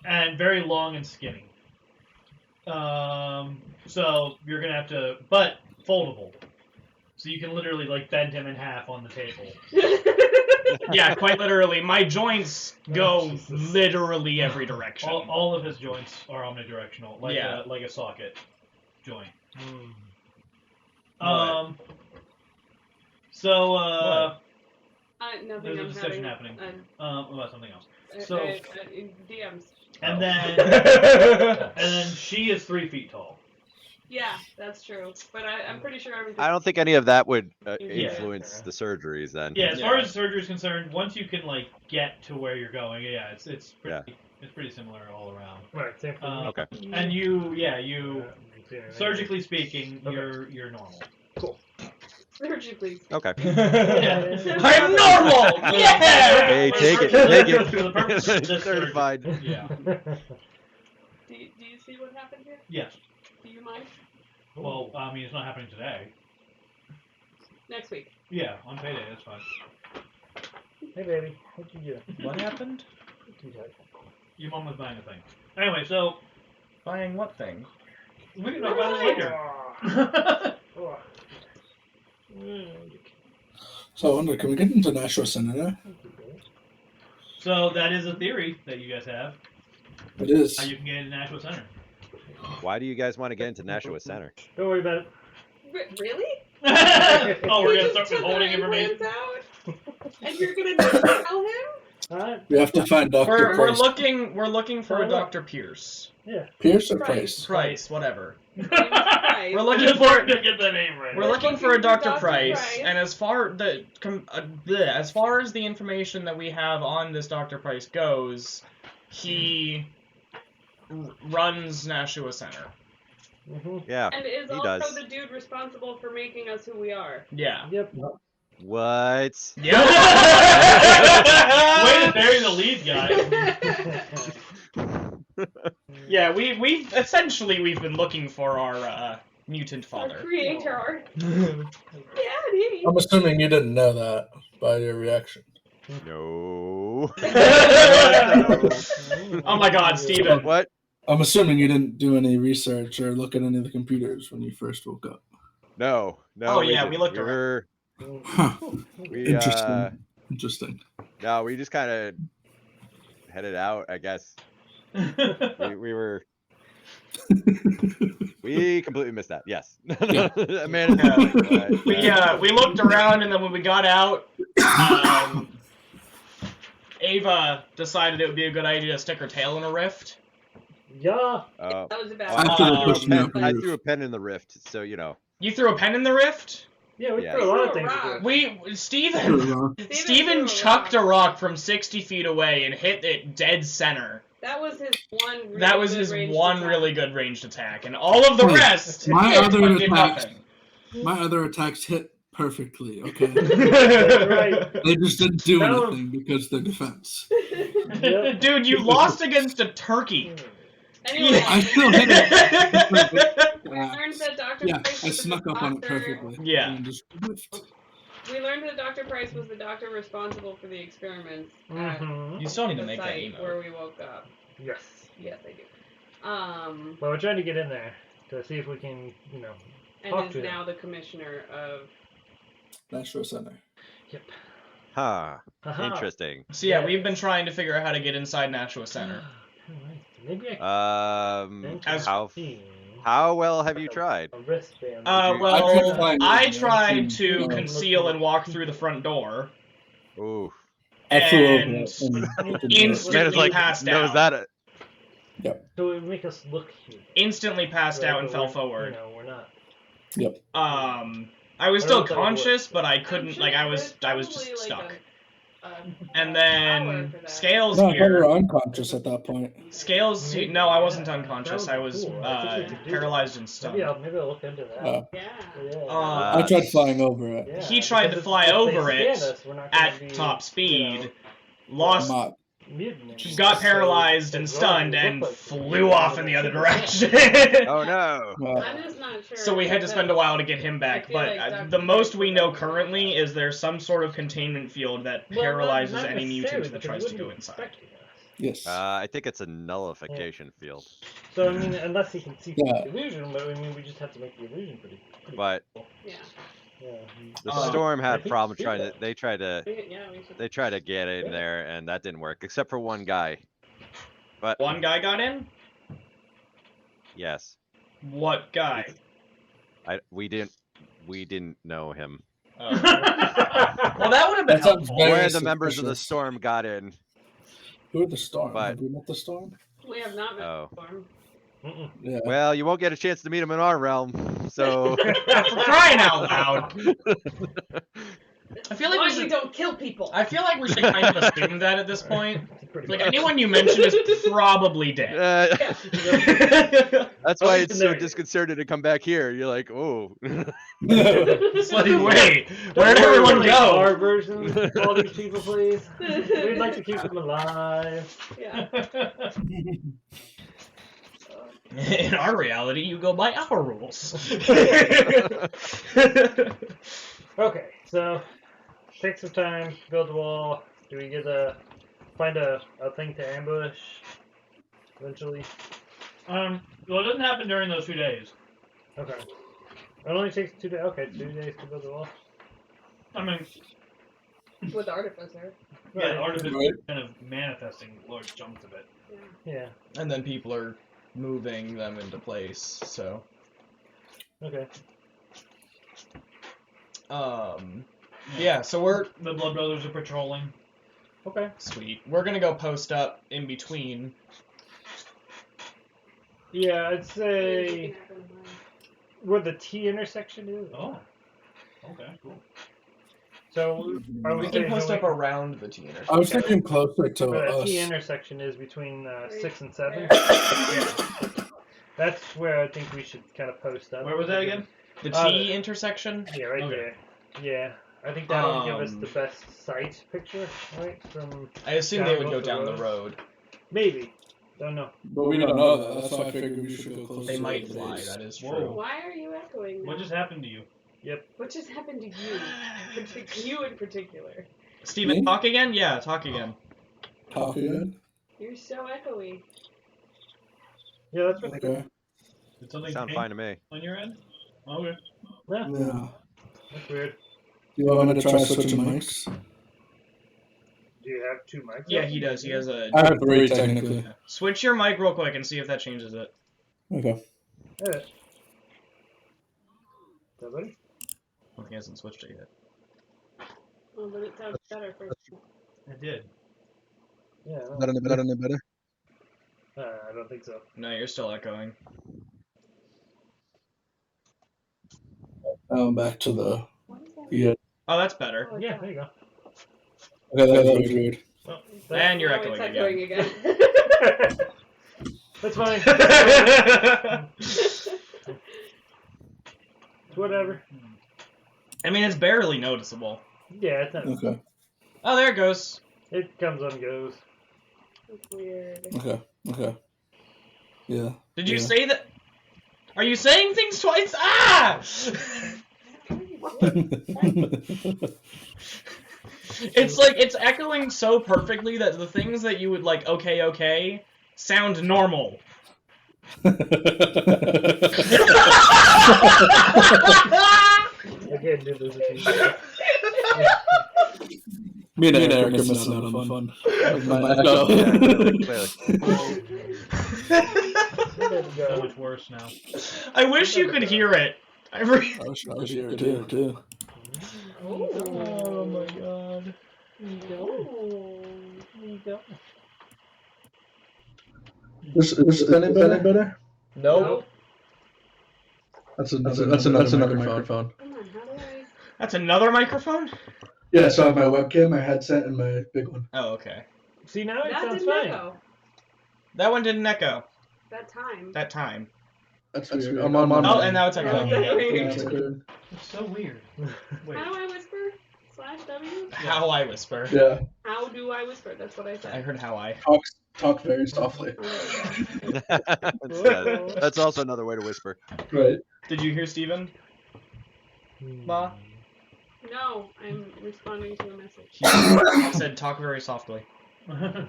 And very long and skinny. So you're gonna have to, but foldable. So you can literally like bend him in half on the table. Yeah, quite literally. My joints go literally every direction. All of his joints are omnidirectional, like Yeah. like a socket joint. What? So Nothing. there's a I'm discussion having happening about something else. a- So- DMs. And then she is 3 feet tall. Yeah, that's true. But I'm pretty sure everything. I don't think any of that would Yeah. influence the surgeries then. Yeah, as far as surgery is concerned, once you can like get to where you're going, yeah, it's pretty similar all around. Right, same for me. Okay. And you Yeah, surgically speaking, Okay. you're normal. Surgically. Okay. I'm normal! Yeah! Hey, take it, For the purpose of take this it. Certified. Yeah. Do you see what happened here? Yes. Do you mind? Well, I mean, it's not happening today. Next week. Yeah, on payday, that's fine. Hey, baby. What you doing? What happened? Your mom was buying a thing. Anyway, so Buying what thing? we can talk about it later. Oh. So I wonder, can we get into Nashua Center? So that is a theory that you guys have. It is. How you can get into Nashua Center. Why do you guys want to get into Nashua Center? Don't worry about it. Really? Oh, we're You gonna just start took withholding our information. implants out? And you're gonna tell him? Alright. We have to find Dr. We're Price. looking for a Dr. Pierce. Yeah. Pierce or Price. Price? Price, whatever. Price. We're looking It's for important to get the name right. We're looking for a Dr. Dr. Price, Price. and as far as the information that we have on this Dr. Price goes, he runs Nashua Center. Mm-hmm. Yeah, And is he also does. the dude responsible for making us who we are. Yeah. Yep. What? Yep. Way to bury the lead, guy. Yeah, we've been looking for our mutant Our father. creator. Yeah, he. I'm assuming you didn't know that by your reaction. No. Oh my God, Steven. What? I'm assuming you didn't do any research or look at any of the computers when you first woke up. No. Oh, yeah, didn't. we looked were, Huh. we, Interesting. Interesting. No, we just kind of headed out, I guess. We were. We completely missed that. Yes. Man, We looked around, and then when we got out, Ava decided it would be a good idea to stick her tail in a rift. Yeah. That was about. After the pushing up the I roof. threw a pen in the rift, so you know. You threw a pen in the rift? Yeah, we Yeah. threw a lot of Threw a things. rock. at We Steven Steven chucked a rock from 60 feet away and hit it dead center. That was his one. Really That was good his ranged one attack. really good ranged attack, and all of the Hey, rest my hit other but did attacks- nothing. My other attacks hit perfectly, okay? Right. They just didn't do That was- anything because they're defense. Yep. Dude, you lost against a turkey. Anyway, I still hit it. we learned that Dr. Yeah, Price I was the snuck up on it doctor- perfectly. Yeah. And just whiffed. We learned that Dr. Price was the doctor responsible for the experiments at Mhm. You still need to the make that site email. where we woke up. Yes. Yes, I do. Well, we're trying to get in there to see if we can, And Talk is to them. now the commissioner of. Nashua Center. Huh. Haha. Interesting. So yeah, we've been trying to figure out how to get inside Nashua Center. Maybe I can As- How well have you tried? a wristband. I couldn't Well, find I anything. tried to No. conceal and walk through the front door. Ooh. I flew over And it and instantly Amanda's like, passed no, out. is that it? So it would make us look huge. Instantly passed out and But fell we're- forward. We're not. Yep. I was still conscious, but I couldn't. Like I was just stuck. And then Scales No, I thought you here. were unconscious at that point. Scales. No, I wasn't unconscious. I was paralyzed and stunned. Maybe I'll look into that. I tried flying over it. Yeah, he tried to fly over it at top speed, lost, got paralyzed and stunned, and flew off in the other direction. Oh no! I'm just not sure. So we had to spend a while to get him back, but the most we know currently is there's some sort of containment field that paralyzes any mutant that tries to go inside. Yes. I think it's a nullification field. So I mean, unless he can see the illusion, but I mean, we just have to make the illusion pretty But cool. Yeah. the storm had problems trying to. They tried to get in Yeah. there, and that didn't work, except for one guy. But one guy got in. Yes. What guy? We didn't know him. Oh. Well, that would have been helpful. One of the members of the storm got in. Who are the storm? But, have we met the storm? We have not met the storm. Yeah. Well, you won't get a chance to meet him in our realm, so. For crying out loud! I feel like we don't kill people. I feel like we should kind of assume that at this point. Like anyone you mention is probably dead. That's why it's so disconcerting to come back here. You're like, oh. It's like, wait, where did everyone go? Our version of all these people, please. We'd like to keep them alive. Yeah. In our reality, you go by our rules. Okay, so take some time, build a wall. Do we get find a thing to ambush eventually? Well, it doesn't happen during those 2 days. Okay. It only takes 2 days. Okay, 2 days to build a wall. I mean, With Artificer. yeah, Artificer is kind of manifesting large chunks of it. Yeah. And then people are moving them into place, so. Okay. Yeah, so we're. The Blood Brothers are patrolling. Okay. Sweet. We're gonna go post up in between. Yeah, I'd say where the T intersection is. Oh. Okay, cool. So are We can post up around the T intersection. I was thinking closer to where the us. T intersection is between 6 and 7. Yeah. That's where I think we should kind of post up. Where was that again? The T intersection? Yeah, right there. Yeah. I think that'll give us the best sight picture, right? From I assume they would go down the road. Maybe. Don't know. But we don't know that. That's why I figured we should go closer. They might to fly, base. that is Whoa. true. Why are you echoing? What just happened to you? Yep. What just happened to you? You in particular. Steven, Me? talk again? Yeah, talk again. Talk again? You're so echoey. Yeah, that's pretty good. Okay. Did something Sound change fine to me. on your end? Okay. Yeah, Yeah. that's weird. Do you want me to try switching mics? Do you have 2 mics? Yeah, he does. He has a. I have 3 technically. Switch your mic real quick and see if that changes it. Okay. Yeah. Somebody? Oh, he hasn't switched it yet. Oh, but it sounds better for. It did. Yeah. I That any better? I don't think so. No, you're still echoing. Back to the. What is that? Yeah. Oh, that's better. Oh, Yeah, there you go. Okay, that was weird. Well, And you're Now echoing it's again. again. that's fine. Whatever. I mean, it's barely noticeable. Yeah, it's not. Okay. Oh, there it goes. It comes and goes. That's weird. Okay. Yeah. Did you Yeah. say that? Are you saying things twice? Ah! It's like it's echoing so perfectly that the things that you would like, okay, sound normal. I can't do this if you Me and Eric are missing out on the fun. My echo. So much worse now. I wish you could hear it. I wish I was here too. Oh my god. Is any better? Nope. That's another microphone. Come on, how do I? That's another microphone? Yeah, so I have my webcam, my headset, and my big one. Oh, okay. See, now it That sounds didn't fine. echo. That one didn't echo. That time. That time. That's weird. I'm on my. Oh, and now it's echoing Yeah. again. That's weird. It's so weird. Wait. How do I whisper? /W? How I whisper. Yeah. How do I whisper? That's what I said. I heard how I. Talk very softly. That's also another way to whisper. Right. Did you hear Steven? Ma? No, I'm responding to a message. He said talk very softly. Am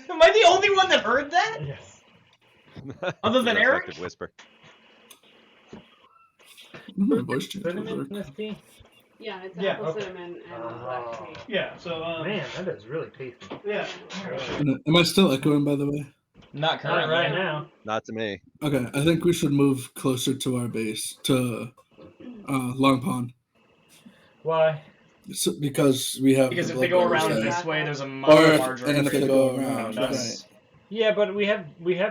I the only one that heard that? Yes. Other than Eric? Effective whisper. My voice changed. Cinnamon in this tea? Yeah, it's Yeah, apple okay. cinnamon and black tea. Yeah, so, Man, that is really tasty. yeah. Am I still echoing, by the way? Not Not currently. right now. Not to me. Okay, I think we should move closer to our base, to Long Pond. Why? Because we have. Because the if they blood go brothers around there. this way, there's a Or much if, larger and if they go around, us. right. Yeah, but we have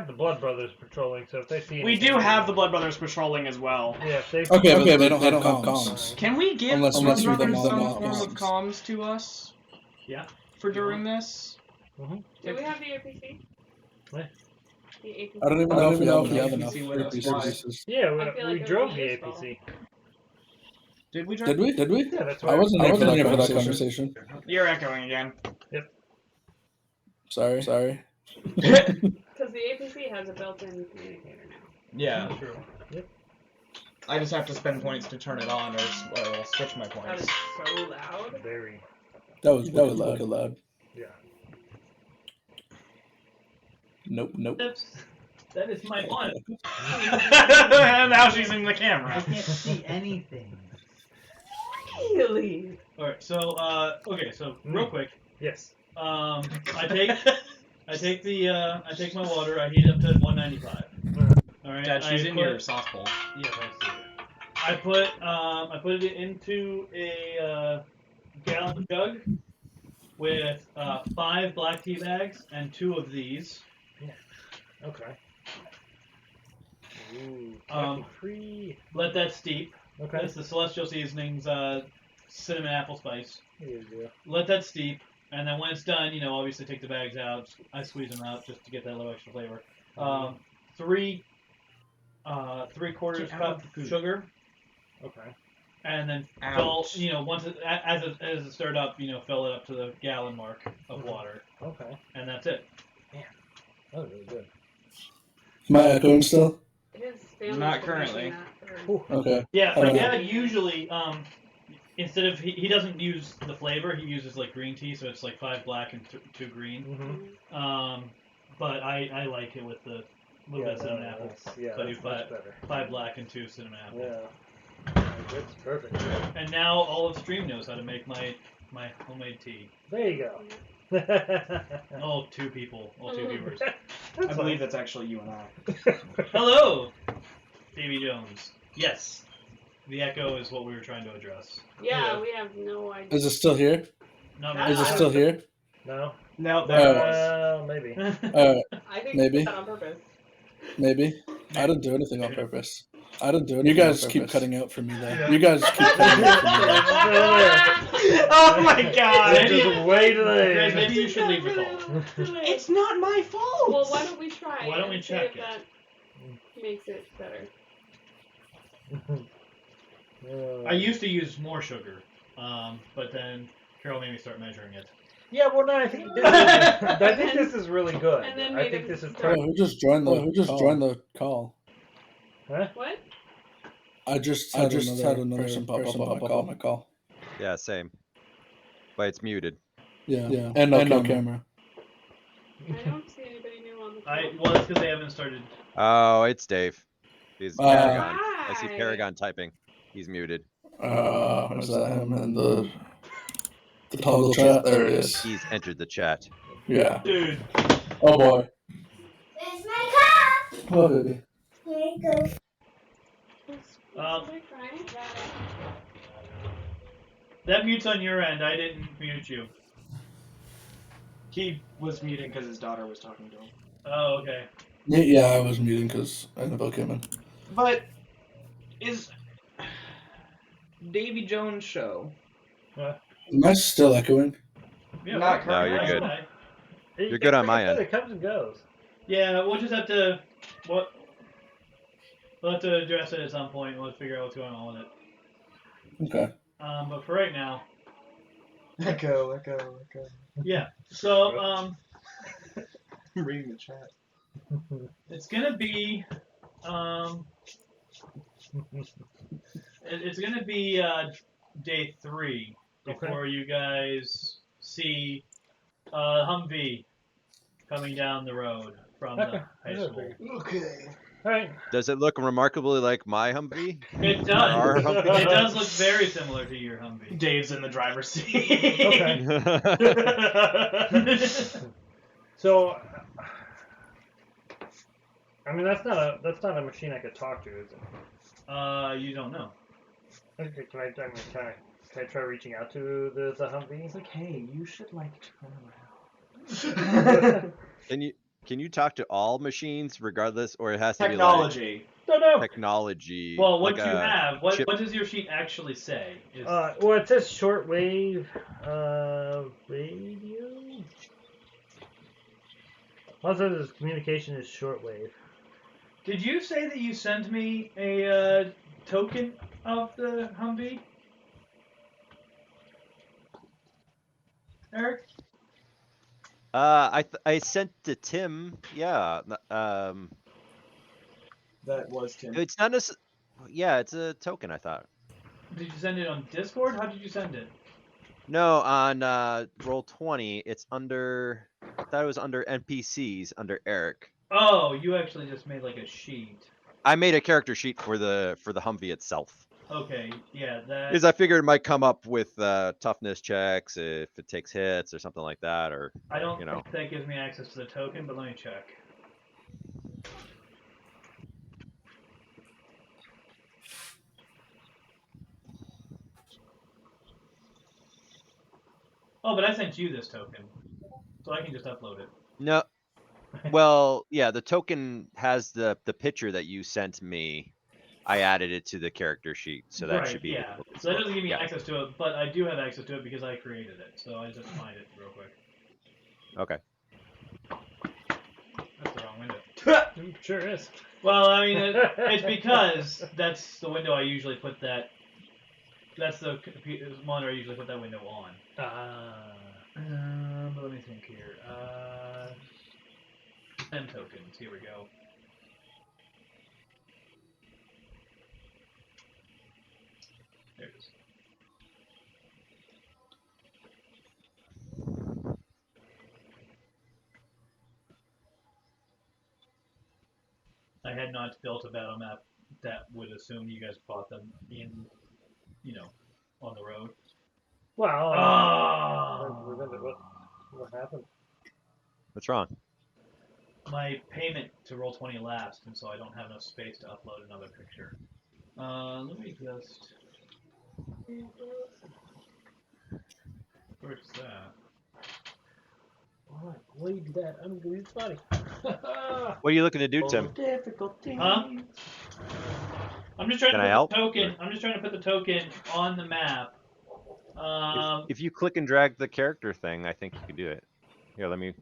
the Blood Brothers patrolling, so if they see We do have the Blood Brothers patrolling as well. Yeah, if they Okay, but they don't have comms. Can we give Unless Blood we Brothers them some all form of comms. comms to us? Yeah. For during this? Do we have the APC? What? The APC. I don't even know if we have enough enough with us. APCs. Yeah, I feel we like drove it the would be APC. Did we try? Did we? Yeah, that's I why wasn't here for that conversation. You're echoing again. Sorry. Because the APC has a built-in communicator now. Yeah. True. I just have to spend points to turn it on, or I'll switch my That points. is so loud. Very. That was loud. Yeah. Nope. That is my one. Now she's in the camera. I can't see anything. Really? Alright, so, okay, so, real quick. Yes. I take my water, I heat it up to 195. Alright. Dad, she's I in put- your soft bowl. Yes, I see it. I put it into a gallon jug with 5 black tea bags and 2 of these. Okay. Ooh, Free. Let that steep. Okay. That's the Celestial Seasonings cinnamon apple spice. Yeah. Let that steep, and then when it's done, obviously take the bags out. I squeeze them out just to get that little extra flavor. 3/4 cup sugar. Okay. And then Ouch. fill, once as it stirred up, fill it up to the gallon mark of water, Okay. and that's it. That was really good. Am I echoing still? His family's Not been currently. making that for- Okay. Yeah, Okay. my dad usually, instead of he doesn't use the flavor, he uses like green tea, so it's like 5 black and 2 green. Mm-hmm. But I like it with the little bit of cinnamon apple. Yeah, So I do that's much better. 5 black and 2 cinnamon apple. Yeah. That's perfect. And now all of Stream knows how to make my homemade tea. There you go. All 2 people, all 2 viewers. I believe that's actually you and I. Hello, Davy Jones. Yes, the echo is what we were trying to address. Yeah, we have no idea. Is it still here? Not Is Is really. it still here? No. No, there it was. Maybe. I think Maybe. it's on purpose. Maybe. I didn't do anything on purpose. You guys keep cutting out for me, though. You guys keep cutting out for me, though. Oh my god! It's just way Guys, delayed. maybe you should leave the call. It's not my fault! Well, why don't we try? Why don't we and see check if it? that makes it better. I used to use more sugar, but then Carol made me start measuring it. Yeah, well, no, I think this is really good. And then I made think him this is start- Oh, who just joined the call? Huh? What? I just had another person pop up on my call. Yeah, same. But it's muted. Yeah. And no camera. I don't see anybody new on the call. Well, it's because they haven't started. Oh, it's Dave. He's Paragon. I see Hi. Paragon typing. He's muted. Is that him in the toggle chat? There it is. He's entered the chat. Yeah. Dude. Oh boy. There's my car. Oh baby. Here it goes. That mute's on your end. I didn't mute you. He was muting because his daughter was talking to him. Oh, okay. Yeah, I was muting because Annabelle came in. But Is Davy Jones' show? Am I still echoing? Yeah, Not No, you're currently. good. Okay. You're good on my end. It comes and goes. Yeah, we'll just have to we'll have to address it at some point. We'll figure out what's going on with it. Okay. But for right now, Echo. yeah. So I'm reading the chat. it's gonna be it's gonna be day 3 before you guys see Humvee coming down the road from the high school. Okay. All right. Does it look remarkably like my Humvee? It Or our does. Humvee? It does look very similar to your Humvee. Dave's in the driver's seat. Okay. So, I mean, that's not a machine I could talk to, is it? You don't know. Okay, can I try reaching out to the Humvee? It's like, hey, you should like turn around. Can you talk to all machines regardless, or it has to Technology. No, be no. like technology? Well, what like you have, what chip- does your sheet actually say? Is, Well, it says shortwave radio. All it says is communication is shortwave. did you say that you sent me a token of the Humvee, Eric? I sent to Tim. Yeah. That was Tim. It's not yeah, it's a token. I thought. Did you send it on Discord? How did you send it? No, on Roll20, it's under. I thought it was under NPCs under Eric. Oh, you actually just made like a sheet. I made a character sheet for the Humvee itself. Okay, yeah, that. Because I figured it might come up with toughness checks if it takes hits or something like that, or I don't you know. think that gives me access to the token, but let me check. Oh, but I sent you this token, so I can just upload it. No. Well, yeah, the token has the picture that you sent me. I added it to the character sheet, so that right, should be. Yeah. So that doesn't give me yeah. access to it, but I do have access to it because I created it. So I just find it real quick. Okay. That's the wrong window. Sure is. Well, I mean, it's because that's the window I usually put that. That's the monitor I usually put that window on. But let me think here. 10 tokens. Here we go. There it is. I had not built a battle map that would assume you guys bought them in, on the road. Well, what happened? What's wrong? My payment to Roll20 lapsed, and so I don't have enough space to upload another picture. Let me just. Where's that? Alright, leave that. I'm going to body. What are you looking to do, Tim? Huh? I'm just trying Can to I put help? the token. I'm just trying to put the token on the map. If you click and drag the character thing, I think you can do it. Here, let me.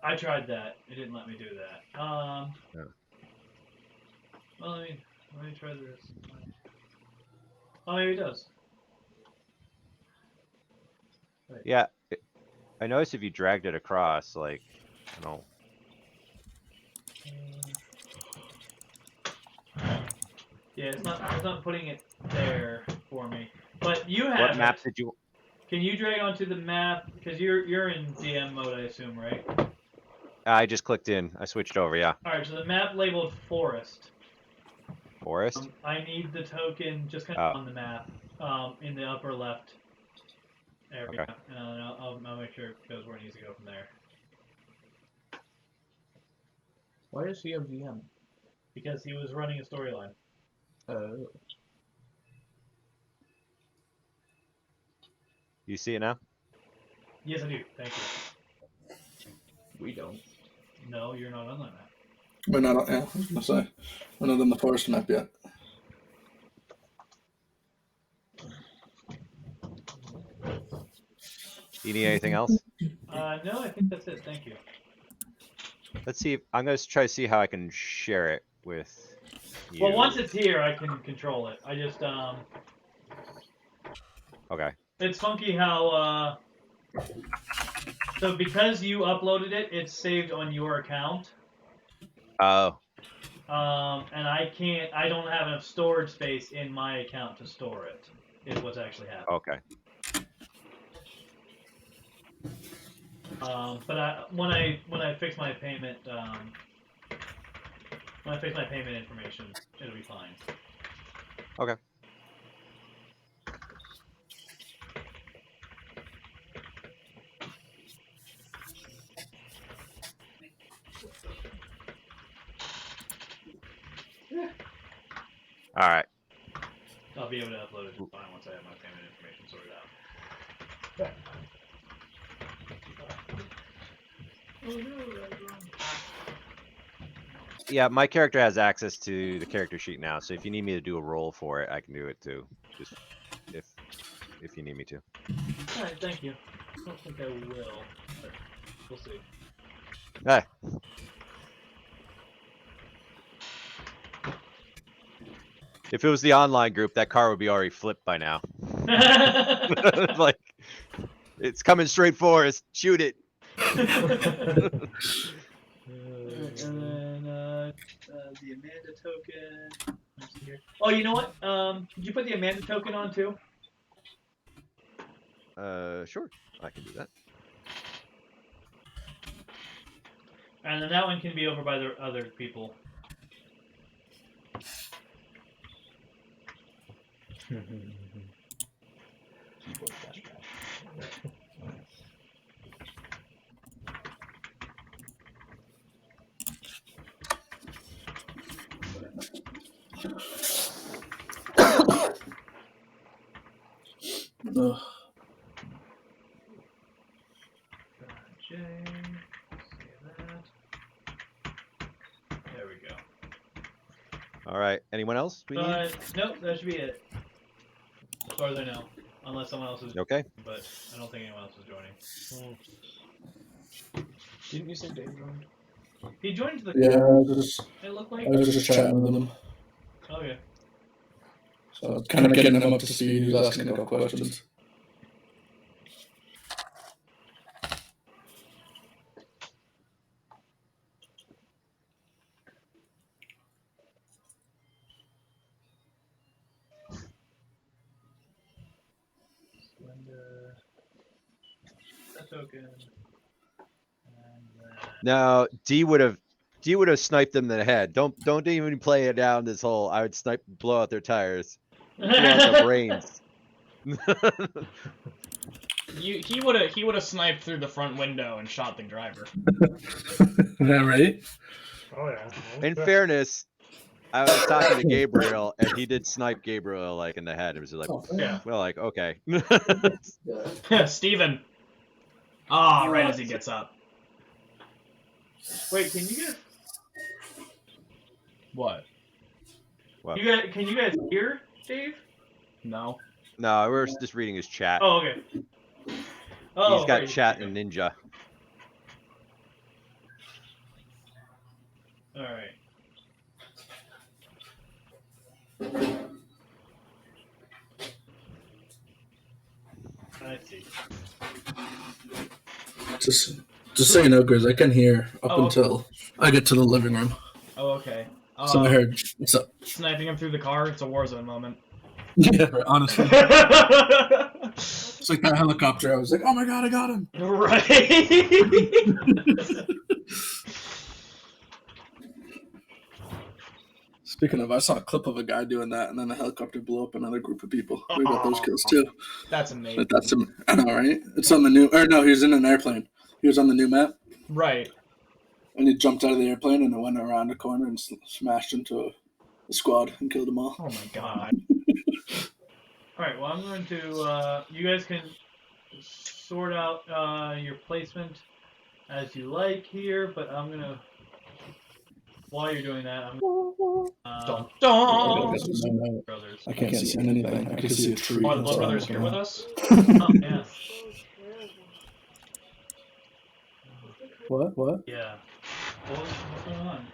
I tried that. It didn't let me do that. Yeah. Well, let me try this. Oh, maybe it does. Wait. Yeah, I noticed if you dragged it across, like, I don't know. Yeah, it's not putting it there for me. But you have. What map did you? Can you drag onto the map? Because you're in DM mode, I assume, right? I just clicked in. I switched over. Yeah. All right. So the map labeled forest. Forest. I need the token just kind of on the map, in the upper left area, Okay. and I'll make sure it goes where it needs to go from there. Why does he have VM? Because he was running a storyline. Oh. You see it now? Yes, I do. Thank you. We don't. No, you're not on that map. We're not. Yeah, I was gonna say we're not on the forest map yet. You need anything else? No, I think that's it. Thank you. Let's see. I'm gonna try to see how I can share it with you. Well, once it's here, I can control it. I just Okay. It's funky how so because you uploaded it, it's saved on your account. Oh. And I don't have enough storage space in my account to store it. Is what's actually happening. Okay. But when I fix my payment information, it'll be fine. Okay. All right. I'll be able to upload it fine once I have my payment information sorted out. Yeah, my character has access to the character sheet now, so if you need me to do a roll for it, I can do it too. Just if you need me to. All right, thank you. I don't think I will, but we'll see. Ah. If it was the online group, that car would be already flipped by now. Like, it's coming straight for us. Shoot it. And then the Amanda token. Oh, you know what? Did you put the Amanda token on too? Sure, I can do that. And then that one can be over by the other people. There we go. All right. Anyone else? We need? Nope, that should be it. As far as I know. Unless someone else is Okay. But I don't think anyone else is joining. Didn't you say Dave joined? He joined the Yeah, it looked like. I was just chatting with him. Okay. So kind of getting him up to speed. He was asking a couple questions. Slender. That token. No, D would have sniped them in the head. Don't even play it down this hole. I would blow out their tires, blow out their brains. He would have sniped through the front window and shot the driver. Is that right? Oh yeah. In fairness, I was talking to Gabriel, and he did snipe Gabriel like in the head. It was like, yeah. Well, like okay. Steven. Ah, right as he gets up. Wait, can you guys? What? What? Can you guys hear Dave? No. No, we're just reading his chat. Oh, okay. Oh, He's got right. chat and Ninja. All right. I see. Just so you know, Grizz, I can hear up until I get to the living room. Oh, okay. So I heard. What's up? Sniping him through the car. It's a Warzone moment. Yeah, honestly. It's like that helicopter. I was like, oh my god, I got him. Right. Speaking of, I saw a clip of a guy doing that, and then the helicopter blew up another group of people. We got those kills too. That's amazing. But I know, right? It's on the new. Or no, he was in an airplane. He was on the new map. Right. And he jumped out of the airplane and it went around a corner and smashed into a squad and killed them all. Oh my god. All right. Well, I'm going to. You guys can sort out your placement as you like here, but I'm gonna while you're doing that, I'm brothers. I can't see anything. I can see a tree. Oh, the Blood Brothers here with us? Oh, yeah. What? Yeah. What's going on?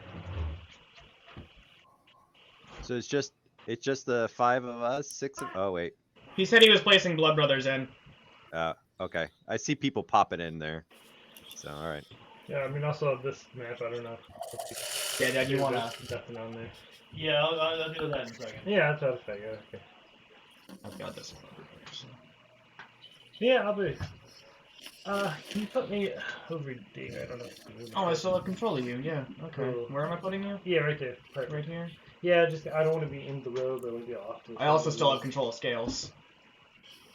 So it's just the 5 of us, 6 of. Oh wait. He said he was placing Blood Brothers in. Okay. I see people popping in there. So all right. Yeah, I mean, also this map, I don't know. Yeah, Dad, you wanna? Nothing on there. Yeah, I'll deal with that in a second. Yeah, that's what I was figuring. Okay. I've got this. Yeah, I'll be. Can you put me over there? I don't know. Oh, I still have control of you. Yeah. Okay. Cool. Where am I putting you? Yeah, right there. Right here. Yeah, just I don't want to be in the road, but I want to be off. To the I also side. still have control of scales.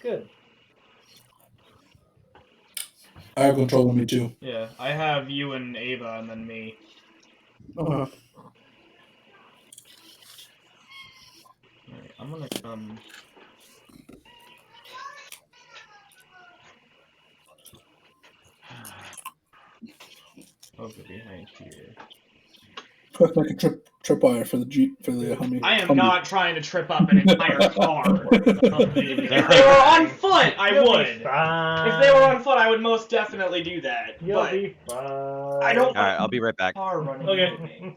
Good. I have control of me too. Yeah, I have you and Ava, and then me. Uh-huh. Alright, I'm gonna come. Over behind here. Quick, like a tripwire for the Jeep, for the Humvee. I am not trying to trip up an entire car. If they were on foot, I would. If they were on foot, I would most definitely do that. You'll but be fine. I don't. All right, I'll be right back. Car running. Okay.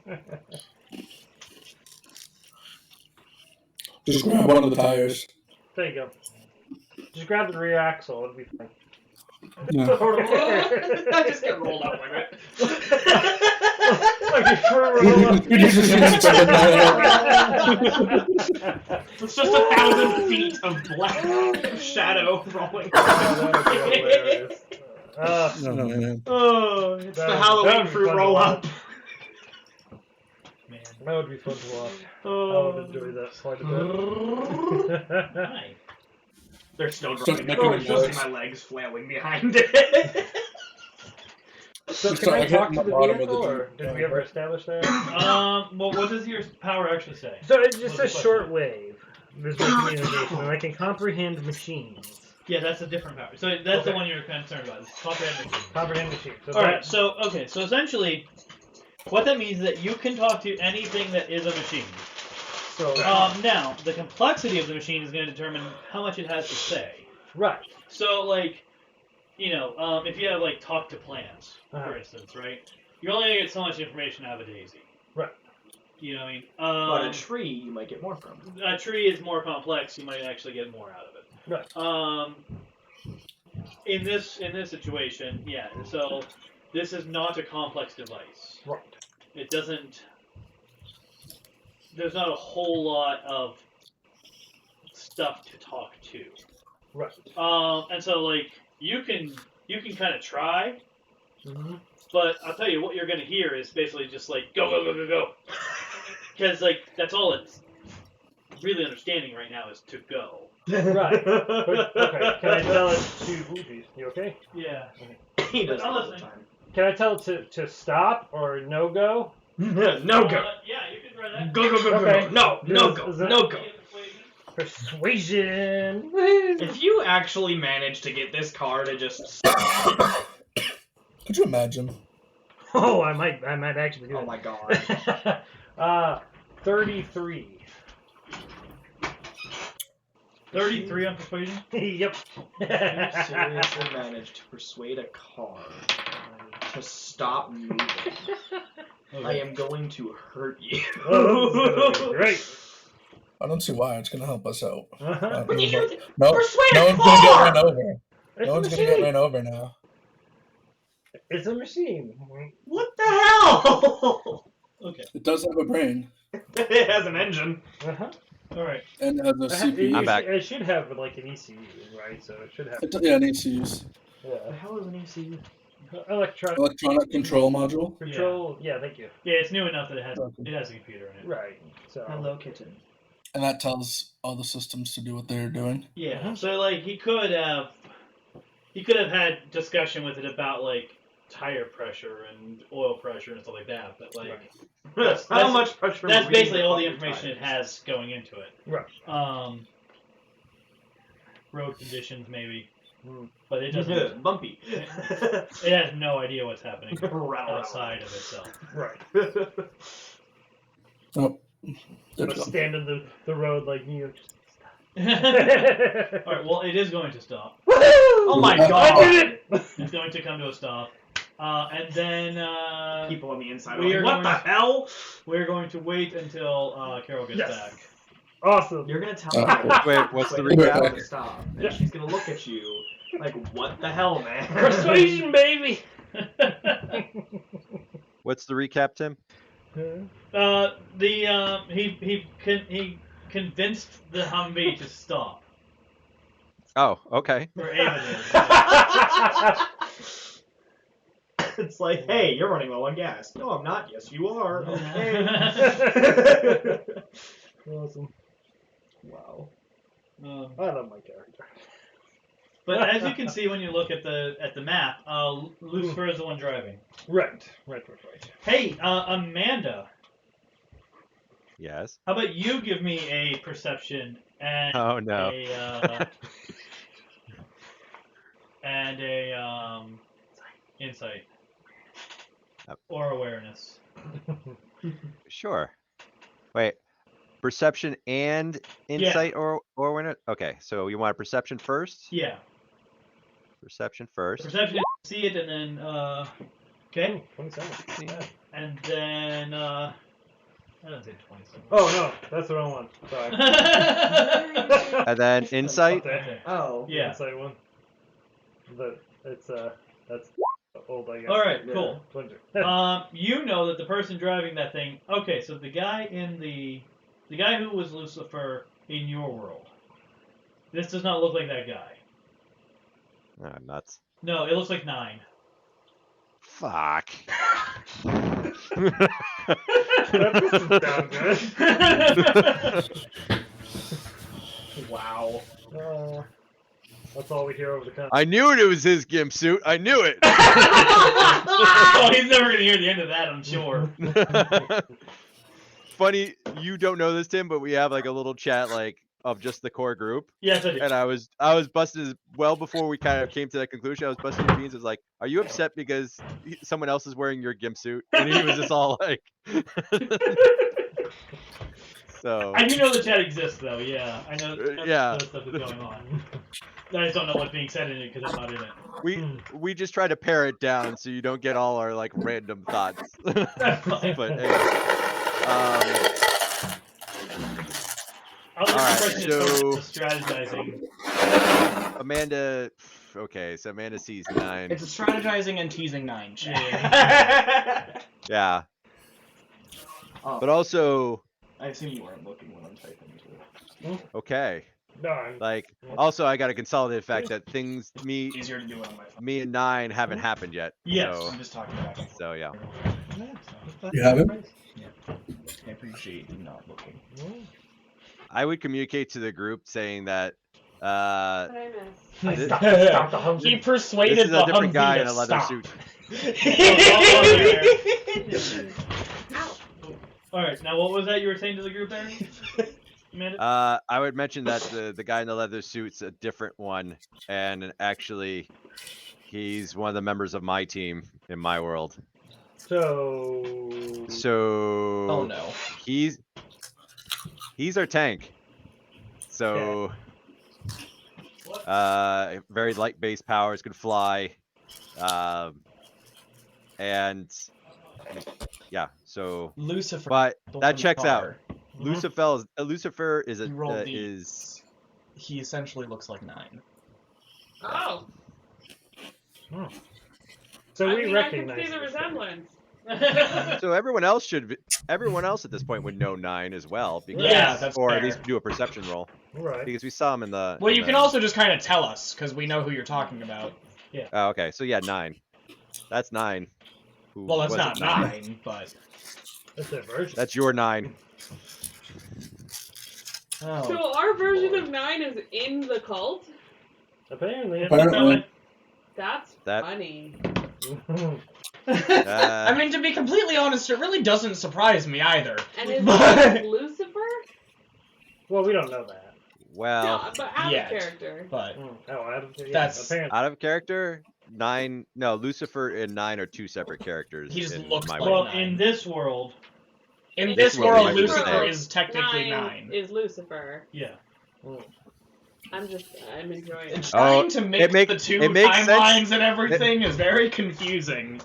Just grab one of the tires. There you go. Just grab the rear axle, it'll be fine. Yeah. I just get rolled up like it. Like a true roll up. It's just 1,000 feet of black shadow rolling. Oh, it's the Halloween fruit roll up. Man. That would be fun to watch. I would enjoy that quite a bit. Hi. They're still Start growing. making Oh, a you just see noise. my legs flailing behind it. So Just can I start talk hitting to the the bottom of vehicle, the or Jeep. did we ever establish that? Well, what does your power actually say? So it's just What's a the short wave. There's no communication, and I can comprehend machines. Yeah, that's a different power. So that's the one you're concerned about. It's comprehend machine. Comprehend machines. So All right. So so essentially, what that means is that you can talk to anything that is a machine. So Now the complexity of the machine is going to determine how much it has to say. right. So like, if you have like talk to plants, for instance, right? You're only gonna get so much information out of a daisy. Right. You know what I mean? But a tree, you might get more from. A tree is more complex. You might actually get more out of it. Right. In this situation, yeah. So this is not a complex device. Right. It doesn't. There's not a whole lot of stuff to talk to. Right. And so like you can kind of try, Mm-hmm. but I'll tell you what you're gonna hear is basically just like go go go go go, because like that's all it's really understanding right now is to go. Right. Okay. Can I tell it to Bougie? You okay? Yeah. He does that all the Listen. time. Can I tell it to stop or no go? No go. Yeah, you can try that. Go go go go. Okay. No Is go. that- No go. Persuasion. If you actually manage to get this car to just stop. Could you imagine? Oh, I might actually do Oh it. my god. 33. 33 on persuasion. Yep. You seriously managed to persuade a car to stop moving. I am going to hurt you. Oh, this is gonna be great. I don't see why. It's gonna help us out. Uh-huh. But you No persuade a one's gonna get car! run over. It's No a one's gonna get machine. ran over now. It's a machine. What the hell? Okay. It does have a brain It has an engine. Uh-huh. All right. and it has a CPU. I'm back. It should have like an ECU, right? So it should have. Yeah, an ECUs. Yeah. The hell is an ECU? Electronic control module. Control. Yeah, thank you. Yeah, it's new enough that it has a computer in it. Right. So. Hello, kitten. And that tells all the systems to do what they're doing. Yeah. So like he could have had discussion with it about like tire pressure and oil pressure and stuff like that, but like How much pressure? that's were basically you all the on information it tires? has going into it. Right. Road conditions maybe, Hmm. but it doesn't. Bumpy. It has no idea what's happening Rattle, outside of itself. Right. Oh. Just stand in the road like you. Alright, well, it is going to stop. Oh my god! I did it! It's going to come to a stop. And then, People on the inside we are are like, what the going hell? we're going to wait until Carol gets back. Awesome. You're gonna tell her. Wait, what's the when you recap? tell her to stop, and she's gonna look at you like, what the hell, man? Persuasion, baby! What's the recap, Tim? He convinced the Humvee to stop. Oh, okay. For Ava It's like, hey, you're running low on gas. No, I'm not. Yes, you are. Okay. Awesome. Wow. I love my character. But as you can see when you look at the map, Lucifer is the one driving. Right. Hey, Amanda. Yes. How about you give me a perception and Oh no. a insight or awareness. Sure. Wait. Perception and insight or awareness? Okay, so you want a perception first? Yeah. Perception first. Perception, see it, and then okay. 27. And then I don't say 27. Oh no, that's the wrong one. Sorry. And then insight? Okay. Oh. Yeah. Insight one. But it's that's old, I guess. All right, Yeah. cool. You know that the person driving that thing. Okay, so the guy who was Lucifer in your world. This does not look like that guy. Oh, nuts. No, it looks like 9. Fuck. That down good. Wow. That's all we hear over the country. I knew it was his gimp suit. I knew it. Oh, he's never gonna hear the end of that, I'm sure. Funny, you don't know this, Tim, but we have like a little chat like of just the core group. Yes, I do. And I was busted well before we kind of came to that conclusion. I was busting your beans. I was like, "Are you upset because someone else is wearing your gimp suit?" And he was just all like, "So." I do know the chat exists, though. Yeah, I know. Yeah. That stuff is going on. I just don't know what's being said in it because I'm not in it. We just try to pare it down so you don't get all our like random thoughts. But anyway, All right, so strategizing. Amanda. Okay, so Amanda sees 9. It's a strategizing and teasing 9 chat. Yeah. Oh, But also, I assume you weren't looking when I'm typing too. okay. Darn. Like, also, I got to consolidate the fact that things Easier to do it on my phone. me and 9 haven't happened yet. Yes. So, I'm just talking back and forth. so yeah. You haven't? Yeah. I appreciate you not looking. I would communicate to the group saying that What I miss? Stop the Humvee. He persuaded this is the a different Humvee guy to in a leather stop. suit. All right, now what was that you were saying to the group there, Amanda? I would mention that the guy in the leather suit's a different one, and actually, he's one of the members of my team in my world. So. Oh no. He's our tank. So, very light base powers, could fly, and yeah. So, Lucifer. but the that one checks out. car. Lucifer is He rolled a these. He essentially looks like 9. Oh. So I we mean, recognize I can see the this resemblance. So everyone else at this point would know 9 as well, because, Yeah, that's or fair. at least do a perception roll, Right. because we saw him in the. Well, in you the- can also just kind of tell us because we know who you're talking about. Oh, okay, so yeah, 9. That's 9. Who Well, that's wasn't not 9, but. That's their version. That's your 9. Oh. So our version of 9 is in the cult? Apparently. Apparently. That's That- funny. I mean, to be completely honest, it really doesn't surprise me either. And is But- it Lucifer? Well, we don't know that. Well, No, but out yeah. of character. But Oh, Adam. Yeah, That's- apparently. out of character, 9. No, Lucifer and 9 are 2 separate characters. He just in looks my like world. Well, in this world, In This this world, world, might be the Lucifer same. is technically 9. Is Lucifer. Yeah. I'm enjoying it. Trying to mix the two it makes timelines sense. and everything is very confusing.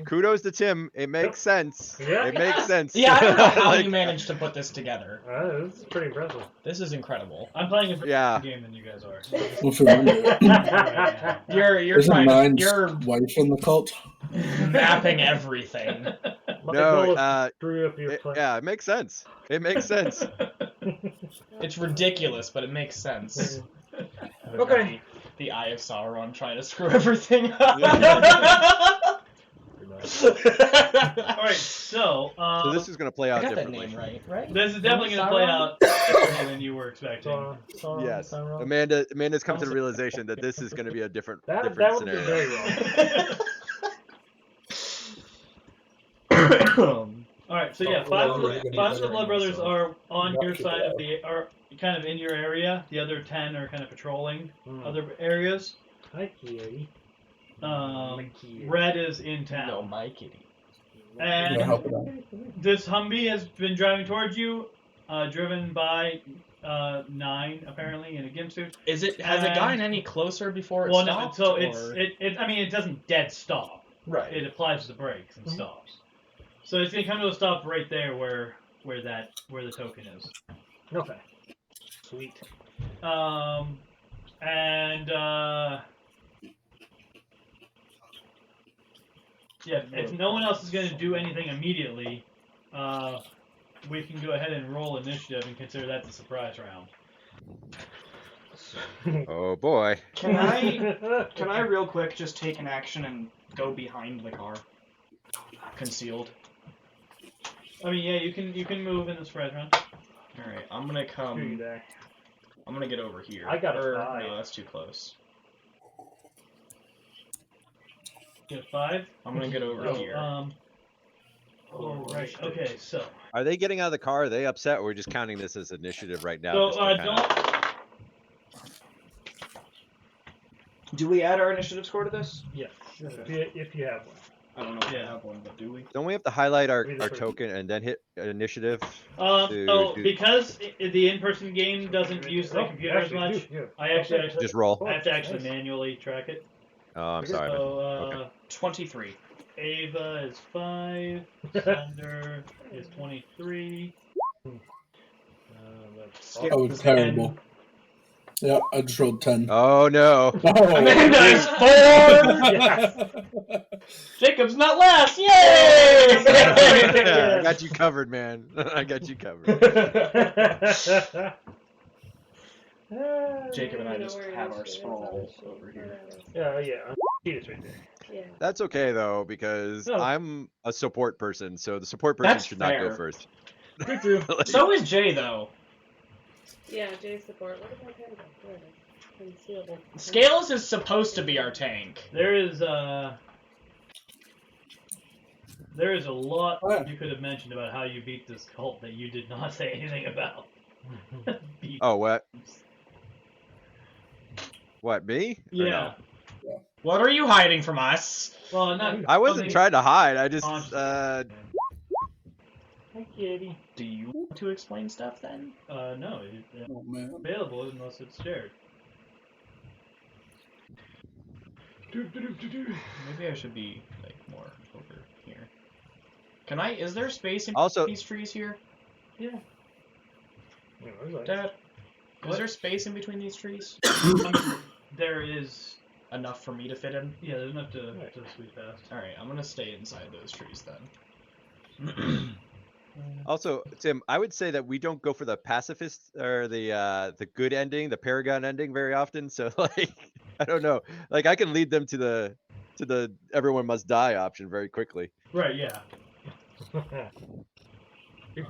Kudos to Tim. It makes sense. Yeah. It makes sense. Yeah, I don't know how Like, you managed to put this together. This is pretty impressive. This is incredible. I'm playing a Yeah. game than you guys are. If you remember, You're isn't trying. Nine's You're wife in the cult? mapping everything. My No, goal is to screw up your plan. yeah, it makes sense. It makes sense. It's ridiculous, but it makes sense. Okay. The Eye of Sauron trying to screw everything up. Alright, so So this is gonna play I out got that differently. name right? this is definitely going to play out differently than you were expecting. Yes, Sauron. Amanda's come to the realization that this is going to be a different That different would be scenario. very wrong. Alright, so yeah, five of the Blood Brothers are on your side of are kind of in your area. The other 10 are kind of patrolling other areas. Hi, Kitty. Red is in town. No, my kitty. And this Humvee has been driving towards you, driven by 9 apparently in a gimp suit. Has it gotten any closer before it Well, stopped? no, so or... I mean, it doesn't dead stop. Right. It applies the brakes and stops. So it's gonna come to a stop right there where the token is. Okay. Sweet. Yeah, if no one else is going to do anything immediately, we can go ahead and roll initiative and consider that the surprise round. Oh boy. Can I real quick just take an action and go behind the car? Concealed. I mean, yeah, you can move in the surprise round. Alright, I'm gonna come. I'm gonna get over here. I got a 5. No, that's too close. Get 5? I'm gonna get over here. Right. Okay. So. Are they getting out of the car? Are they upset? Or we're just counting this as initiative right now? So just to kinda- Do we add our initiative score to this? Yes, if you have one. I don't know if I have one, but do we? Don't we have to highlight our token and then hit initiative? Because the in-person game doesn't use the computer as much, I actually Just roll. I have to actually manually track it. Oh, I'm sorry. So, Okay. 23. Ava is 5. Slender is 23. That was terrible. Yeah, I just rolled 10. Oh no. Amanda is 4! Yes. Jacob's not last! Yay! I got you covered, man. I got you covered. Jacob and I just have our sprawl over here. Yeah. It's right there. Yeah. That's okay though, because No. I'm a support person, so the support person That's should not go fair. first. So is Jay, though. Yeah, Jay's support. What about Panda? Where is it? Concealable. Scales is supposed to be our tank. There is a lot you could have mentioned about how you beat this cult that you did not say anything about. Oh, what? What, me? Or Yeah. no? What are you hiding from us? Well, not. I wasn't trying to hide. I just Hi, Kitty. Do you want to explain stuff then? No, it's available unless it's shared. Maybe I should be like more over here. Can I? Is there space in Also- these trees here? Yeah. Dad, is there space in between these trees? There is Enough for me to fit in? Yeah, there's enough to sweep past. Alright, I'm gonna stay inside those trees then. Also, Tim, I would say that we don't go for the pacifist or the good ending, the Paragon ending very often. So like, I don't know. Like I can lead them to the everyone must die option very quickly. Right, yeah.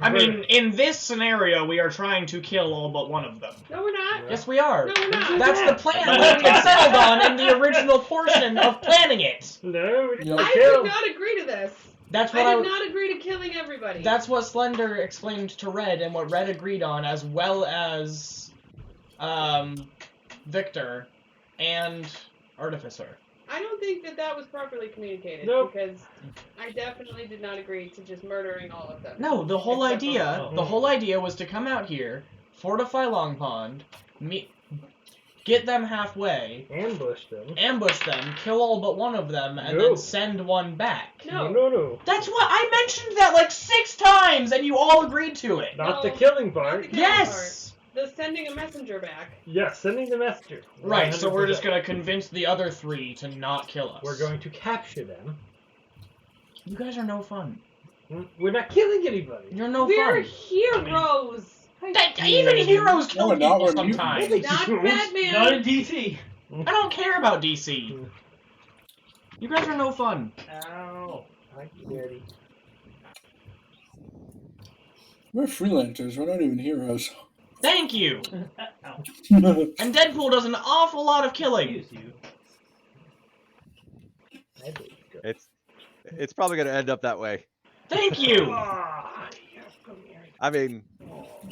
I mean, in this scenario, we are trying to kill all but one of them. No, we're not. Yes, we are. No, we're not. That's the plan that we had settled on in the original portion of planning it. No, we didn't I kill. did not agree to this. That's what I did not agree to killing everybody. That's what Slender explained to Red, and what Red agreed on, as well as Victor and Artificer. I don't think that was properly communicated. Nope. Because I definitely did not agree to just murdering all of them. No, the whole Except for idea, one. was to come out here, fortify Long Pond, get them halfway, ambush them, kill all but one of them, and then send one back. No. That's what I mentioned that like 6 times, and you all agreed to it. Not the killing part. Not the killing Yes. part. The sending a messenger back. Yes, sending the messenger. Right. So we're 100%. just gonna convince the other 3 to not kill us. We're going to capture them. You guys are no fun. We're not killing anybody. You're no We're fun. heroes. Even heroes kill people not sometimes. Not Batman. Not in DC. I don't care about DC. You guys are no fun. Ow. I get it. We're freelancers. We're not even heroes. Thank you. Ow. And Deadpool does an awful lot of killing. Excuse you. It's probably gonna end up that way. Thank you. I mean,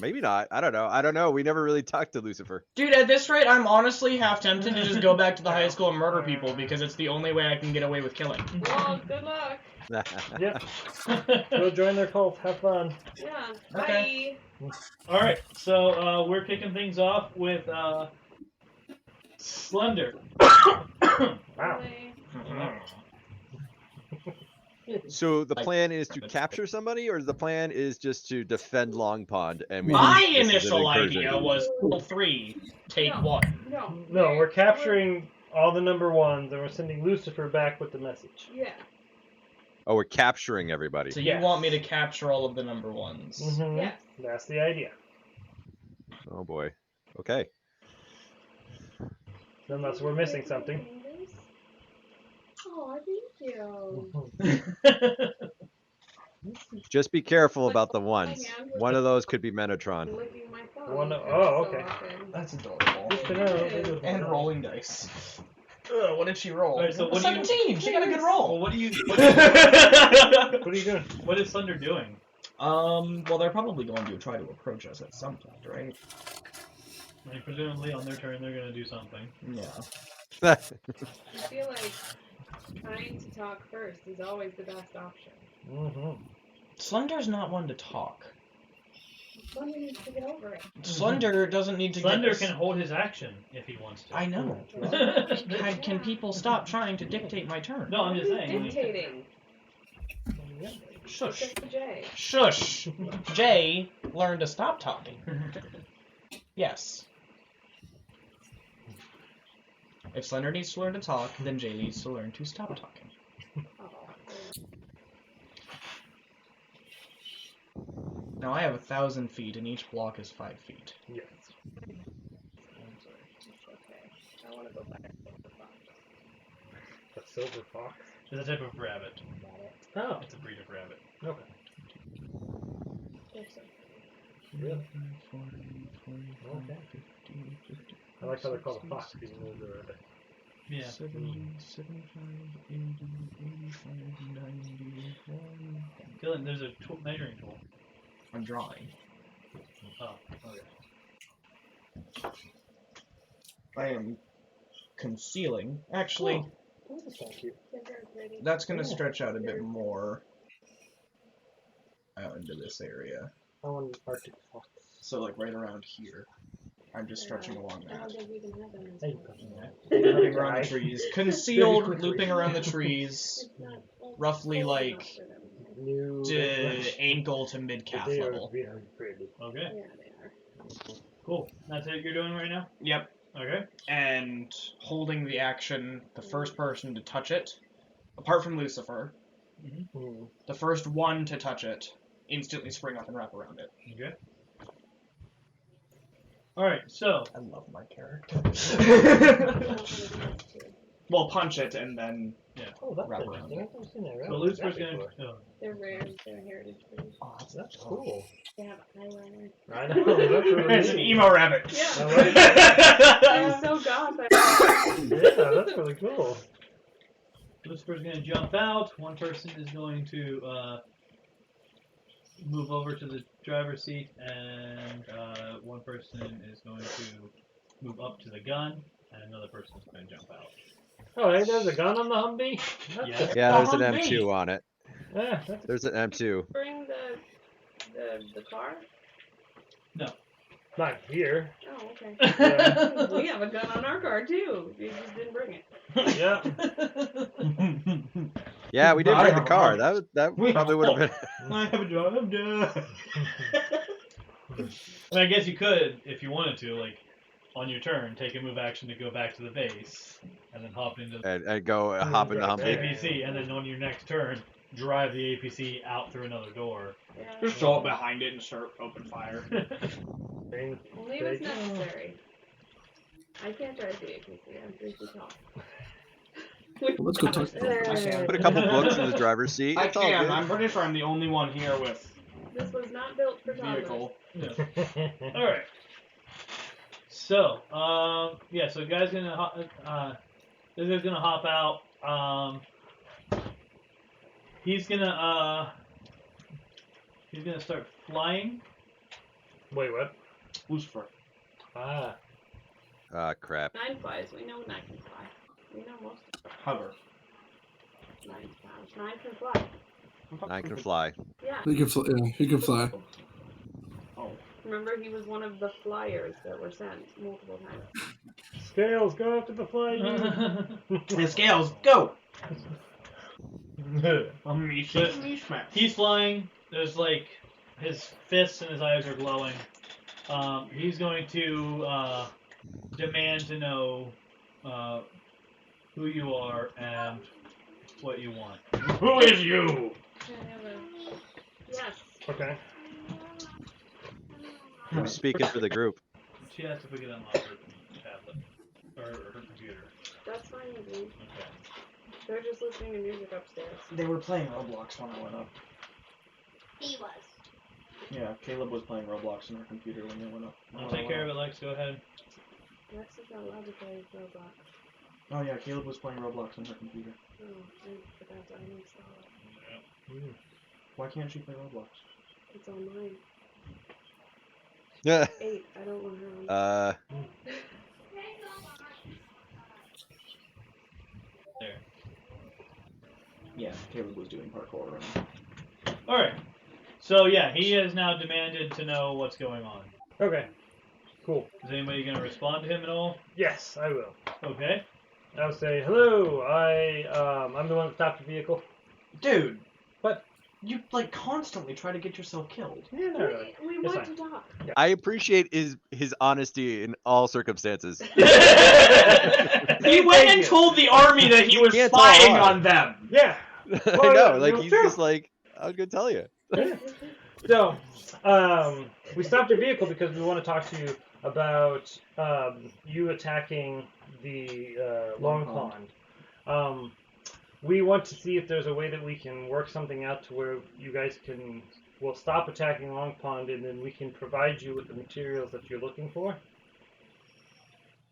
maybe not. I don't know. We never really talked to Lucifer. Dude, at this rate, I'm honestly half tempted to just go back to the high school and murder people because it's the only way I can get away with killing. Well, good luck. Yep. Go join their cult. Have fun. Yeah. Okay. Bye. All right, so we're kicking things off with Slender. Wow. Bye. So the plan is to capture somebody, or the plan is just to defend Long Pond? And My this is an initial incursion? idea was kill 3, take No. 1. No, we're capturing all the number 1s, and we're sending Lucifer back with the message. Yeah. Oh, we're capturing everybody. So you Yes. want me to capture all of the number 1s? Mm-hmm. Yes. That's the idea. Oh boy. Okay. Unless we're missing something. Oh, thank you. Just be careful about the My ones. hand was One of those could be Metatron. licking my thumb One- every oh, so okay. often. That's adorable. And rolling dice. Ugh, what did she roll? Alright, so what do you- 17! She got a good Well, roll! what are you? What are you doing? What is Slender doing? Well, they're probably going to try to approach us at some point, right? I mean, presumably on their turn they're gonna do something. Yeah. I feel like trying to talk first is always the best option. Mm-hmm. Slender's not one to talk. Slender needs to get over it. Slender doesn't need to Slender get... can hold his action if he wants to. I know. Can people stop trying to dictate my turn? No, I'm just saying. Dictating. Shush. Except for Jay. Shush. Jay learned to stop talking. Yes. If Slender needs to learn to talk, then Jay needs to learn to stop talking. Oh, Now I have 1,000 feet, and each block is 5 feet. Yes. it's okay. I want to go back to the box. A silver fox. It's a type of rabbit. Oh. It's a breed of rabbit. Okay. There's some. Really? 40, 45, Okay. 50, 50, I like how they're called a fox, even though they're a rabbit. Yeah. 70, 75, 80, 85, 91. Dylan, there's a measuring tool. I'm drawing. Oh, okay. I am concealing. Actually, Oh, that's kind of cute. They're very pretty. that's going to stretch out a bit more out into this area. I want an Arctic fox. So, like, right around here. I'm just stretching along I don't that. think we can have them in There you school. go. Looping around the trees. Concealed, quickly. looping around the trees. It's not Roughly, cold like, enough for them. New. ankle to mid-calf They are level. very pretty. Okay. Yeah, they are. Cool. That's it you're doing right now? Yep. Okay. And holding the action, the first person to touch it, apart from Lucifer, Mm. the first one to touch it, instantly spring up and wrap around it. Okay. Alright, so I love my character. Well, punch it and then Oh, that's wrap interesting. around I've never seen that. so rabbit. Lucifer's That's gonna cool. They're rare. They're heritage breeds. oh, That's cool. They have eyeliner. I know. That's really It's an neat. emo rabbit. Yeah. I like it. I'm so gothic. Yeah, that's really cool. Lucifer's gonna jump out. One person is going to move over to the driver's seat, and one person is going to move up to the gun, and another person is going to jump out. Oh, hey, there's a gun on the Humvee? Yeah. Yeah, the there's an Humvee. M2 on it. Yeah, that's There's an M2. Bring the car? not here. Oh, okay. Yeah. We have a gun on our car too. You just didn't bring it. Yeah. Yeah, we did I bring the have a car. Humvee. That We have probably a would have been. I have a job. I'm done. And I guess you could, if you wanted to, like, on your turn, take a move action to go back to the base, and then hop into the And go hop in the Right Humvee. there. APC, and then on your next turn, drive the APC out through another door. Yeah. Just show up behind it and start open fire. Green Only if it's steak. necessary. I can't drive the APC. I'm 3 feet tall. Let's go talk to them. I can. Put a couple books in the driver's seat. I It's all can. good. I'm pretty sure I'm the only one here with This was not built for toddlers. vehicle. All right. So, yeah. So, guys gonna this guy's gonna hop out. He's gonna start flying. Wait, what? Lucifer. Ah. Ah, crap. 9 flies. We know 9 can fly. We know most of them. Hover. 9 flies. 9 can fly. 9 can fly. Yeah. He can fly. Yeah, he can fly. Oh. Remember, he was one of the flyers that were sent multiple times. Scales, go after the fly. And scales, go! Smash. He's flying. There's like his fists and his eyes are glowing. He's going to demand to know who you are and what you want. Who is you? Can I have a... Yes. Okay. Who's speaking for the group? She has to pick it up on her tablet or her computer. That's fine with me. Okay. They're just listening to music upstairs. They were playing Roblox when I went up. He was. Yeah, Caleb was playing Roblox on her computer when they went up. I'll take care of it, Lex. Go ahead. Lex is not allowed to play Roblox. Oh yeah, Caleb was playing Roblox on her computer. Oh, I forgot to uninstall it. Why can't she play Roblox? It's on mine. Yeah. 8. I don't want her on. There. Yeah, Caleb was doing parkour. And... All right. So yeah, he has now demanded to know what's going on. Okay. Cool. Is anybody going to respond to him at all? Yes, I will. Okay. I'll say, hello, I'm the one that stopped the vehicle. Dude! What? You, like, constantly try to get yourself killed. Yeah, no, no. We It's want fine. to talk. I appreciate his honesty in all circumstances. He went and told the army that he was can't tell spying why. on them! Yeah. I know, like no, he's true. just like, I was gonna tell you. So, we stopped your vehicle because we want to talk to you about you attacking the Long Pond. We want to see if there's a way that we can work something out to where you guys will stop attacking Long Pond, and then we can provide you with the materials that you're looking for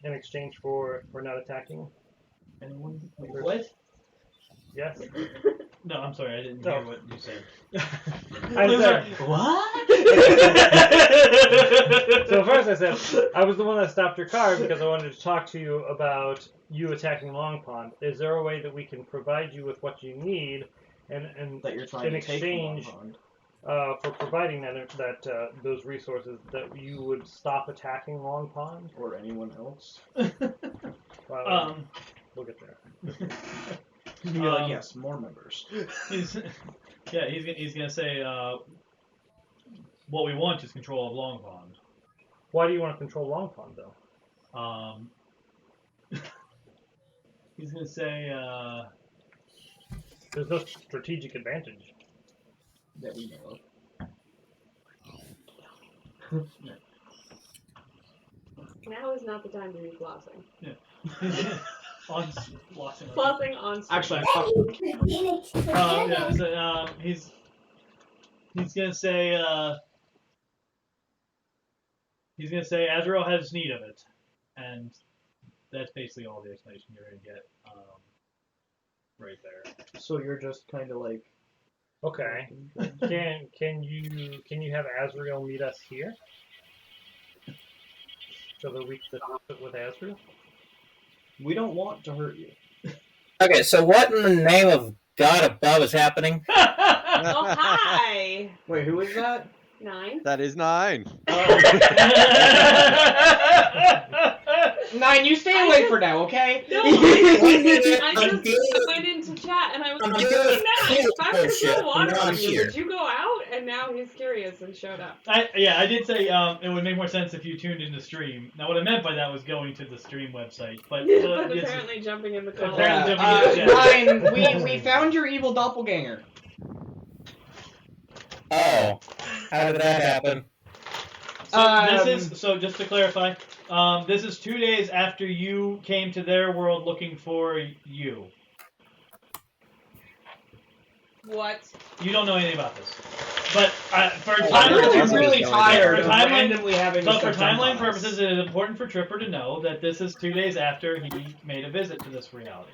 in exchange for not attacking. Anyone? What? Yes. No, I'm sorry, I didn't hear what you said. I said, What? so first I said, I was the one that stopped your car because I wanted to talk to you about you attacking Long Pond. Is there a way that we can provide you with what you need and That you're trying in to take from Long exchange Pond. for providing those resources that you would stop attacking Long Pond? Or anyone else. Well, we'll get there. You'd be like, yes, more members. He's gonna say what we want is control of Long Pond. Why do you want to control Long Pond, though? He's gonna say There's no strategic advantage. That we know of. Now is not the time to be flossing. on flossing. Flossing on stream. Actually, He's gonna say Azrael has need of it, and that's basically all the explanation you're gonna get right there. so you're just kind of like, Okay. Can you have Azrael meet us here? So that we can sit with Azrael? we don't want to hurt you. Okay, so what in the name of God above is happening? Oh, hi! Wait, who is that? 9. That is 9. 9, you stay away for now, okay? No, I just went into chat and I was like, Matt, Parker's no water on you. Would you go out? And now he's curious and showed up. I did say it would make more sense if you tuned in the stream. Now, what I meant by that was going to the stream website, but apparently jumping in the call. Ryan, we found your evil doppelganger. Oh, how did that happen? So just to clarify, this is 2 days after you came to their world looking for you. What? You don't know anything about this. But for I'm really tired of randomly having but for timeline purposes, it is important for Tripper to know that this is 2 days after he made a visit to this reality.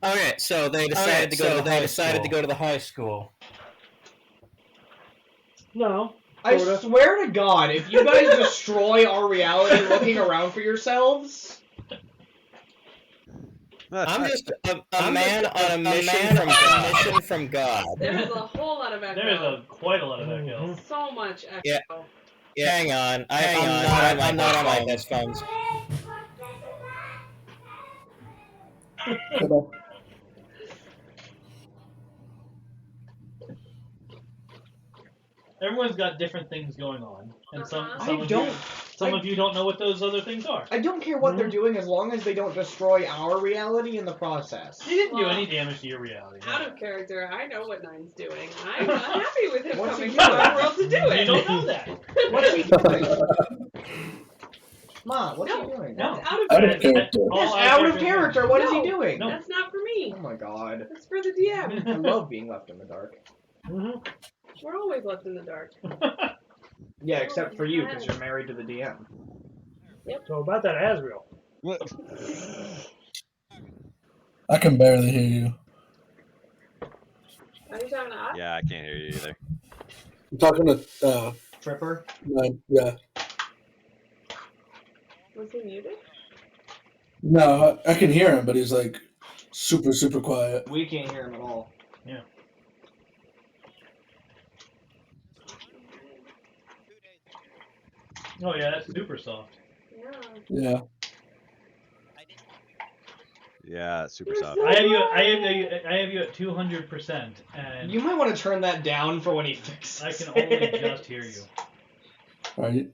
Okay, so they decided to go to the high school. No. I swear to God, if you guys destroy our reality looking around for yourselves... I'm just a man on a mission from God. There's a whole lot of echo. There is quite a lot of echo. So much echo. Yeah. Hang on. I'm not on my headphones. Everyone's got different things going on, and some of you don't know what those other things are. I don't care what they're doing as long as they don't destroy our reality in the process. He didn't do any damage to your reality. Out of character, I know what Nine's doing. I'm not happy with him coming to my world to do it. You don't know that. What's he doing? Mom, what's he doing? No. That's out of character. That's out of character. What is he doing? No. That's not for me. Oh my God. That's for the DM. I love being left in the dark. We're always left in the dark. Yeah, except for you, because you're married to the DM. Yep. So about that Asriel. I can barely hear you. Are you talking to us? Yeah, I can't hear you either. I'm talking to Tripper? yeah. Was he muted? No, I can hear him, but he's like super, super quiet. We can't hear him at all. Yeah. Oh yeah, that's super soft. Yeah. Yeah, super soft. I have you at 200%, and you might want to turn that down for when he fixes I can only just hear you. Right.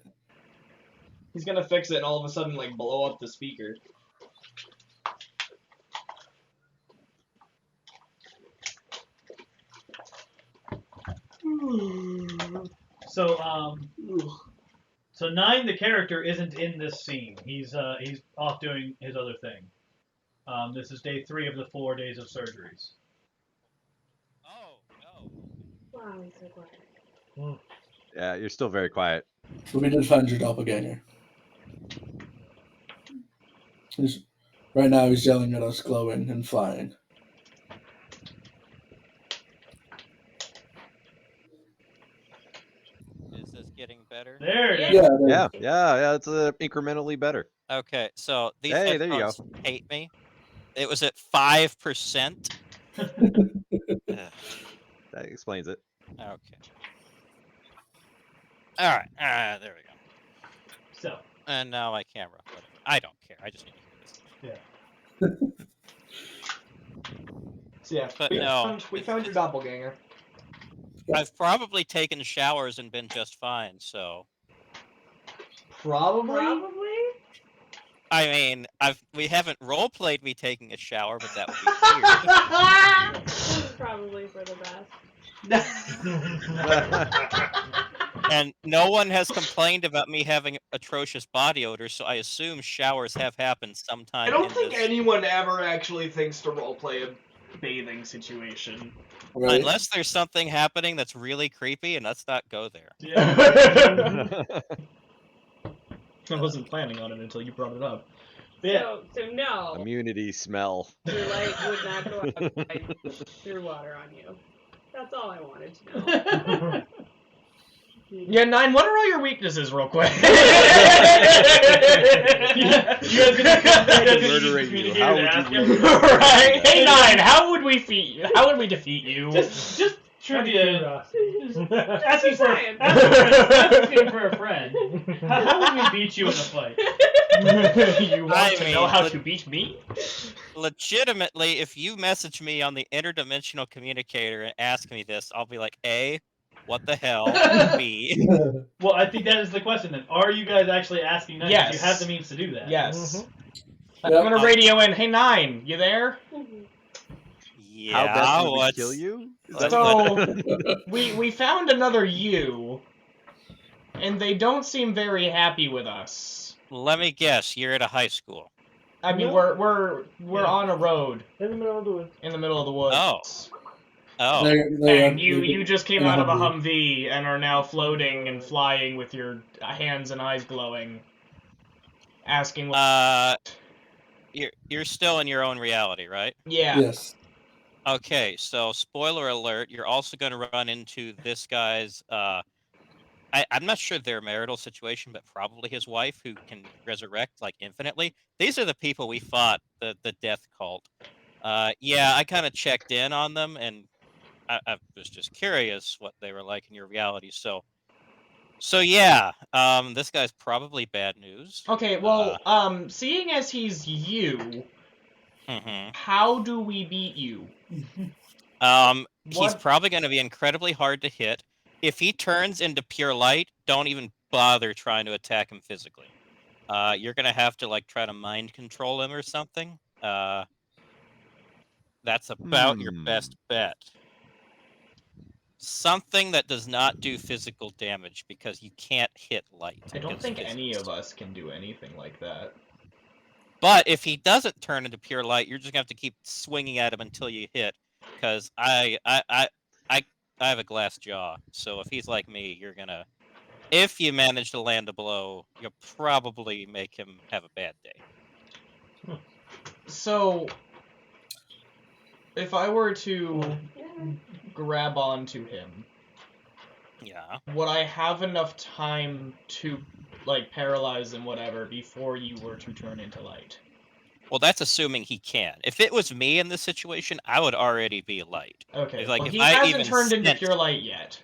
He's gonna fix it and all of a sudden like blow up the speaker. So 9, the character, isn't in this scene. He's off doing his other thing. This is day 3 of the 4 days of surgeries. Oh, no. Wow, he's so quiet. Yeah, you're still very quiet. But we did find your doppelganger. Right now he's yelling at us, glowing and flying. Is this getting better? There it is. Yeah, it's incrementally better. Okay, so these Hey, there you headphones hate me. It was at 5%. That explains it. Okay. All right. There we go. So. And now my camera. Whatever. I don't care. I just need to hear this. Yeah. So yeah, But we found your doppelganger. I've probably taken showers and been just fine. So. Probably. I mean, we haven't role played me taking a shower, but that would be weird. Probably for the best. And no one has complained about me having atrocious body odor, so I assume showers have happened sometime. I don't think anyone ever actually thinks to roleplay a bathing situation. Right. Unless there's something happening that's really creepy, and let's not go there. Yeah. I wasn't planning on it until you brought it up. Yeah. So no. Immunity smell. Your light would not go outside through water on you. That's all I wanted to know. Yeah, 9, what are all your weaknesses, real quick? Murdering you. How would you Right. Hey, 9, how would we defeat you? Just trivia. Asking for a friend. How would we beat you in a fight? You want to know how to beat me? Legitimately, if you message me on the interdimensional communicator and ask me this, I'll be like, A, what the hell? B. Well, I think that is the question then. Are you guys actually asking 9? Yes. You have the means to do that. Yes. I'm gonna radio in. Hey, 9, you there? Yeah, How best would we kill you? So we found another you, and they don't seem very happy with us. Let me guess. You're at a high school. I mean, No. we're on a road In the middle of the woods. in the middle of the woods. Oh. And you just came out of a Humvee and are now floating and flying with your hands and eyes glowing, asking what. You're still in your own reality, right? Yeah. Yes. Okay, so spoiler alert, you're also going to run into this guy's, I'm not sure their marital situation, but probably his wife who can resurrect, like, infinitely. These are the people we fought, the death cult. Yeah, I kind of checked in on them, and I was just curious what they were like in your reality, so yeah, this guy's probably bad news. Okay, well, seeing as he's you, how do we beat you? He's probably going to be incredibly hard to hit. If he turns into pure light, don't even bother trying to attack him physically. You're going to have to like try to mind control him or something. That's about your best bet. Something that does not do physical damage because you can't hit light. I don't think any of us can do anything like that. But if he doesn't turn into pure light, you're just gonna have to keep swinging at him until you hit. Because I have a glass jaw, so if he's like me, you're gonna. If you manage to land a blow, you'll probably make him have a bad day. So, if I were to grab onto him, yeah, would I have enough time to, like, paralyze him, whatever, before you were to turn into light? Well, that's assuming he can. If it was me in this situation, I would already be light. Okay, like, well, if he I hasn't even turned into sensed- pure light yet.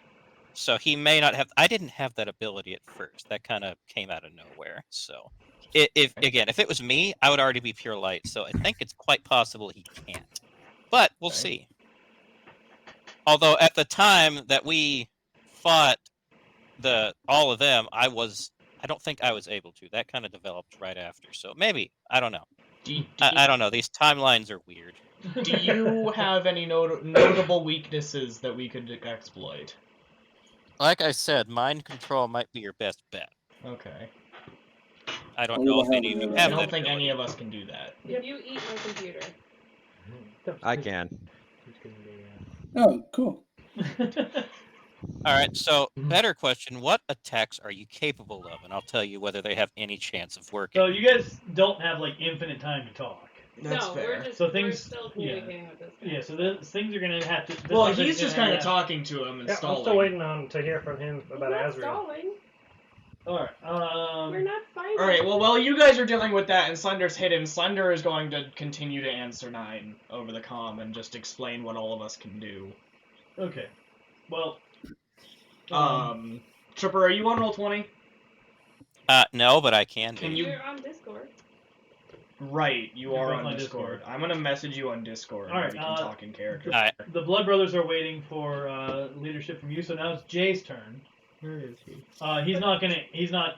So he may not have. I didn't have that ability at first. That kind of came out of nowhere. So, if it was me, I would already be pure light. So I think it's quite possible he can't. But we'll see. Although at the time that we fought all of them, I don't think I was able to. That kind of developed right after. So maybe, I don't know. I don't know. These timelines are weird. Do you have any notable weaknesses that we could exploit? Like I said, mind control might be your best bet. Okay. I don't know if any of you have I that don't think ability. any of us can do that. If you eat my computer. I can. Oh, cool. All right, so better question. What attacks are you capable of? And I'll tell you whether they have any chance of working. So you guys don't have like infinite time to talk. That's fair. We're still communicating with this guy. Yeah, so things are going to have to... Well, he's just kind of talking to him and stalling. I'm still waiting to hear from him about Azrael. Stalling. Alright, We're not fighting. Alright, well, while you guys are dealing with that and Slender's hidden, Slender is going to continue to answer 9 over the comm and just explain what all of us can do. Okay. Well... Tripper, are you on Roll20? No, but I can be. You're on Discord. Right, you You're are both on Discord. I'm gonna message you on Discord. Alright, we can talk in character. The Blood Brothers are waiting for leadership from you, so now it's Jay's turn. Where is he? He's not.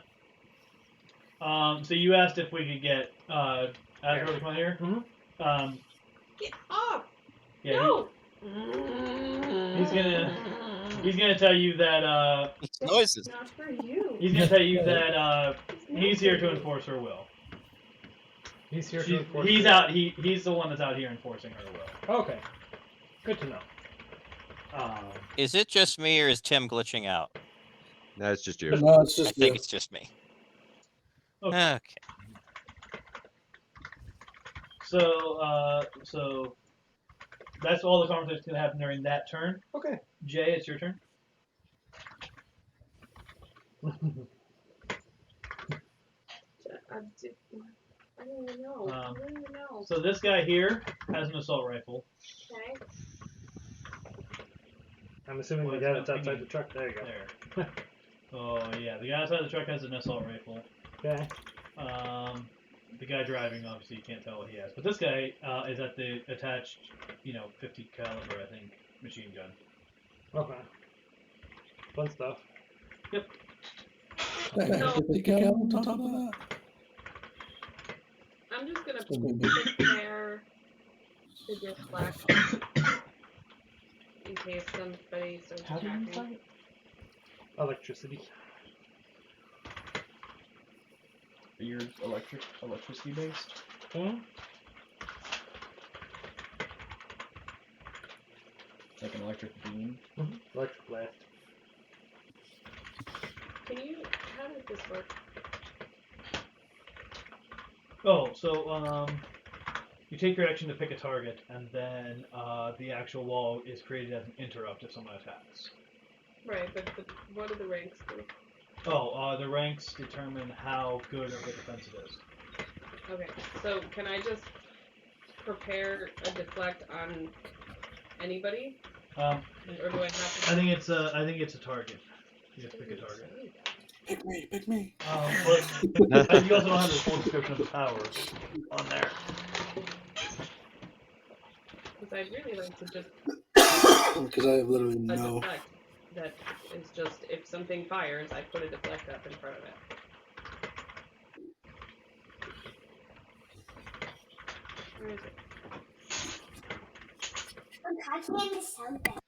So you asked if we could get Azrael to come out here. Mm-hmm. Get off! Yeah, no. He's gonna tell you that. Noises. Not for you. He's gonna tell you that he's here to enforce her will. He's here to enforce. He's out. He's the one that's out here enforcing her will. Okay. Good to know. Is it just me or is Tim glitching out? No, it's just you. No, it's just I think you. it's just me. Okay. Okay. So that's all the conversation's gonna happen during that turn. Okay. Jay, it's your turn. I don't even know. I don't even know. So this guy here has an assault rifle. Okay. I'm assuming the guy that's outside the truck. There you go. There. Oh yeah, the guy outside the truck has an assault rifle. Okay. The guy driving, obviously, you can't tell what he has. But this guy is at the attached, 50 caliber, I think, machine gun. Okay. Fun stuff. Yep. I'm just gonna prepare the deflect in case somebody starts attacking. Electricity. You're electricity based? Hmm? Like an electric beam? Mm-hmm. Electric blast. How does this work? Oh, so you take your action to pick a target, and then the actual wall is created as an interrupt if someone attacks. Right, but what do the ranks do? Oh, the ranks determine how good of a defense it is. Okay, so can I just prepare a deflect on anybody? Or do I have to? I think it's a target. You have to pick a target. Pick me. But you also don't have the full description of the powers on there. Because I'd really like to just. Because I have literally no. Deflect that is just if something fires, I put a deflect up in front of it. Where is it? I'm copying the sound back.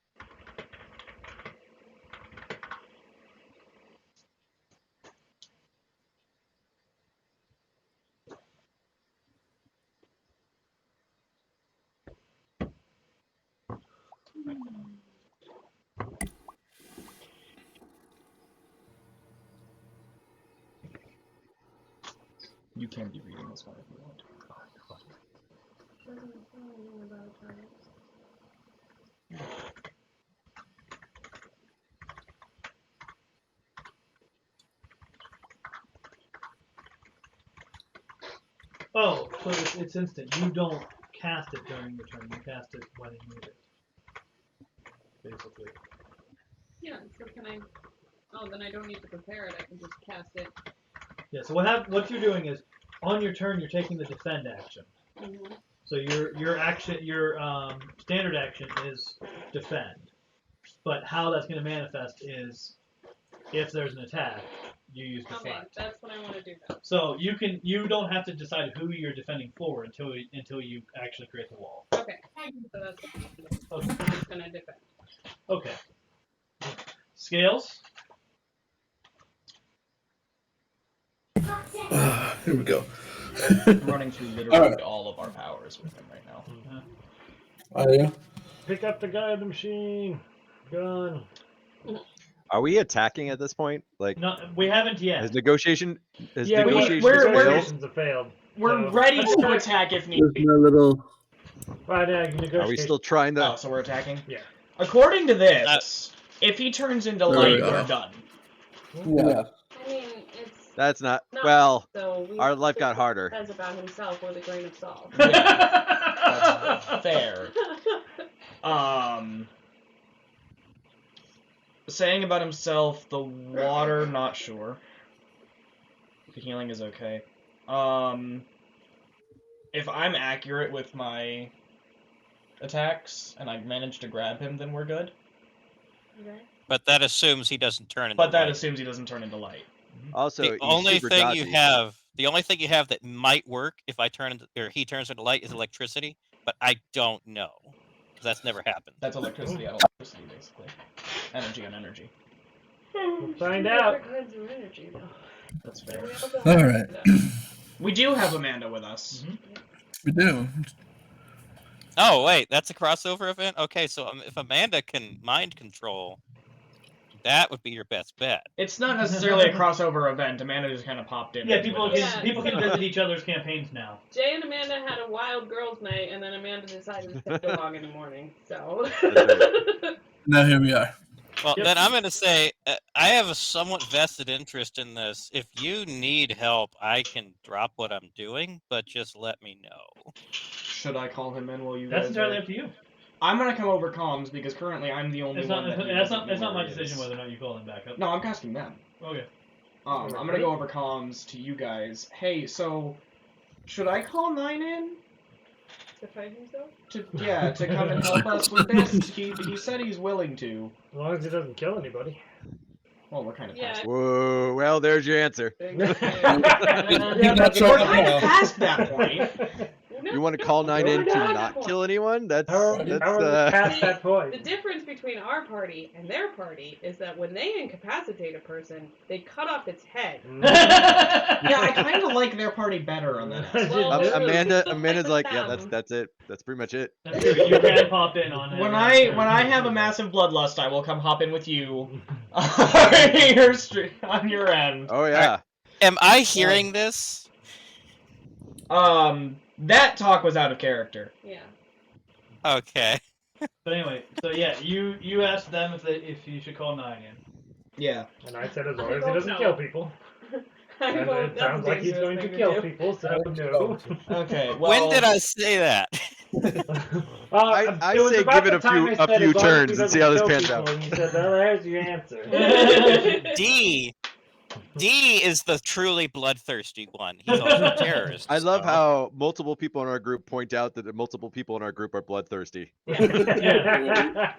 You can be reading this one if you want. Doesn't tell me about targets. Oh, so it's instant. You don't cast it during your turn. You cast it when you need it. Basically. Yeah, so can I... Oh, then I don't need to prepare it. I can just cast it. Yeah, so what you're doing is, on your turn, you're taking the defend action. Mm-hmm. So your standard action is defend. But how that's going to manifest is, if there's an attack, you use deflect. Okay, that's what I want to do then. So you don't have to decide who you're defending for until you actually create the wall. Okay, so that's what I'm going to do. Okay. I'm just going to defend. Okay. Scales? Here we go. I'm running through literally all of our powers with him right now. Mm-hmm. Oh yeah. Pick up the guy in the machine gun. Are we attacking at this point? Like, no, we haven't yet. Has negotiation we're failed. We're ready to attack if needed. There's no little. Are we still trying to? Oh, so we're attacking? Yeah. According to this, if he turns into light, we're done. Yeah. I mean, it's... That's not... Not well, so our life got harder. Says about himself with a grain of salt. Yeah, that's fair. Saying about himself, the water, not sure. The healing is okay. If I'm accurate with my attacks and I manage to grab him, then we're good. Okay. But that assumes he doesn't turn into But that light. assumes he doesn't turn into light. Also, the only thing you have that might work if I turn into, or he turns into light is electricity, but I don't know because that's never happened. That's electricity on electricity, basically. Energy on energy. We'll find out. Kinds of energy, though. That's fair. All right. We do have Amanda with us. Mm-hmm. We do. Oh wait, that's a crossover event. Okay, so if Amanda can mind control, that would be your best bet. It's not necessarily a crossover event. Amanda just kind of popped in. Yeah, people can visit each other's campaigns now. Jay and Amanda had a wild girls' night, and then Amanda decided to stay along in the morning. So. Now here we are. Well, then I'm going to say I have a somewhat vested interest in this. If you need help, I can drop what I'm doing, but just let me know. Should I call him in while you That's guys entirely are... up to you. I'm gonna come over comms because currently I'm the only one that It's doesn't know not my where he decision is. whether or not you call him back up. No, I'm asking them. Okay. I'm gonna go over comms to you guys. Hey, so should I call 9 in? To fight himself? To come and help us with this? He said he's willing to. As long as he doesn't kill anybody. Well, we're kind of past. Whoa, well, there's your answer. We're kind of past that point. You want to call 9 in to not kill anyone? That's past that point. The difference between our party and their party is that when they incapacitate a person, they cut off its head. Yeah, I kind of like their party better on that. Well, Amanda's like, yeah, that's it. That's pretty much it. That's true. You can pop in on it. When I have a massive bloodlust, I will come hop in with you on your end. Oh yeah. Am I hearing this? That talk was out of character. Yeah. Okay. But anyway, so yeah, you asked them if you should call 9 in. Yeah. And I said as long as he doesn't kill people. And it sounds like he's going to kill people, so no. Okay, well... When did I say that? I say give it a few turns and see how this pans out. And you said, well, there's your answer. D is the truly bloodthirsty one. He's also a terrorist. I love how multiple people in our group point out that multiple people in our group are bloodthirsty. Yeah.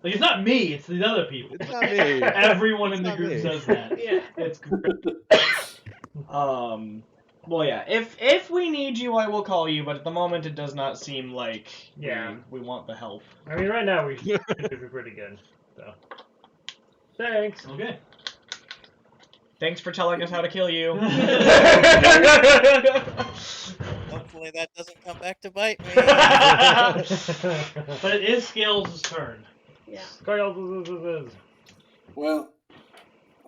Like, it's not me, it's the other people. It's not me. Everyone in the group says that. Yeah. It's great. Well, yeah. If we need you, I will call you. But at the moment, it does not seem like we want the help. I mean, right now we should be pretty good. So, thanks. Okay. Thanks for telling us how to kill you. Hopefully that doesn't come back to bite me. But it is Scales' turn. Yeah. Well,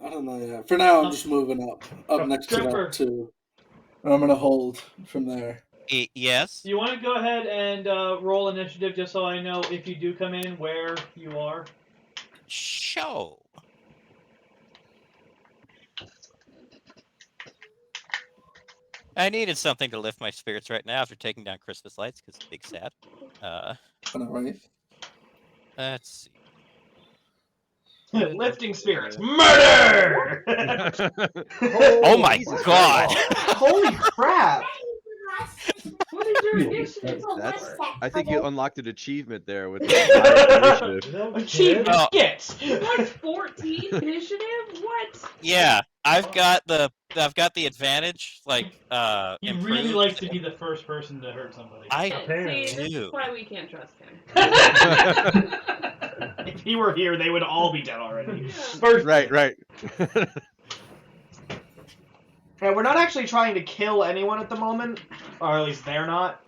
I don't know yet. For now, I'm just moving up next to that too. And I'm gonna hold from there. Yes. You want to go ahead and roll initiative just so I know if you do come in where you are? Show. I needed something to lift my spirits right now after taking down Christmas lights because it's big sad. Right. Let's see. Lifting spirits. Murder! Oh my god! Holy crap! What is your initiative? I think you unlocked an achievement there with the initiative. Achievement gets. What, 14 initiative? What? Yeah, I've got the advantage. Like, he really likes to be the first person to hurt somebody. I See, this do. is why we can't trust him. If he were here, they would all be dead already. Right. And we're not actually trying to kill anyone at the moment, or at least they're not.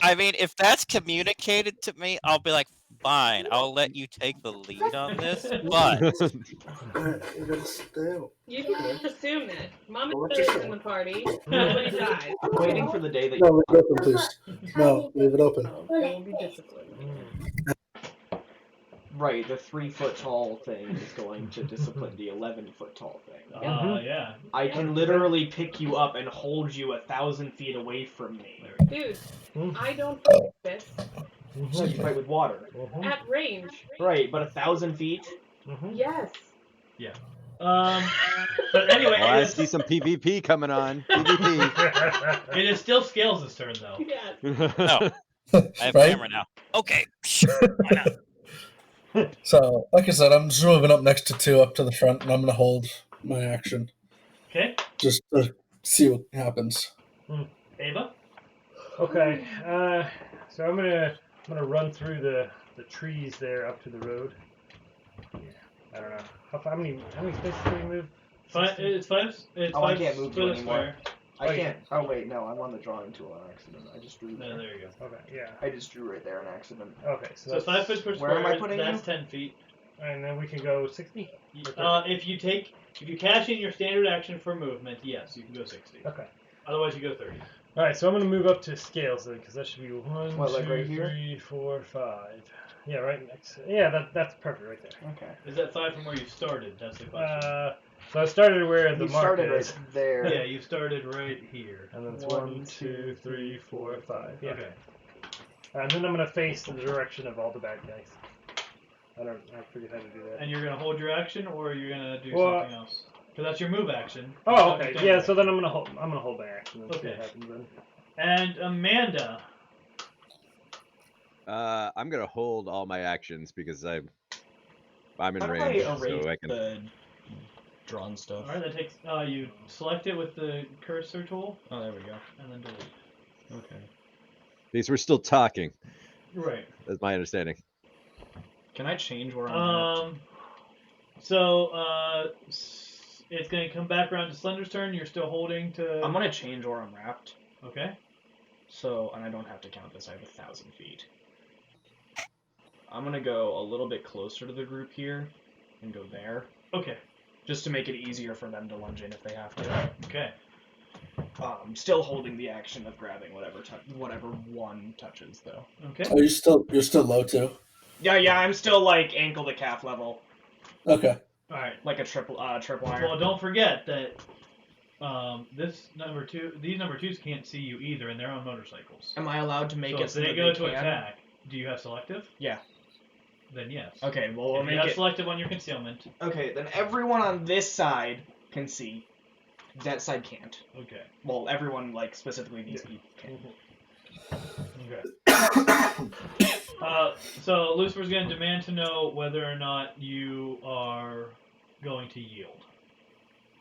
I mean, if that's communicated to me, I'll be like, fine, I'll let you take the lead on this, but... You can assume that. Mama is in the party, nobody dies. I'm waiting for the day that No, leave it open, please. No, leave it open. There will be discipline. Right, the 3-foot-tall thing is going to discipline the 11-foot-tall thing. Yeah. I can literally pick you up and hold you 1,000 feet away from me. Dude, I don't fight with fists. No, you fight with water. At range. Right, but 1,000 feet? Yes. Yeah. But anyway, I see some PvP coming on. PvP. It is still Scales' turn, though. Yes. No. I have a camera now. Okay. Why not? So, like I said, I'm just moving up next to 2 up to the front, and I'm gonna hold my action. Okay. Just to see what happens. Ava? Okay. So I'm gonna run through the trees there up to the road. Yeah. I don't know. How many spaces can we move? It's five. I can't move for you the anymore. square. I can't. Oh wait, no, I'm on the drawing tool on accident. I just drew there. No, there you go. Okay, yeah. I just drew right there on accident. Okay, So 5 foot per square. Where am I putting that's you? 10 feet. And then we can go 60? If you cash in your standard action for movement, yes, you can go 60. Okay. Otherwise, you go 30. All right, so I'm gonna move up to scales then, because that should be 1, What, 2, like right here? 3, 4, 5. Yeah, right next. Yeah, that's perfect right there. Okay. Is that 5 from where you started? That's the question. So I started where the You mark started is. right there. Yeah, you started right here. And then it's 1, 1, 2, 3, 4, 5. Yeah. Okay. And then I'm gonna face the direction of all the bad guys. I forget how to do that. And you're gonna hold your action, or you're gonna do Well, something else? Because that's your move action. Oh, okay. Yeah. So then I'm gonna hold my action and see Okay. what happens then. And Amanda. I'm gonna hold all my actions because I'm in How do range, I erase so I can. the drawn stuff? All right, that takes. You select it with the cursor tool. Oh, there we go. And then delete. Okay. Because we're still talking. Right. That's my understanding. Can I change where I'm at? So it's gonna come back around to Slender's turn. You're still holding to. I'm gonna change where I'm wrapped. Okay. So, and I don't have to count this. I have 1,000 feet. I'm gonna go a little bit closer to the group here, and go there. Okay. Just to make it easier for them to lunge in if they have to. Okay. Still holding the action of grabbing whatever one touches though. Okay. Are you're still low too? Yeah, I'm still like ankle to calf level. Okay. All right. Like a triple iron. Well, don't forget that these number twos can't see you either, and they're on motorcycles. Am I allowed to make it so so they that go they to can? attack? Do you have selective? Yeah. Then yes. Okay, well we'll if you make have it selective on your concealment. Okay, then everyone on this side can see. That side can't. Okay. Well, everyone like specifically these people can. Okay. So Lucifer's going to demand to know whether or not you are going to yield.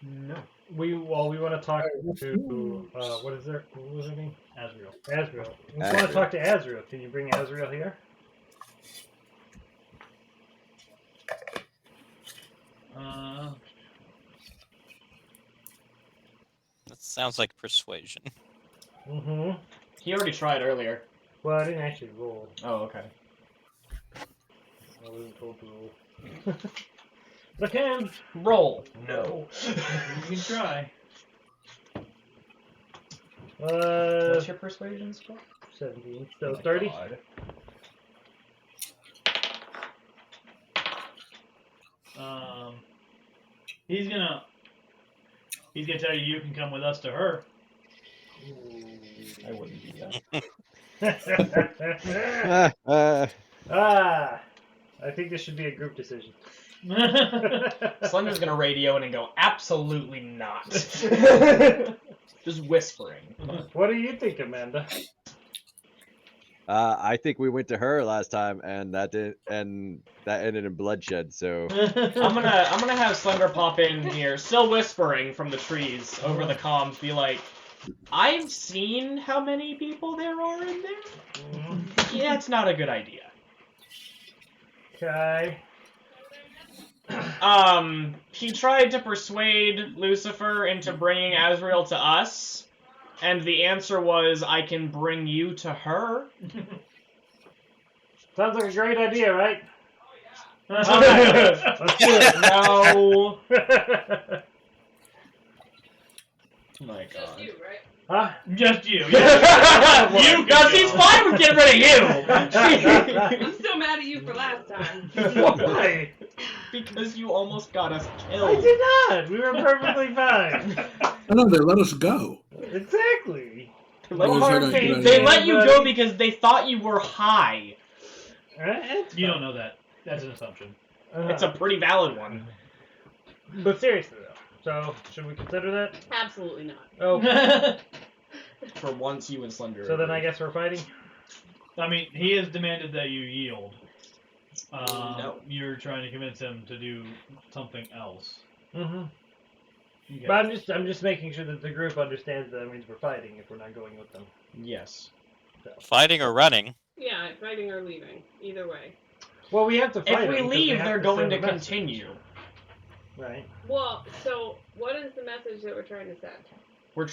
No. We want to talk to what was her name? Azrael. Azrael. We want to talk to Azrael. Can you bring Azrael here? That sounds like persuasion. Mm-hmm. He already tried earlier. Well, I didn't actually roll. Oh, okay. I wasn't told to roll. But I can roll. No. You can try. What's your persuasion score? 17. So 30. God. He's gonna tell you can come with us to her. I wouldn't do that. I think this should be a group decision. Slender's gonna radio in and go, absolutely not. Just whispering. What do you think, Amanda? I think we went to her last time, and that ended in bloodshed. So I'm gonna have Slender pop in here, still whispering from the trees over the comms, be like, I've seen how many people there are in there. Yeah, it's not a good idea. Okay. He tried to persuade Lucifer into bringing Azrael to us, and the answer was, I can bring you to her. Sounds like a great idea, right? Let's do it. No. My God. Just you, right? Huh? Just you. You, because he's fine with getting rid of you. I'm still mad at you for last time. Why? Because you almost got us I killed. did not. We were perfectly fine. I know they let us go. Exactly. They let you go because they thought you were high. You don't know that. That's an assumption. It's a pretty valid one. But seriously, though. So, should we consider that? Absolutely not. Oh. For once, you and Slender. So then I guess we're fighting? I mean, he has demanded that you yield. No. You're trying to convince him to do something else. Mm-hmm. Okay. But I'm just making sure that the group understands that means we're fighting if we're not going with them. Yes. So. Fighting or running? Yeah, fighting or leaving. Either way. Well, we have to fight. If we leave, they're going to continue. Right. Well, so what is the message that we're trying to send? We're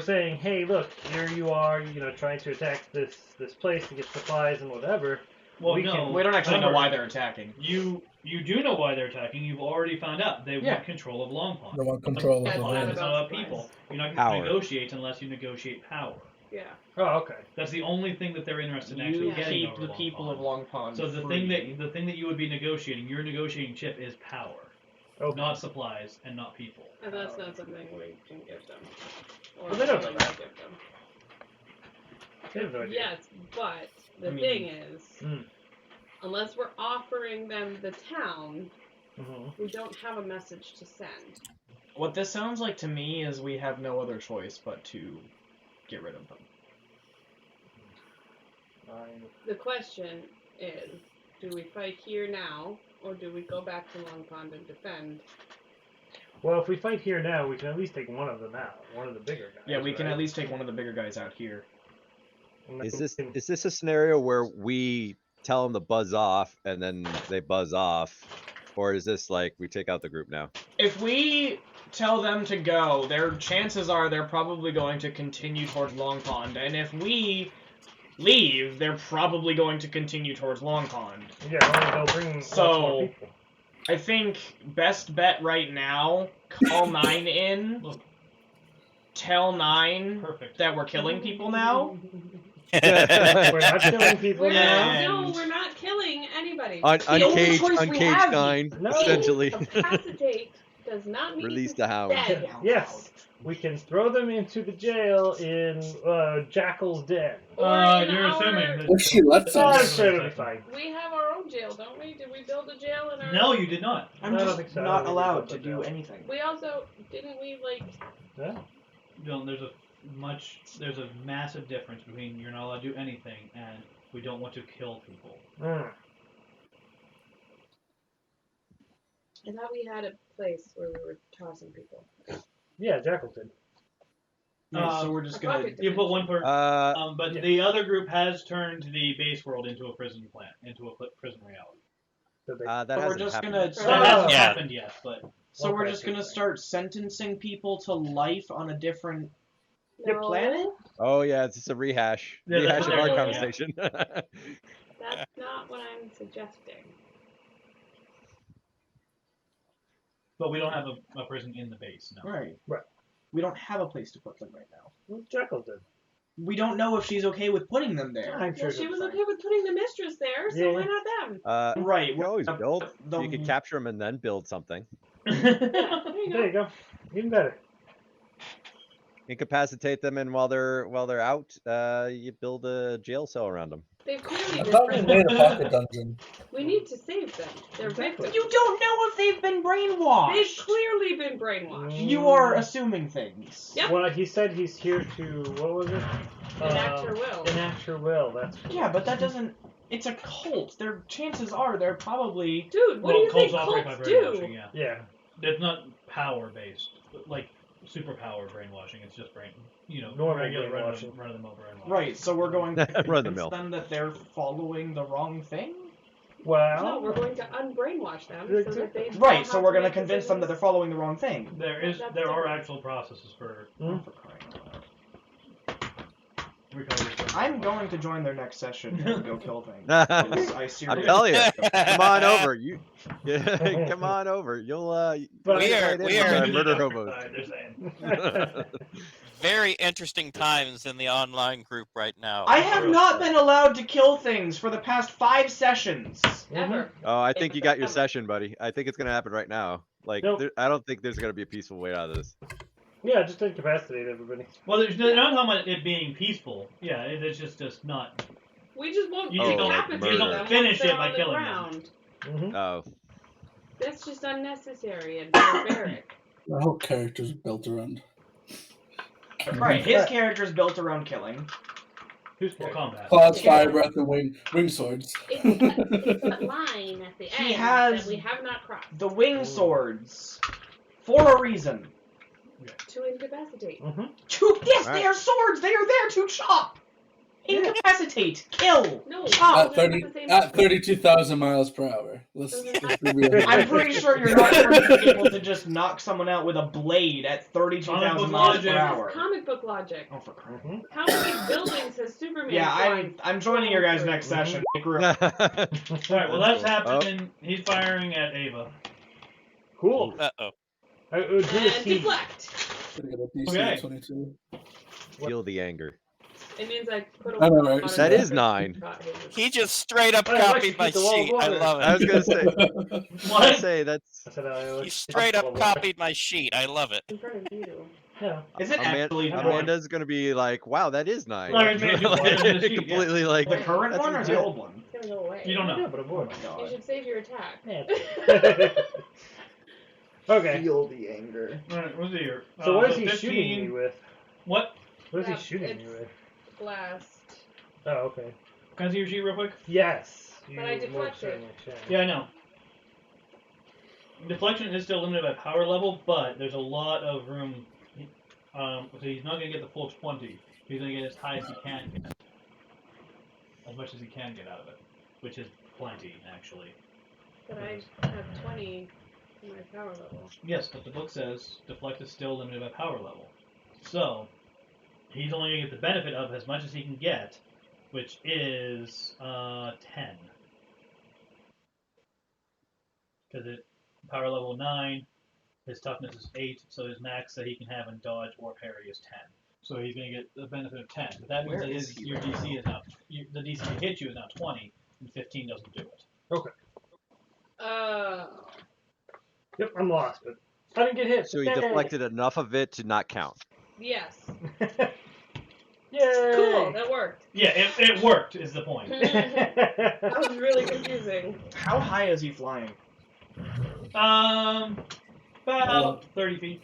saying, hey, look, here you are, trying to attack this place to get supplies and whatever. Well, we don't actually know why they're attacking. You You do know why they're attacking. You've already found out. They want control of Long Pond. They want control of the It's land. not about people. You're not going to negotiate unless you negotiate power. Yeah. Oh, okay. That's the only thing that they're interested in actually getting keep over the Long people Pond. of Long Pond So the free. thing that you would be negotiating, your negotiating chip is power, not supplies and not people. And that's not something we can give them. Or Well, they don't willing know to that. give them. They have no idea. Yes, but the thing is, unless we're offering them the town, we don't have a message to send. What this sounds like to me is we have no other choice but to get rid of them. The question is, do we fight here now, or do we go back to Long Pond and defend? Well, if we fight here now, we can at least take one of them out. One of the bigger guys. Yeah, we can at least take one of the bigger guys out here. Is this a scenario where we tell them to buzz off and then they buzz off, or is this like we take out the group now? If we tell them to go, their chances are they're probably going to continue towards Long Pond, and if we leave, they're probably going to continue towards Long Pond. Yeah, they'll bring lots more people. I think best bet right now, call 9 in, tell 9 that we're killing people now. We're not killing people now. No, we're not killing anybody. Uncaged 9, essentially. Incapacitate does not mean Release the hound. dead. Yes, we can throw them into the jail in Jackal's den. You're assuming that... If she lets us. It'll be fine. We have our own jail, don't we? Did we build a jail in our... No, you did not. I'm just not allowed to do anything. We also... Didn't we, like... Yeah. No, there's a massive difference between you're not allowed to do anything and we don't want to kill people. I thought we had a place where we were tossing people. Yeah, Jackal did. So we're just gonna... You put one per... but the other group has turned the base world into a prison plant, into a prison reality. That we're just happened gonna... yet. That hasn't happened yet, but... So we're just gonna start sentencing people to life on a different planet? Oh yeah, it's just a rehash. Rehash of our conversation. That's not what I'm suggesting. But we don't have a prison in the base, no. Right. We don't have a place to put them right now. Well, Jackal did. We don't know if she's okay with putting them there. I'm sure She was okay with putting the mistress there, so why not them? Right. You can always build. You could capture them and then build something. There you go. Even better. Incapacitate them, and while they're out, you build a jail cell around them. They've clearly I been thought we made a brainwashed. pocket dungeon. We need to save them. They're victims. You don't know if they've been brainwashed. They've clearly been brainwashed. You are assuming things. Yep. Well, he said he's here to... What was it? Enact her will. Enact her will, that's... Yeah, but that doesn't... It's a cult. Their chances are they're probably... Dude, what do you think cults do? Yeah. It's not power-based. Like, superpower brainwashing. It's just normal regular brainwashing. run them over and Right, so we're going to Run the convince mill. them that they're following the wrong thing? Well... No, we're going to unbrainwash them so that they... Right, so we're going to convince them that they're following the wrong thing. There are actual processes for I'm going to join their next session and go kill things. I seriously... I'm telling you, come on over. Come on over. You'll We are murder hobos. Very interesting times in the online group right now. I have not been allowed to kill things for the past 5 sessions. Ever. Oh, I think you got your session, buddy. I think it's gonna happen right now. Like, Nope. I don't think there's gonna be a peaceful way out of this. Yeah, just incapacitate everybody. Well, there's not talking about it being peaceful. Yeah, it's just not. We just won't You decapitate don't them finish once they're it by on the killing ground. them. Oh. That's just unnecessary and barbaric. The whole character's built around. Right, his character's built around killing. Who's combat? Claws, fire breath, and wing swords. It's that line at the He end has that we have not crossed. the wing swords for a reason. To incapacitate. Yes, they are swords! They are there to chop! Incapacitate. Kill. No. Chop. At 32,000 miles per hour. Let's be real. I'm pretty sure you're not going to be able to just knock someone out with a blade at 32,000 miles per hour. Comic book logic. Oh, for crap. How many buildings has Superman? Yeah, I'm joining your guys' next session. Alright, well that's happening. He's firing at Ava. Cool. Uh-oh. And deflect. Okay. Feel the anger. It means I put I know, right? That is 9. He just straight up copied my sheet. I love it. I was gonna say. What? That's. He straight up copied my sheet. I love it. In front of you. Yeah. Is it actually Amanda's gonna be like, wow, that is 9. Larry's made you one of the sheet, Completely like the current one or the old one? It's gonna go away. You don't know. But a boy. You should save your attack. Okay. Feel the anger. Alright, what's here? So what is he 15. shooting me with? What? What is he shooting me with? Blast. Oh, okay. Can I see your sheet real quick? Yes. But I deflected. Yeah, I know. Deflection is still limited by power level, but there's a lot of room. So he's not going to get the full 20. He's going to get as high as he can get. As much as he can get out of it. Which is plenty, actually. But I have 20 in my power level. Yes, but the book says deflect is still limited by power level. So, he's only going to get the benefit of as much as he can get, which is 10. Because it power level 9, his toughness is 8, so his max that he can have in dodge or parry is 10. So he's going to get the benefit of 10. But that means that your DC is now, the DC to hit you is now 20, and 15 doesn't do it. Okay. Yep, I'm lost, but I didn't get hit. So he deflected enough of it to not count. Yes. Yay! Cool, that worked. Yeah, it worked, is the point. That was really confusing. How high is he flying? About 30 feet.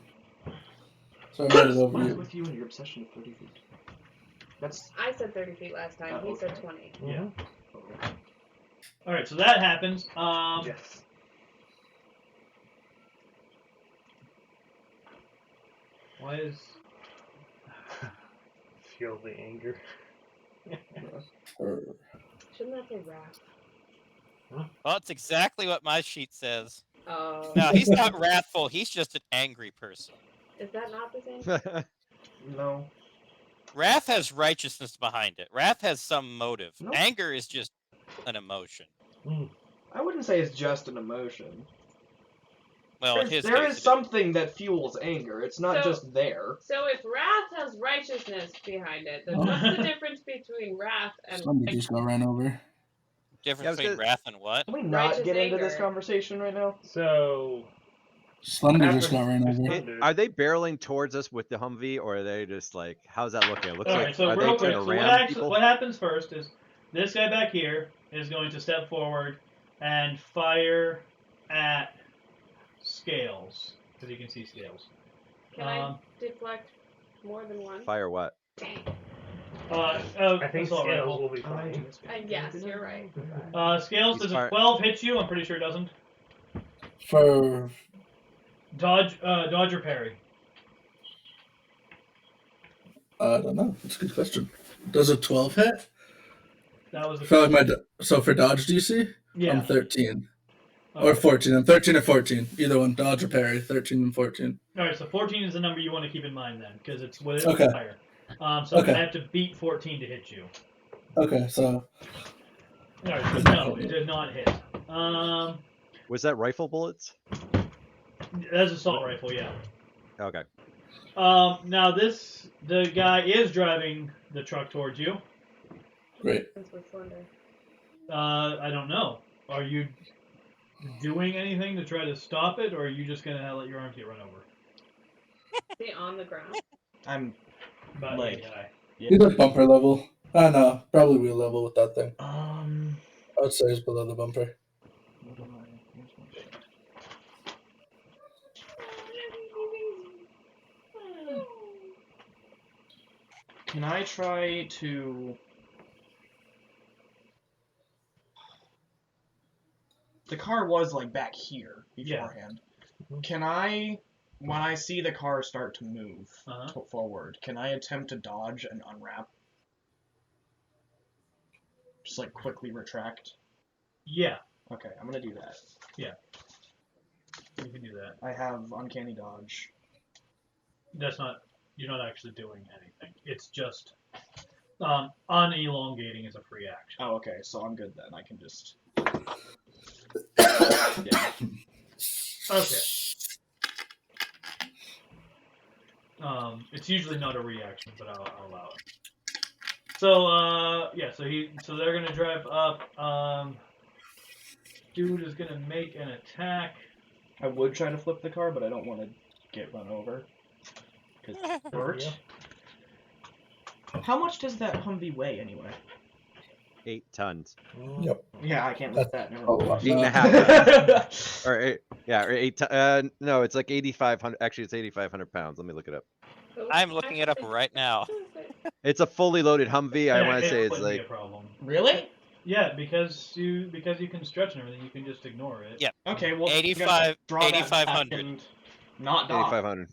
So I made it over What's you. with you and your obsession with 30 feet? That's. I said 30 feet last time. He said 20. Yeah. Alright, so that happens. Yes. Why is... Feel the anger. Shouldn't that say wrath? Well, it's exactly what my sheet says. Oh. No, he's not wrathful. He's just an angry person. Is that not the same? No. Wrath has righteousness behind it. Wrath has some motive. Nope. Anger is just an emotion. I wouldn't say it's just an emotion. Well, in his There case, is something that fuels anger. It's not just there. So if wrath has righteousness behind it, then what's the difference between wrath and Somebody just got ran over. difference between wrath and what? Can we not Righteous get into this anger. conversation right now? So. Slender just got ran over. Are they barreling towards us with the Humvee, or are they just like, how's that looking? It looks Alright, like, so are real they quick, trying so to ram people? what happens first is this guy back here is going to step forward and fire at Scales, because you can see Scales. Can I deflect more than one? Fire what? I think assault Scales rifle. will be fine. Yes, you're right. Scales, does a 12 hit you? I'm pretty sure it doesn't. For Dodge or parry? I don't know. That's a good question. Does a 12 hit? That was the For like so for dodge DC, Yeah. I'm 13 or 14. I'm 13 or 14. Either one, dodge or parry. 13 and 14. All right, so 14 is the number you want to keep in mind then, because it's what Okay. higher. So Okay. I have to beat 14 to hit you. Okay, so. All right, so no, it did not hit. Was that rifle bullets? That's assault rifle, yeah. Okay. Now the guy is driving the truck towards you. Great. That's with Slender. I don't know. Are you doing anything to try to stop it, or are you just gonna let your arms get run over? Is he on the ground? I'm About like, guy. He's like bumper level. I know. Probably wheel level with that thing. I would say he's below the bumper. Can I try to... The car was, like, back here beforehand. Yeah. Can I, when I see the car start to move forward, can I attempt to dodge and unwrap? Just like quickly retract. Yeah. Okay, I'm gonna do that. Yeah. You can do that. I have uncanny dodge. That's not. You're not actually doing anything. It's just unelongating is a free action. Oh, okay. So I'm good then. I can just. Yeah. Okay. It's usually not a reaction, but I'll allow it. So yeah, so they're gonna drive up. Dude is gonna make an attack. I would try to flip the car, but I don't want to get run over. Cause it hurts. How much does that Humvee weigh anyway? 8 tons. Yep. Yeah, I can't lift that. Never mind. 8.5 tons. Or 8. Yeah, or 8. No, it's like 8,500. Actually, it's 8,500 pounds. Let me look it up. I'm looking it up right now. It's a fully loaded Humvee. I Yeah, want to say it it's wouldn't be like. a problem. Really? Yeah, because you can stretch and everything, you can just ignore it. Yeah. Okay, well, 8,500. Not dodge. 8,500.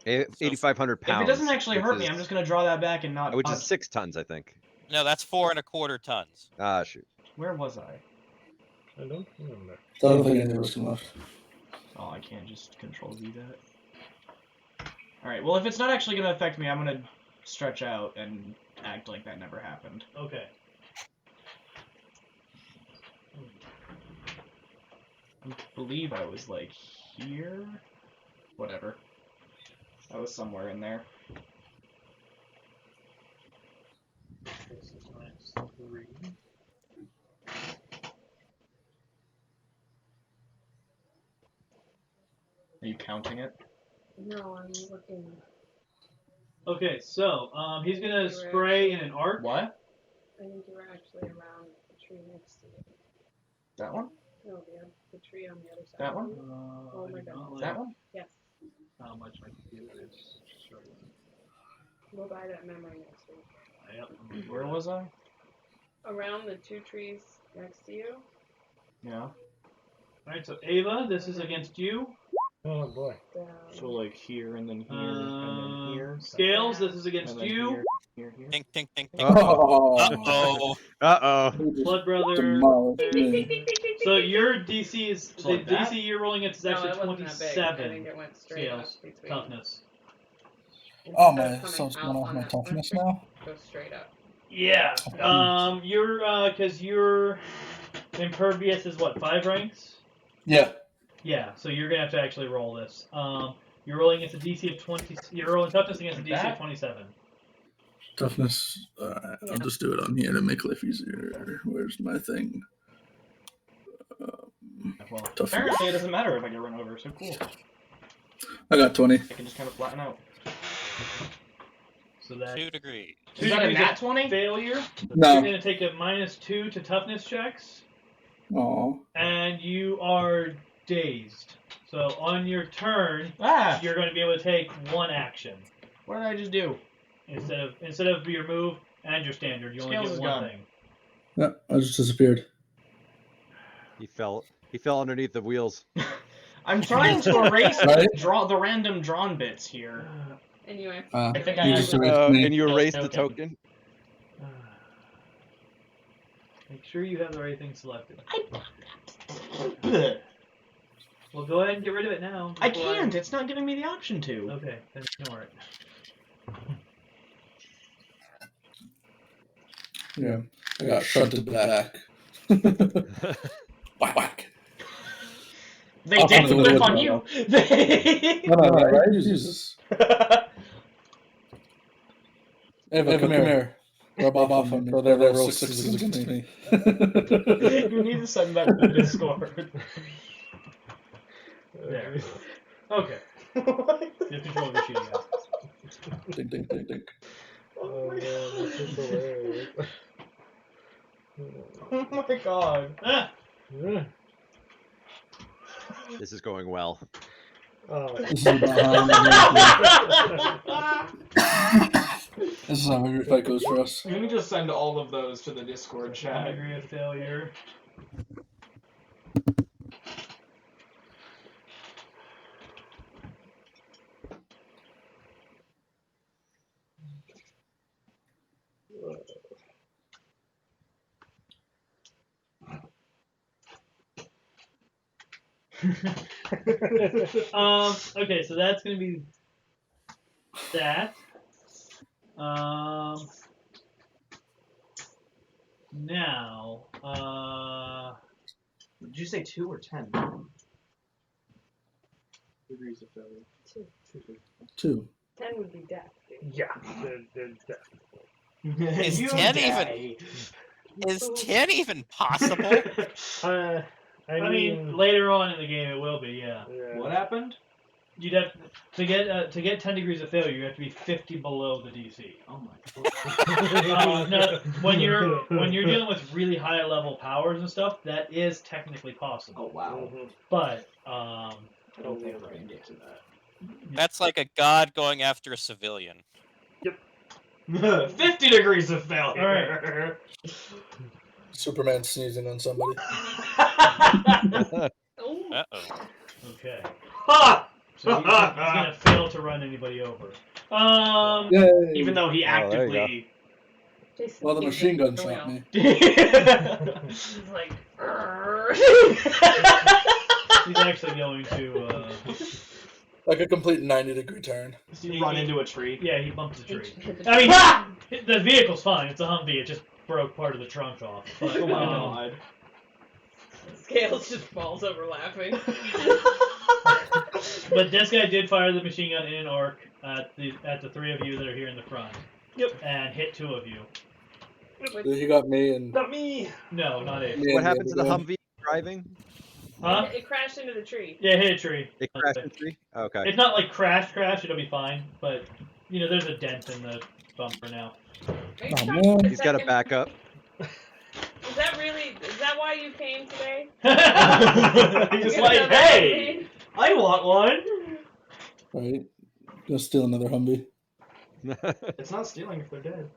8,500 pounds. If it doesn't actually hurt me, I'm just gonna draw that back and not. Which is 6 tons, I think. No, that's 4.25 tons. Ah, shoot. Where was I? I don't remember. I don't think any of us can left. Oh, I can't just control V that. Alright, well, if it's not actually gonna affect me, I'm gonna stretch out and act like that never happened. Okay. I believe I was like here. Whatever. I was somewhere in there. This is -3. Are you counting it? No, I'm looking. Okay, so he's gonna spray in an arc. What? I think you were actually around the tree next to you. That one? No, the tree on the other side. That one? Oh my god. That one? Yes. How much my computer is struggling. We'll buy that memory next week. Yep. Where was I? Around the 2 trees next to you. Yeah. Alright, so Ava, this is against you. Oh boy. Down. So like here and then here and then here. Scales, this is against And then you. here, here, here. Tink, tink, tink, tink. Oh. Uh-oh. Uh-oh. Blood brother. Demolished me. So your DC is So the like that? DC you're rolling it's No, actually it wasn't that big. I 27 think it went straight scales up between. toughness. Oh Instead my, of so coming it's out going off on my that toughness one, now? Go straight up. Yeah. You're because your impervious is what, 5 ranks? Yeah. Yeah. So you're gonna have to actually roll this. You're rolling against a DC of 20. You're rolling toughness against a DC of 27. Toughness. Alright, I'll just do it on here to make life easier. Where's my thing? Well, Toughness. apparently it doesn't matter if I get run over, so cool. I got 20. I can just kind of flatten out. So that 2 degrees. Is that a degrees nat of 20? failure. No. You're gonna take a -2 to toughness checks, Aw. and you are dazed. So on your turn, Ah! you're going to be able to take 1 action What did I just do? instead of your move and your standard. You only Scales get is 1 gone. thing. Yeah, I just disappeared. He fell underneath the wheels. I'm trying to erase Right? the random drawn bits here. Anyway. I think I You have just to- erased me. And you erased the token. token? Make sure you have the right thing selected. Bleh. Well, go ahead and get rid of it now. I before can't. It's not giving me the option to. Okay, then ignore it. Yeah, I got shunted back. Whack, whack. They I'll did come to flip the on window. you. No, right? Jesus. Ava, come here. Rub off on me. Throw that roll 6 against me. You need to send that to the Discord. There. Okay. You have control of your shooting now. Ding, ding, ding, ding. Oh man, this is hilarious. Oh my god. Ah! Yeah. This is going well. Oh. This is behind. This is how every fight goes for us. Let me just send all of those to the Discord 1 chat. degree of failure. Okay, so that's gonna be that. Now, Did you say 2 or 10? Degrees of failure. 2. 10 would be death. Dude. Yeah, they're death. Is 10 even possible? I mean, later on in the game it will be, yeah. What happened? You'd have to get 10 degrees of failure. You have to be 50 below the DC. Oh my god. No, when you're dealing with really high level powers and stuff, that is technically possible. Oh wow. But I don't think we're gonna get to that. That's like a god going after a civilian. 50 degrees of failure. All right. Superman sneezing on somebody. Uh-oh. Okay. Ha! So he's gonna fail to run anybody over. Yay. Even though he there you go. actively. Well, the machine gun shot me. He's like, He's actually going to. Like a complete 90-degree turn. He run into a tree. Yeah, he bumped the tree. I mean, the vehicle's fine. It's a Humvee. It just broke part of the trunk off. But, Oh my god. Scales just falls over laughing. But this guy did fire the machine gun in an arc at the 3 of you that are here in the front. Yep. And hit 2 of you. You got me and... Not me! No, not it. What happened to the Humvee driving? Huh? It crashed into the tree. Yeah, hit a tree. It crashed into a tree? Okay. It's not like crash, it'll be fine. But, there's a dent in the bumper now. Oh, man. He's got a backup. Is that why you came today? He's like, hey! I want one! Right. Go steal another Humvee. It's not stealing if they're dead.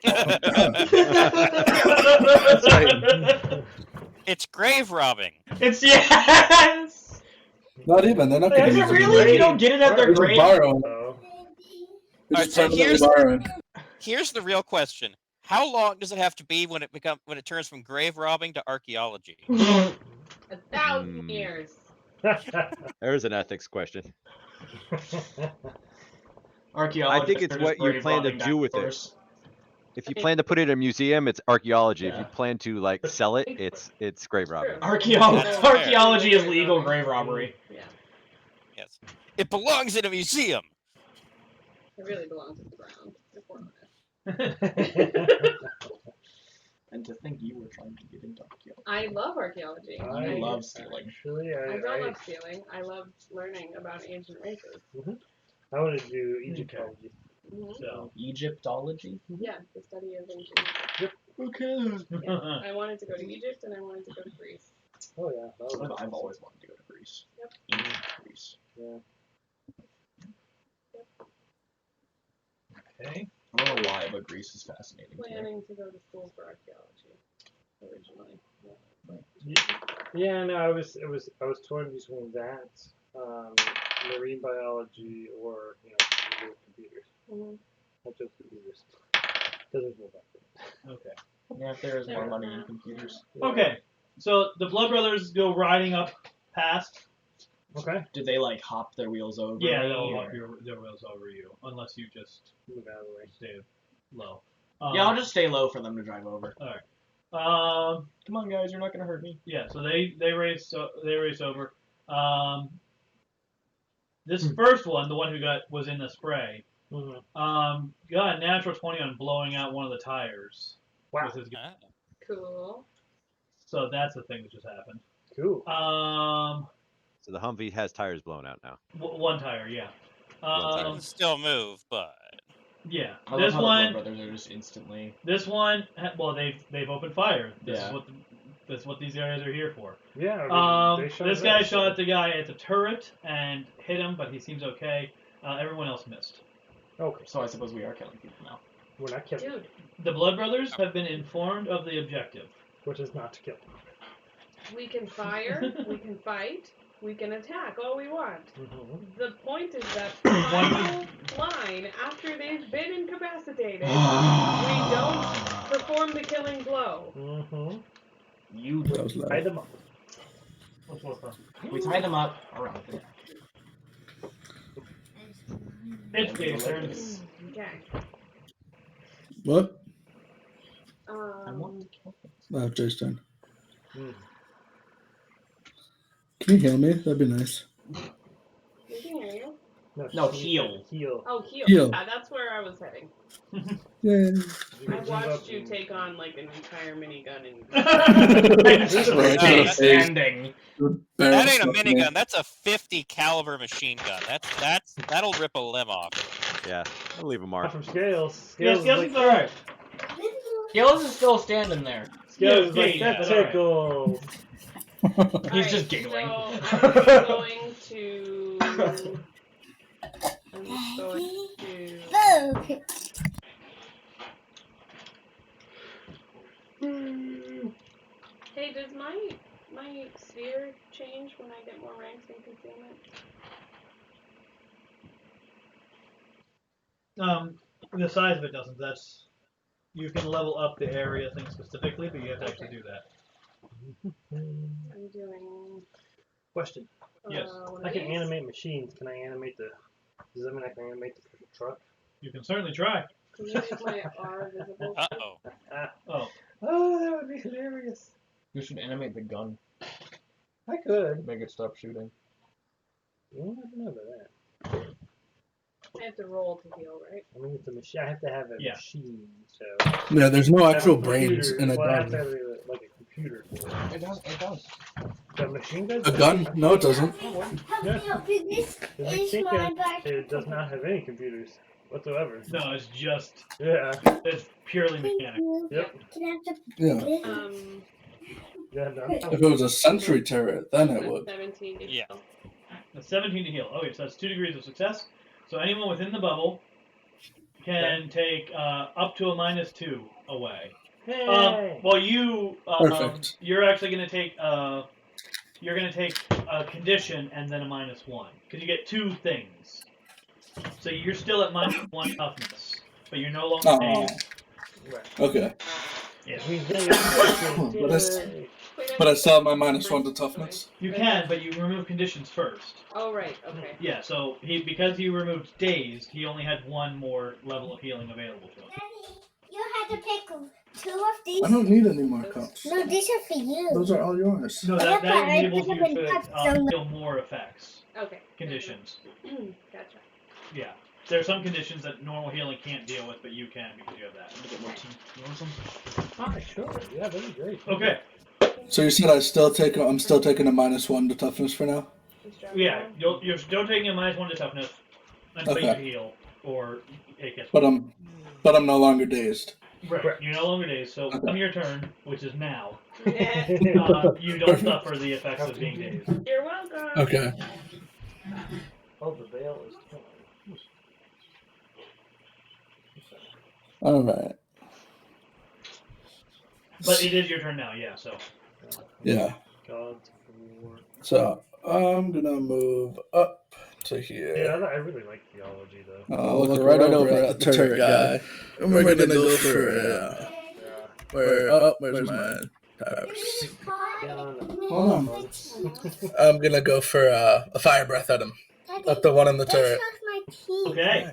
That's right. It's grave robbing. It's yes! Not even. They're not going to Is use it really? You it. don't get it at their They're grave? borrowing. Oh. They're Alright, just so permanently borrowing. Here's the real question. How long does it have to be when it turns from grave robbing to archaeology? 1,000 years. There's an ethics question. Archaeologists I think it's are what just you grave plan to robbing do with it. dinosaurs. If you plan to put it in a museum, it's archaeology. If Yeah. you plan to like sell it, it's grave robbing. Archaeology is legal grave robbery. Yeah. Yes. It belongs in a museum. It really belongs to the ground. And to think you were trying to get into archaeology. I love archaeology. I love stealing. Actually, I don't love stealing. I love learning about ancient races. I want to do Egyptology. So. Egyptology? Yeah, the study of ancient Egypt. Okay. Yeah. I wanted to go to Egypt and I wanted to go to Greece. Oh yeah, that was awesome. I've always wanted to go to Greece. Yep. Ancient Greece. Yeah. Okay. I don't know why, but Greece is fascinating. Planning to go to school for archaeology originally. Yeah, no, I was torn between that, marine biology, or computers. I chose computers. Doesn't feel bad. Okay. Yeah, if there is more money in computers. Okay. So the Blood Brothers go riding up past. Okay. Do they like hop their wheels over? Yeah, me, they'll or- hop their wheels over you, unless you just Move out of the way. stay low. Yeah, I'll just stay low for them to drive over. All right. Come on, guys, you're not gonna hurt me. Yeah. So they race over. This first one, the one who was in the spray, got a natural 20 on blowing out one of the tires. Wow. With his gun. Cool. So that's the thing that just happened. Cool. So the Humvee has tires blown out now. One tire, yeah. It can still move, but Yeah. I love This how the one. Blood Brothers are just instantly. This one. Well, they've opened fire. This Yeah. is what these guys are here for. Yeah. They shot this guy shot the guy at the turret and hit him, but he seems okay. Everyone else missed. Okay. So I suppose we are killing people now. We're not killing. Dude, The Blood Brothers have been informed of the objective. Which is not to kill. we can fire, we can fight, we can attack all we want. The point is that final line, after they've been incapacitated, we don't perform the killing blow. You tie them up. We tie them up around the neck. It's Dave's turn. Okay. What? I want to kill things. Oh, Jay's turn. Can you heal me? That'd be nice. We can hear you. No, heal. Oh, heal. Heal. Yeah, that's where I was heading. Yeah. I watched you take on like an entire minigun and. Standing. That ain't a minigun. That's a 50 caliber machine gun. That'll rip a limb off. Yeah, I'll leave a mark. From Scales. Yeah, Scales is alright. Scales is still standing there. Scales is Yeah, like, yeah, that alright. tickles. He's just giggling. So I'm going to. Hey, does my sphere change when I get more ranks in concealment? The size of it doesn't. That's you can level up the area thing specifically, but you have to actually do that. I'm doing. Question. Yes. I can animate machines. Can I animate the? Does that mean I can animate the truck? You can certainly try. Can you make my R visible? Uh-oh. Oh. Oh, that would be hilarious. You should animate the gun. I could. Make it stop shooting. I don't know about that. I have to roll to heal, right? I mean, it's a machine. I have to have a Yeah. machine, so. Yeah, there's no I have actual a brains computer. in a Well, I have to gun. have like a computer. It does. It does. The machine gun? A gun? No, it doesn't. The machine gun it does not have any computers whatsoever. No, it's just Yeah. it's purely mechanical. Yep. Yeah. Yeah, no. If it was a sentry turret, then it would. 17 to Yeah. heal. That's 17 to heal. Okay, so that's 2 degrees of success. So anyone within the bubble can take up to a -2 away. Hey. Well, you Perfect. you're actually going to take you're going to take a condition and then a -1 because you get 2 things. So you're still at -1 toughness, but you're no longer dazed. Okay. Yeah. But I still have my -1 to toughness. You can, but you remove conditions first. Oh, right. Okay. Yeah, so because he removed dazed, he only had 1 more level of healing available to him. You had to pick 2 of these. I don't need any more cups. No, these are for you. Those are all yours. No, Yeah, that but I enables put you them in to cups, so heal more effects, Okay. conditions. Gotcha. Yeah. There are some conditions that normal healing can't deal with, but you can because you have that. Get more tea. You want some? Ah, sure. Yeah, that'd be great. Okay. So you said I'm still taking a -1 to toughness for now? Yeah, you're still taking a -1 to toughness until Okay. you heal, or it gets. But I'm no longer dazed. Right. You're no longer dazed, so on your turn, which is now, you don't suffer the effects of being dazed. You're welcome. Okay. Oh, the veil is torn. All right. But it is your turn now, yeah. So. Yeah. God's war. So I'm gonna move up to here. Yeah, I really like theology though. I'll look right over at the turret guy. And we're gonna go for where's my towers? Hold on. I'm gonna go for a fire breath at him. At the one in the turret. Okay.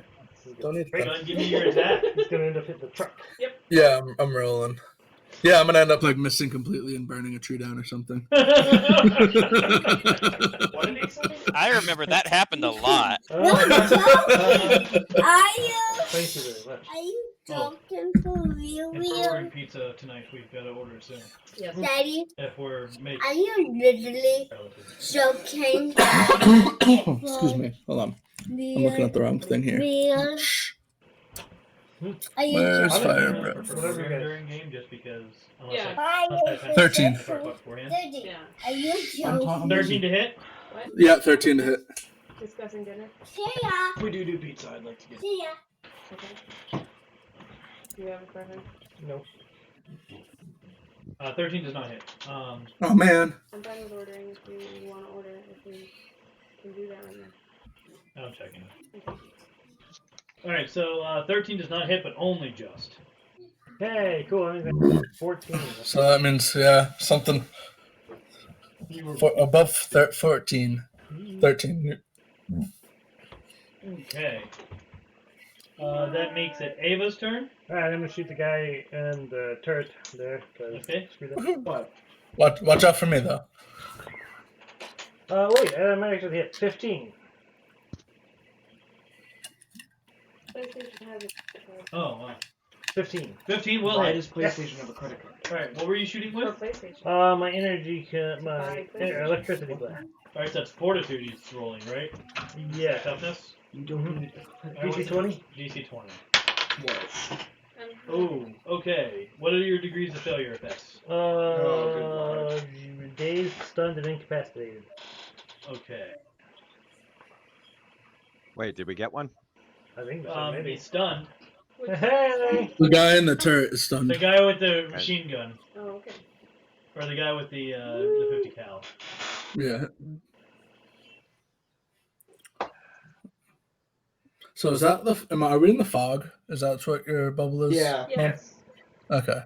Don't need Go ahead and give me your attack. He's gonna end up hitting the truck. Yep. Yeah, I'm rolling. Yeah, I'm gonna end up like missing completely and burning a tree down or something. What did he say? I remember that happened a lot. Are you? Thank you very much. Are you talking for real, If we're real? ordering pizza tonight, we've got to order it soon. Yes. Daddy, If we're making. are you literally joking? Excuse me. Hold on. I'm looking at the wrong thing here. Real? Are you Where's joking? fire For breath? whatever during game, just because. Unless Yeah. I 13. beforehand. 30. Yeah. Are you joking? 13 to hit. What? Yeah, 13 to hit. Discussing dinner. See ya. We do pizza. I'd like to get. See ya. Okay. Do you have a preference? No. 13 does not hit. Oh man. I'm fine with ordering if you want to order. If we can do that right now. I'm checking. Okay. Alright, so 13 does not hit, but only just. Hey, cool. I'm 14. So that means yeah, something above 14. 13. Okay. That makes it Ava's turn. Alright, I'm gonna shoot the guy in the turret there. Okay. Screw that. What? Watch out for me, though. Wait, I might actually hit 15. PlayStation has it. Oh, wow. 15. 15 will Why hit. does PlayStation have a credit card? Alright, what were you shooting For with? PlayStation. My energy, my electricity blast. Alright, so that's fortitude he's rolling, right? Yeah. Toughness? You don't need DC 20? DC 20. What? Oh, okay. What are your degrees of failure effects? Dazed, stunned, and incapacitated. Okay. Wait, did we get one? I think so, maybe. He's stunned. Hey! The guy in the turret is stunned. The guy with the machine gun. Oh, okay. Or the guy with the 50 cal. Yeah. So is that are we in the fog? Is that what your bubble is? Yeah. Yes. Okay.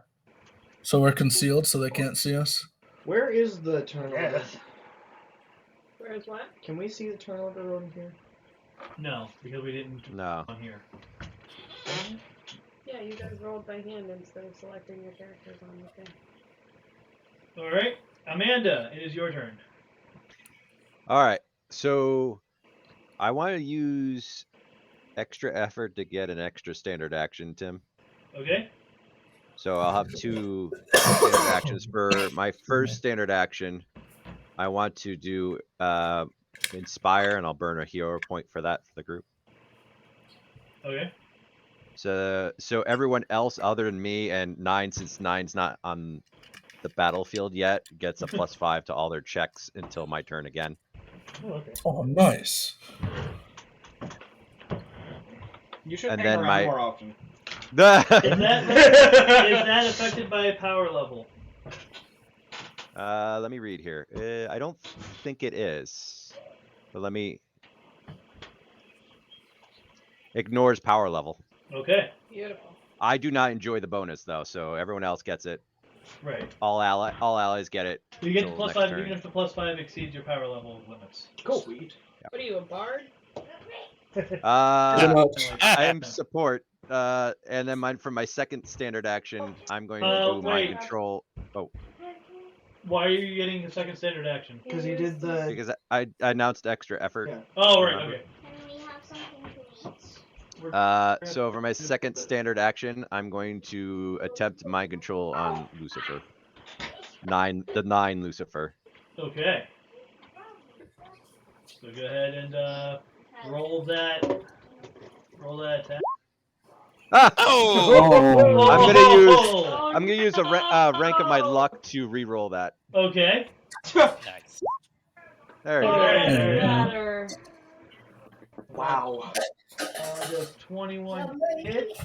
So we're concealed so they can't see us? Where is the turnover? Yes. Where's what? Can we see the turnover on here? No, because we didn't on here. Yeah, you guys rolled by hand instead of selecting your characters on the thing. Alright, Amanda, it is your turn. Alright, so I want to use extra effort to get an extra standard action, Tim. Okay. So I'll have 2 standard actions. For my first standard action, I want to do Inspire, and I'll burn a hero point for that for the group. Okay. So everyone else other than me and 9, since 9's not on the battlefield yet, gets a +5 to all their checks until my turn again. Oh, okay. Oh, nice. You should And hang then around more often. Is that affected by power level? Let me read here. I don't think it is. But let me... Ignores power level. Okay. Beautiful. I do not enjoy the bonus, though, so everyone else gets it. Right. All allies get it. You get the till +5 next turn. even if the +5 exceeds your power level limits. Cool. Sweet. What are you, a bard? I am support. And then for my second standard action, I'm going to do mind control. Oh. Why are you getting the second standard action? Because you did the... Because I announced extra effort. Yeah. Oh, right, okay. So for my second standard action, I'm going to attempt mind control on Lucifer. The 9 Lucifer. Okay. So go ahead and roll that attack. Ah! Oh! I'm gonna use a rank of my luck to re-roll that. Okay. Nice. There you go. Wow. Does 21 hit?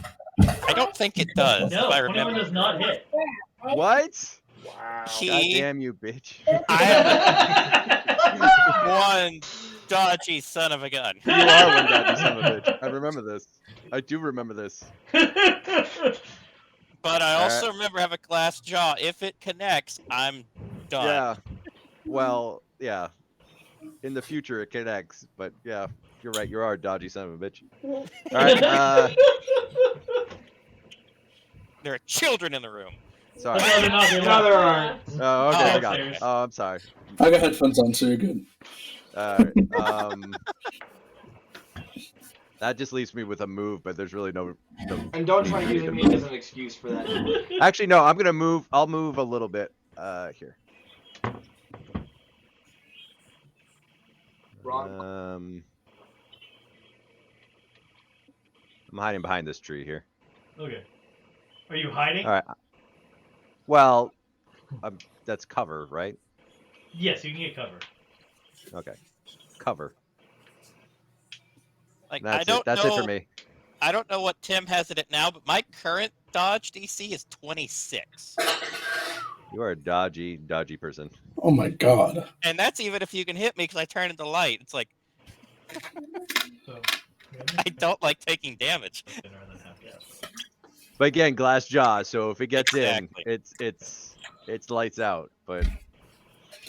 I don't think it does. No, if I 21 remember. does not hit. What? Wow. God damn you, bitch. I am one dodgy son of a gun. You are one dodgy son of a bitch. I remember this. I do remember this. But I also remember have a glass jaw. If it connects, I'm done. Yeah. Well, yeah. In the future, it connects. But yeah, you're right. You are a dodgy son of a bitch. All right. There are children in the room. Sorry. No, there aren't. Oh, okay. I got it. Oh, I'm sorry. I got headphones on, so you're good. All right. That just leaves me with a move, but there's really no. And don't try using me as an excuse for that. Actually, no. I'm gonna move. I'll move a little bit. Here. Wrong. I'm hiding behind this tree here. Okay. Are you hiding? All right. Well, that's cover, right? Yes, you can get cover. Okay. Cover. Like That's I don't That's know, it for me. I don't know what Tim has it at now, but my current dodge DC is 26. You are a dodgy person. Oh my god. And that's even if you can hit me because I turn into light. It's like I don't like taking damage. But again, glass jaw. So if it gets Exactly. in, it's lights out. But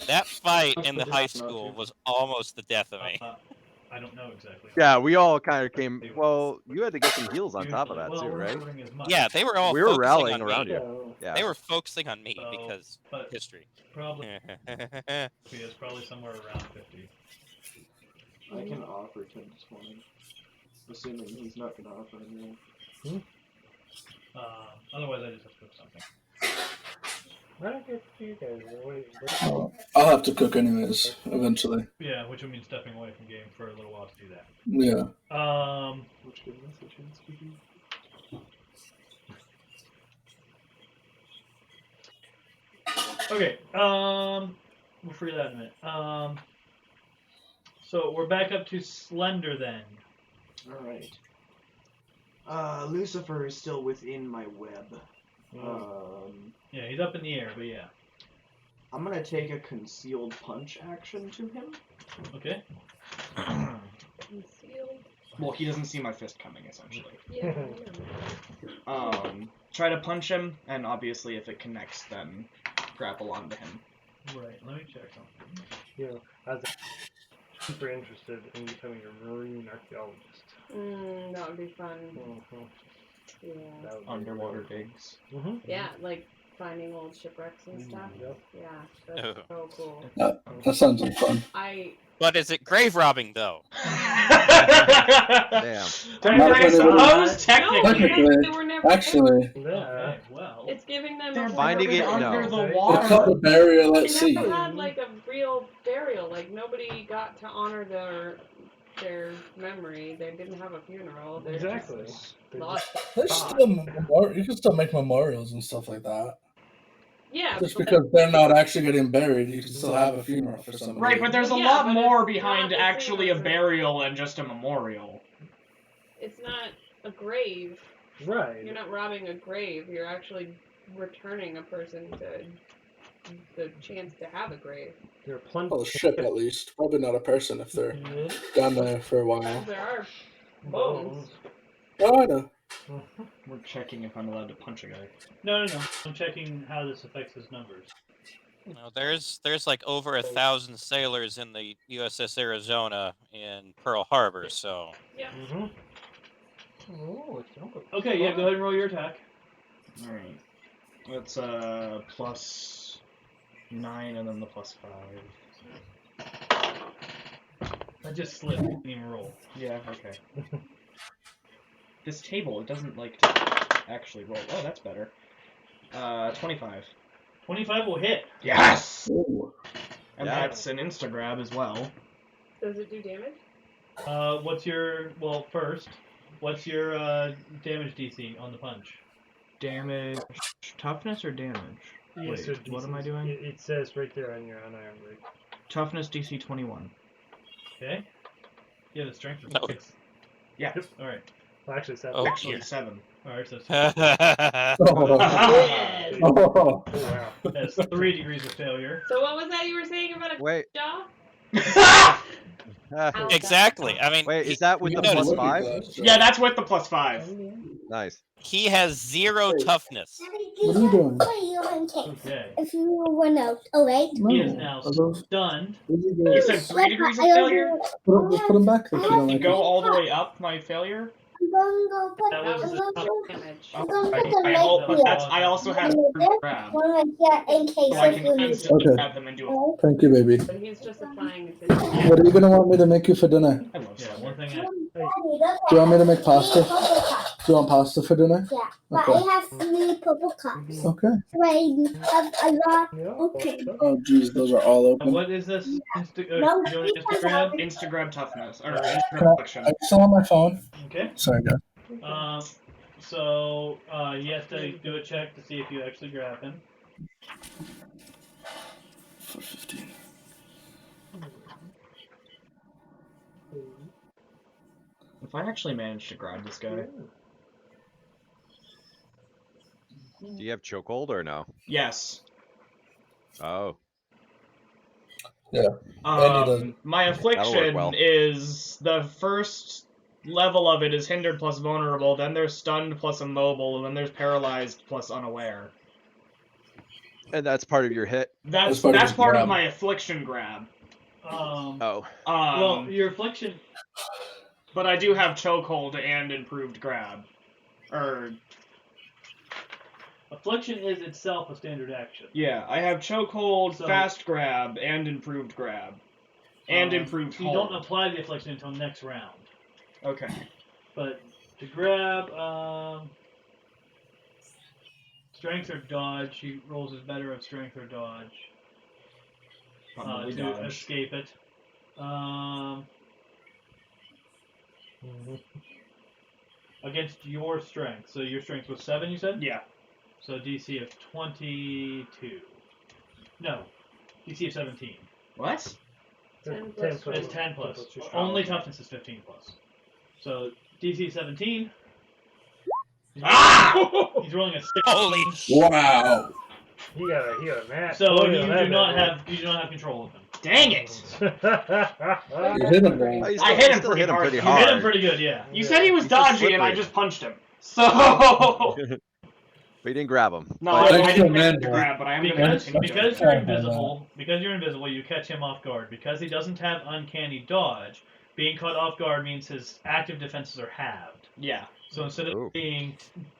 That fight in the high school was almost the death of me. I don't know exactly. Yeah, we all kind of came. Well, you had to get some heals on top of that too, right? Yeah, they were all We were focusing rallying on around me. you. Yeah. They were focusing on me So, because but history. Probably. It's probably somewhere around 50. I can offer 10 to 20. Assuming he's not going to offer anything. Otherwise, I just have to cook something. I don't get you guys. I'll have to cook anyways, eventually. Yeah, which would mean stepping away from game for a little while to do that. Yeah. Which gives us a chance to do. Okay, we'll free that in a minute. So we're back up to Slender then. Alright. Lucifer is still within my web. Yeah, he's up in the air, but yeah. I'm gonna take a concealed punch action to him. Okay. Concealed. Well, he doesn't see my fist coming, essentially. Yeah. Try to punch him, and obviously if it connects, then grapple onto him. Right, let me check something. Yeah, I was super interested in becoming a marine archaeologist. That would be fun. Yeah. Underwater digs. Yeah, like finding old shipwrecks and stuff. Yeah, that's so cool. That sounds like fun. But is it grave robbing though? Damn. I suppose technically. Actually. Yeah. Well. It's giving them They're finding it under no. the It's water. called a burial at They sea. never had like a real burial. Like nobody got to honor their memory. They didn't have a funeral. They Exactly. just lost. There's still you can still make memorials and stuff like that. Yeah. Just because they're not actually getting buried, you can still have a funeral for somebody. Right, but there's a Yeah, lot but more it's behind not the actually same a as burial and just a memorial. It's not a grave. Right. You're not robbing a grave. You're actually returning a person to the chance to have a grave. There are plenty. Well, a ship at least. Probably not a person if they're down there for a while. There are bones. Oh, I know. We're checking if I'm allowed to punch a guy. No. I'm checking how this affects his numbers. No, there's like over 1,000 sailors in the USS Arizona in Pearl Harbor, so. Yeah. Okay, yeah, go ahead and roll your attack. Alright. That's plus 9 and then the plus 5. I just slipped. Didn't even roll. Yeah, okay. This table, it doesn't like to actually roll. Oh, that's better. 25. 25 will hit. Yes! Ooh. And Yeah. that's an insta-grab as well. Does it do damage? What's your damage DC on the punch? Damage, toughness or damage? Yes, Wait, what am I doing? It says right there on your unarmed rig. Toughness DC 21. Okay. Yeah, the strength is No. 6. Yeah. Alright. Well, actually, 7. Oh, Actually, dear. 7. Alright, so Oh. Wow. that's 3 degrees of failure. So what was that you were saying about a Wait. jaw? Exactly. I mean, Wait, is that with the notice- plus 5? Yeah, that's with the plus 5. Nice. he has 0 toughness. What are you doing? Okay. If you run out, alright? He is now stunned. You said 3 degrees of failure? Just put them back there if you don't You like go it. all the way up my failure? I'm gonna go put That was Damage. I'm gonna put the I also have grab. one right there in case So I if can you need instantly Okay. grab them and do it. it. Thank you, baby. But he's just applying attention. What are you gonna want me to make you for dinner? I love Yeah, Slender. one thing Do you want me to make pasta? Do you want pasta for dinner? Yeah, but Okay. I have 3 purple cups. Okay. So I have a lot. Okay. Oh, geez, those are all open. what is this? No, Doing Instagram? Insta-grab toughness. Or Can Instagram collection. I still on my phone? Okay. Sorry, guys. So you have to do a check to see if you actually grab him. For 15. If I actually manage to grab this guy. Do you have chokehold or no? Yes. Oh. Yeah. Andy My affliction well. is the first level of it is hindered plus vulnerable, then there's stunned plus immobile, and then there's paralyzed plus unaware. And that's part of your hit? That's part of my affliction grab. Well, your affliction... But I do have chokehold and improved grab. Affliction is itself a standard action. Yeah, I have chokehold, fast grab, and improved grab. And improved hold. You don't apply the affliction until next round. Okay. But to grab, strength or dodge, he rolls his better of strength or dodge. To escape it. Against your strength. So your strength was 7, you said? Yeah. So DC of 22. No. DC of 17. What? 10 plus. It's 10 plus. Only toughness is 15 plus. So DC 17. He's rolling a 6. Holy wow. He got a match. So you do not have control of him. Dang it! You hit him, man. I hit him pretty hard. You hit him pretty good, yeah. You said he was dodgy, and I just punched him. So. But you didn't grab him. No, I didn't make the grab, but I am going to because you're invisible. Because you're invisible, you catch him off guard. Because he doesn't have uncanny dodge, being caught off guard means his active defenses are halved. Yeah. So instead of being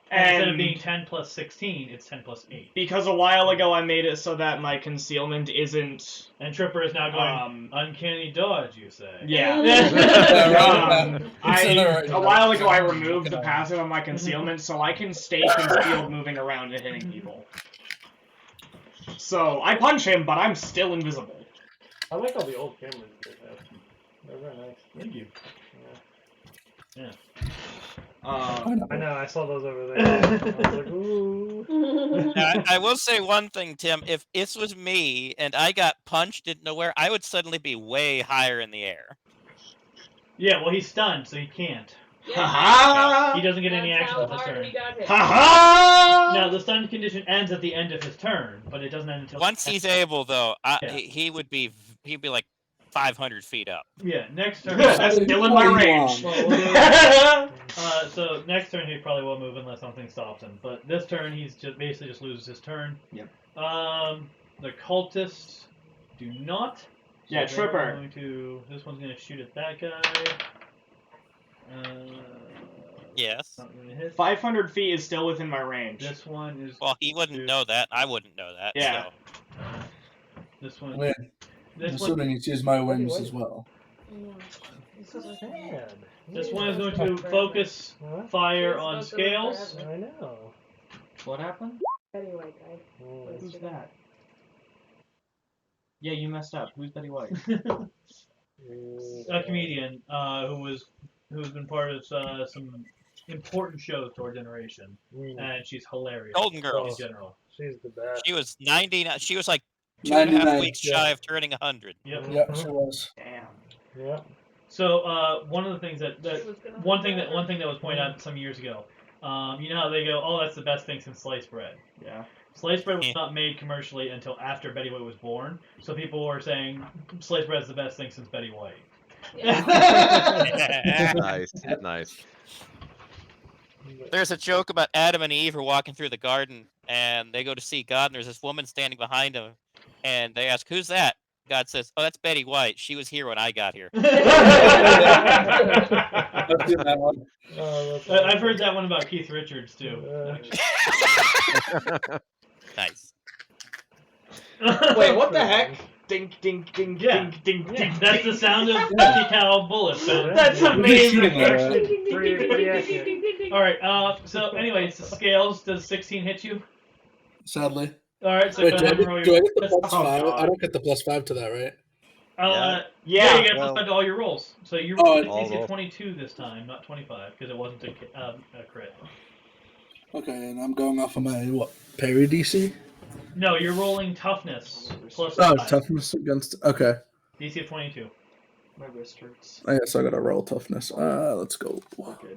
10 plus 16, it's 10 plus 8. Because a while ago I made it so that my concealment isn't. And Tripper is now going uncanny dodge. You say? Yeah. A while ago I removed the passive on my concealment, so I can stay concealed, moving around and hitting people. So I punch him, but I'm still invisible. I like all the old cameras they have. They're very nice. Thank you. Yeah. I know, I saw those over there. I was like, ooh. I will say one thing, Tim. If this was me and I got punched in nowhere, I would suddenly be way higher in the air. Yeah, well, he's stunned, so he can't. Ha-ha! He doesn't get any action on this turn. Ha-ha! Now, the stun condition ends at the end of his turn, but it doesn't end until... Once he's able, though, he'd be like 500 feet up. Yeah, next turn... That's still in my range. So next turn he probably won't move unless something stops him. But this turn he's basically just loses his turn. Yep. The cultists do not. So yeah, Tripper. This one's going to shoot at that guy. Yes. 500 feet is still within my range. This one is... Well, he wouldn't know that. I wouldn't know that. Yeah. So. This one... Wait. I'm assuming it's used my whims as well. This one is going to focus fire on scales. I know. What happened? Betty White guy. Who's that? Yeah, you messed up. Who's Betty White? A comedian who's been part of some important shows to our generation, and she's hilarious. Golden Girls in general. She's the best. She was 99. She was like 2.5 weeks shy of turning 100. Yep. Yeah, she was. Damn. Yeah. So one of the things that one thing that was pointed out some years ago, you know how they go, oh, that's the best thing since sliced bread. Yeah. Sliced bread was not made commercially until after Betty White was born, so people were saying sliced bread is the best thing since Betty White. Yeah. Nice. There's a joke about Adam and Eve are walking through the garden, and they go to see God, and there's this woman standing behind them, and they ask, "Who's that?" God says, "Oh, that's Betty White. She was here when I got here." I've seen that one. I've heard that one about Keith Richards too. Nice. Wait, what the heck? Ding, ding, ding, Yeah. ding, ding, ding. That's the sound of 50 cal bullets. That's amazing. Alright, so anyways, the scales, does 16 hit you? Sadly. Alright, so Wait, do I go ahead and get roll the your... plus 5? I don't get the plus 5 to that, right? Yeah, you get plus 5 to all your rolls. So you rolled DC 22 this time, not 25, because it wasn't a crit. Okay, and I'm going off of my, parry DC? No, you're rolling toughness plus 5. Oh, Toughness against, okay. DC of 22. My wrist hurts. I guess I gotta roll toughness. Let's go. Okay.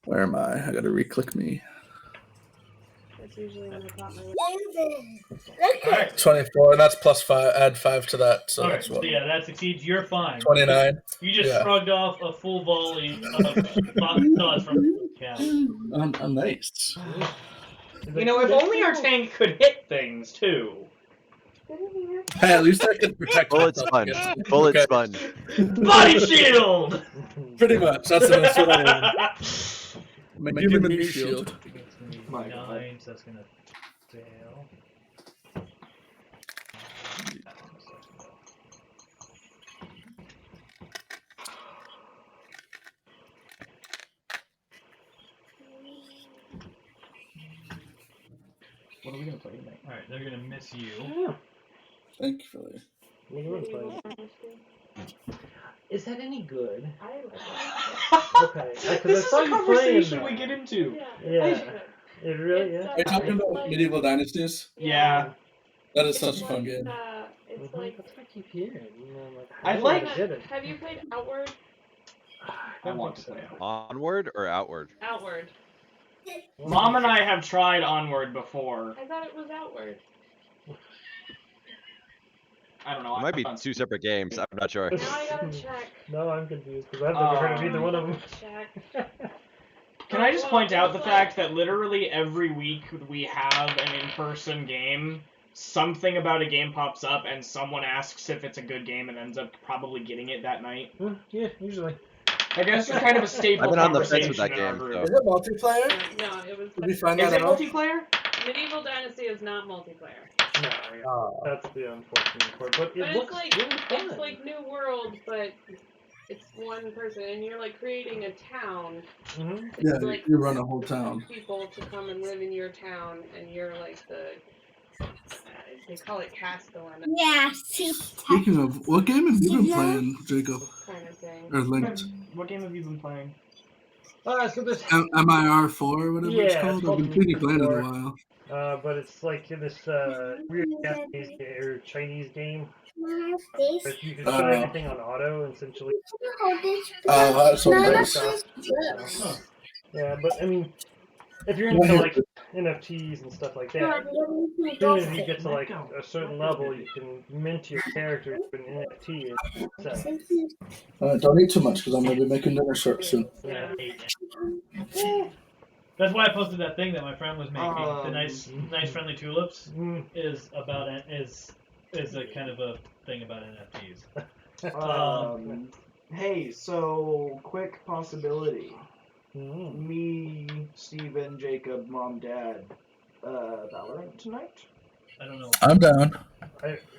Where am I? I gotta re-click me. That's usually when I pop my... Alright. 24, and that's plus 5. Add 5 to that, so Alright, that's what? so yeah, that succeeds. You're fine. 29. You just shrugged off a full volley of thoughts from the cap. I'm nice. You know, if only our tank could hit things, too. Hey, at least I can protect Bullet myself sponge. against- Bullet Okay. sponge. Body shield! Pretty much. That's what I am. My human knee shield. That's gonna be My God. 9, so that's gonna fail. What are we gonna play tonight? Alright, they're gonna miss you. Thank you for that. Is that any good? I Okay. This Because I is saw a you playing conversation we get into. Yeah. It really is. Are you talking about medieval dynasties? Yeah. That is such a fun game. It's like. That's what I keep hearing. You know, like, I how like- do get it. Have you played Outward? I want to play it. Onward or outward? Outward. Mom and I have tried Onward before. I thought it was Outward. I don't know. It might be two separate games. I'm not sure. Now I gotta check. No, I'm confused because I've never heard of either one of them. Check. Can I just point out the fact that literally every week we have an in-person game, something about a game pops up and someone asks if it's a good game and ends up probably getting it that night? Yeah, usually. I guess it's kind of a staple I've been on the fence conversation with that in our game, group. so. Is it multiplayer? No, it was. Did we find Is that it out? multiplayer? Medieval Dynasty is not multiplayer. No, yeah. That's the unfortunate part. But it But looks it's like really fun. it's like New World, but it's one person, and you're like creating a town. Mm-hmm. Yeah, It's like you run a whole town. people to come and live in your town, and you're like the. They call it Castellan. Yeah, see. Speaking of, what game have you been playing, Jacob? Kind of thing. Or Linked? What game have you been playing? So this. MIR4 or whatever Yeah, it's it's called? called I've been pretty playing it a MIR4. while. But it's like this weird Japanese or Chinese game. This. But you can put everything on auto and essentially. That's what No, I'm that's saying. just Yeah, but I mean, if you're into like NFTs and stuff like that, as soon as you get to like a certain level, you can mint your character to an NFT. Don't eat too much because I'm going to be making dinner short soon. Yeah. That's why I posted that thing that my friend was making. The nice friendly tulips is about is a kind of a thing about NFTs. Hey, so quick possibility. Me, Steven, Jacob, Mom, Dad, Valorant tonight? I don't know. I'm down.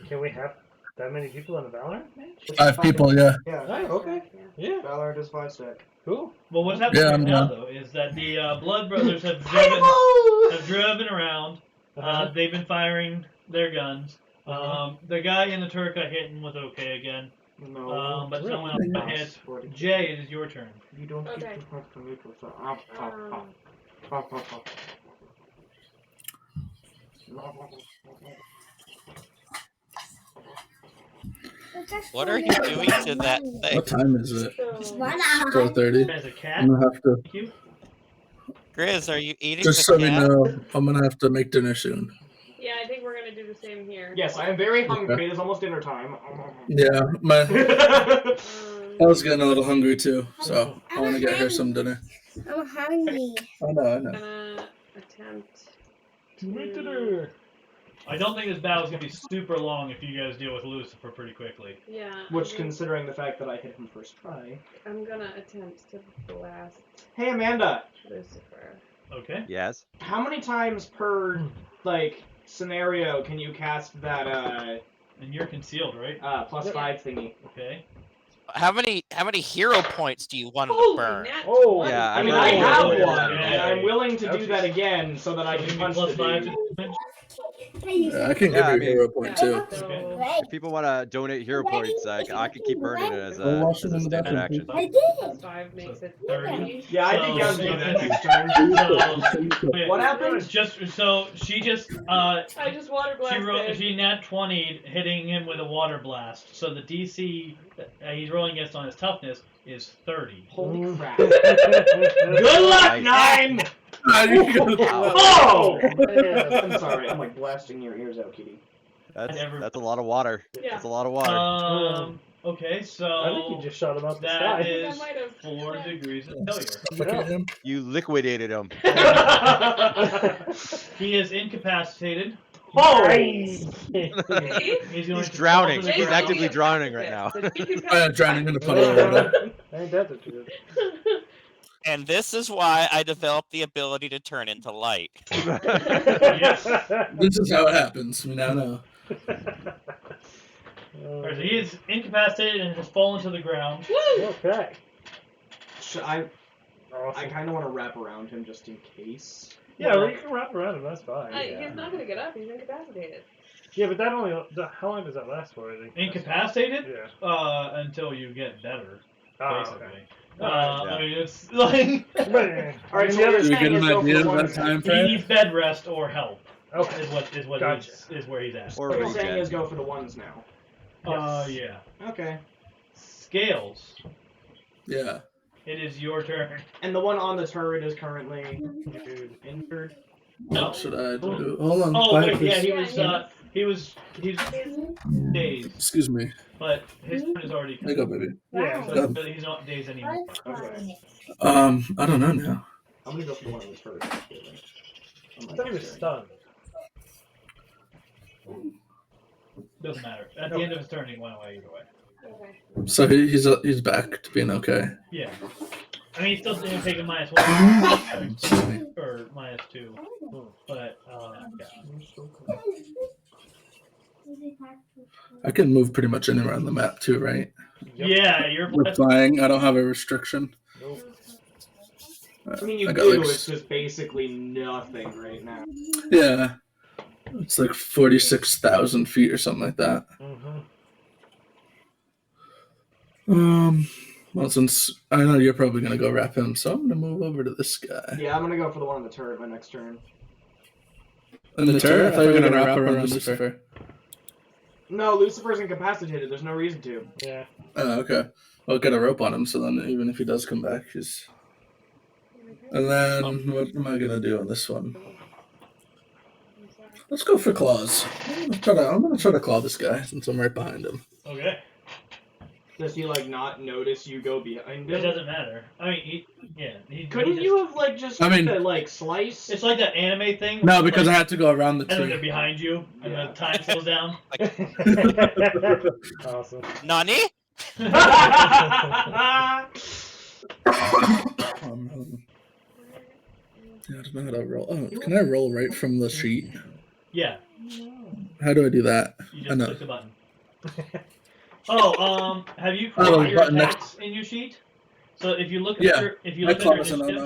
Can we have that many people in a Valorant match? 5 people, yeah. Yeah. Oh, okay. Yeah. Valorant is 5 stack. Cool. Well, what's happening Yeah, right I'm now, down. though, is that the Blood Brothers have driven around. They've been firing their guns. The guy in the turret got hit and was okay again. No. But someone else got hit. Jay, it is your turn. You don't Okay. get to have to make us What are you doing to that thing? What time is it? So, 4:30. As a cat. I'm going to have to, Thank you. Grizz, are you eating just the so we cat? know, I'm going to have to make dinner soon. yeah, I think we're gonna do the same here. Yes, I am very hungry. It is almost dinner time. Yeah, I was getting a little hungry too, so I want to get her some dinner. I'm hungry. I know. I'm gonna attempt to. I don't think this battle's gonna be super long if you guys deal with Lucifer pretty quickly. Yeah. Which, considering the fact that I hit him first try. I'm gonna attempt to blast Hey, Amanda. Lucifer. Okay. Yes. How many times per, like, scenario can you cast that, And you're concealed, right? +5 thingy? Okay. How many hero points do you want to Holy burn? nat Oh, 20. Yeah, I mean, really I have enjoyed one, that. and I'm willing to do that again so that I Give can me punch the +5 dude. to damage. Yeah, I can give Yeah, you I a mean- hero point too. So, If people want to donate hero points, I can keep burning it as Go a, wash as them a in the standard bathroom, action. I did. +5 makes it 30. 30. Yeah, I think I'll do that next turn. So, What happened? She just I just water blasted. she nat 20'd, hitting him with a water blast. So the DC that he's rolling against on his toughness is 30. Holy crap. Good luck, Nice. 9! Oh! I'm sorry, I'm like blasting your ears out, kitty. That's a lot of water. Yeah. That's a lot of water. Okay, so I think you just shot him out the that sky. is I might have- 4 degrees of failure. Look at him. You liquidated him. He is incapacitated. Oh! See? He's drowning. to the He's ground. actively drowning right now. Drowning in a puddle of water. Ain't that the truth? And this is why I developed the ability to turn into light. Yes. This is how it happens. We now know. Alright, so he is incapacitated and has fallen to the ground. Okay. I Awesome. kind of want to wrap around him just in case. Yeah, well, you can wrap around him. That's fine. He's not gonna get up. He's incapacitated. Yeah, but that only. How long does that last for? Incapacitated? Yeah. Until you get better, Ah, basically. okay. I mean, it's like. Alright, so what you're saying is go for the one. He needs bed rest or help. Okay. Is what Gotcha. is where he's at. Or What you're saying regen. is go for the ones now. Yeah. Okay. Scales. Yeah. It is your turn. And the one on the turret is currently injured. What should I do? Hold on. Oh quiet, wait, yeah, please. he's dazed, Excuse me. but his turn is already. There you go, baby. Yeah. So he's not dazed anymore. Okay. I don't know now. I'm gonna go for the one on the turret. I thought he was stunned. Doesn't matter. At the end of his turn, he went away either way. Okay. So he's back to being okay. Yeah. I mean, he's still going to take a -1 or -2, but yeah. I can move pretty much anywhere on the map too, right? Yeah, you're With flying, I don't have a restriction. I mean, you I do. got, like, It's just basically nothing right now. Yeah. It's like 46,000 feet or something like that. Well, since I know you're probably going to go wrap him, so I'm going to move over to this guy. Yeah, I'm gonna go for the one on the turret my next turn. And the turret? I thought you were going to wrap around Lucifer. No, Lucifer's incapacitated. There's no reason to. Yeah. Oh, okay. Well, get a rope on him, so then even if he does come back, he's... And then, what am I going to do on this one? Let's go for claws. I'm going to try to claw this guy, since I'm right behind him. Okay. Does he like not notice you go behind him? It doesn't matter. I mean, Couldn't you have like just like slice? It's like that anime thing. No, because I had to go around the And then tree. they're behind you, and the time slows down. Awesome. Nani? Yeah, I don't know how to roll. Oh, can I roll right from the sheet? Yeah. How do I do that? You I just know. click the button. Have you Oh, created your button attacks in your sheet? So if you look at Yeah, your, my under claws and initiative,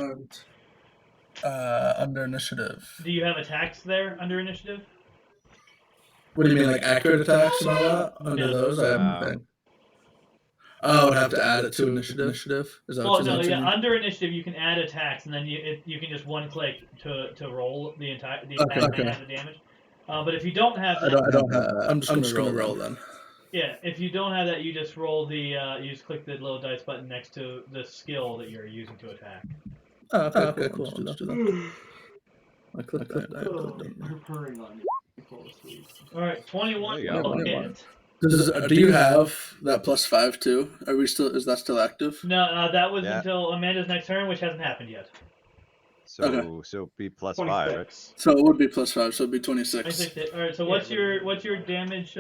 unarmed. Under initiative. do you have attacks there under initiative? What do you mean, like accurate attacks and all that? Under Yeah. those, I have nothing. Oh, I would have to add it to initiative. Is that Oh what you're no, yeah. mentioning? Under initiative, you can add attacks, and then you can just one click to roll the entire Okay, attack okay. and add the damage. But if you don't have I that, don't have that. I'm just gonna roll then. yeah, if you don't have that, you just roll the you just click the little dice button next to the skill that you're using to attack. Oh, okay, cool. Let's do that. I clicked that. You're purring on me. Fall asleep. All right, 21. There you go. will hit. Do you have that +5 too? Are we still? Is that still active? No, that was Yeah. until Amanda's next turn, which hasn't happened yet. So Okay. so be +5, right? 26. So it would be +5. So it'd be 26. All right, so what's your damage?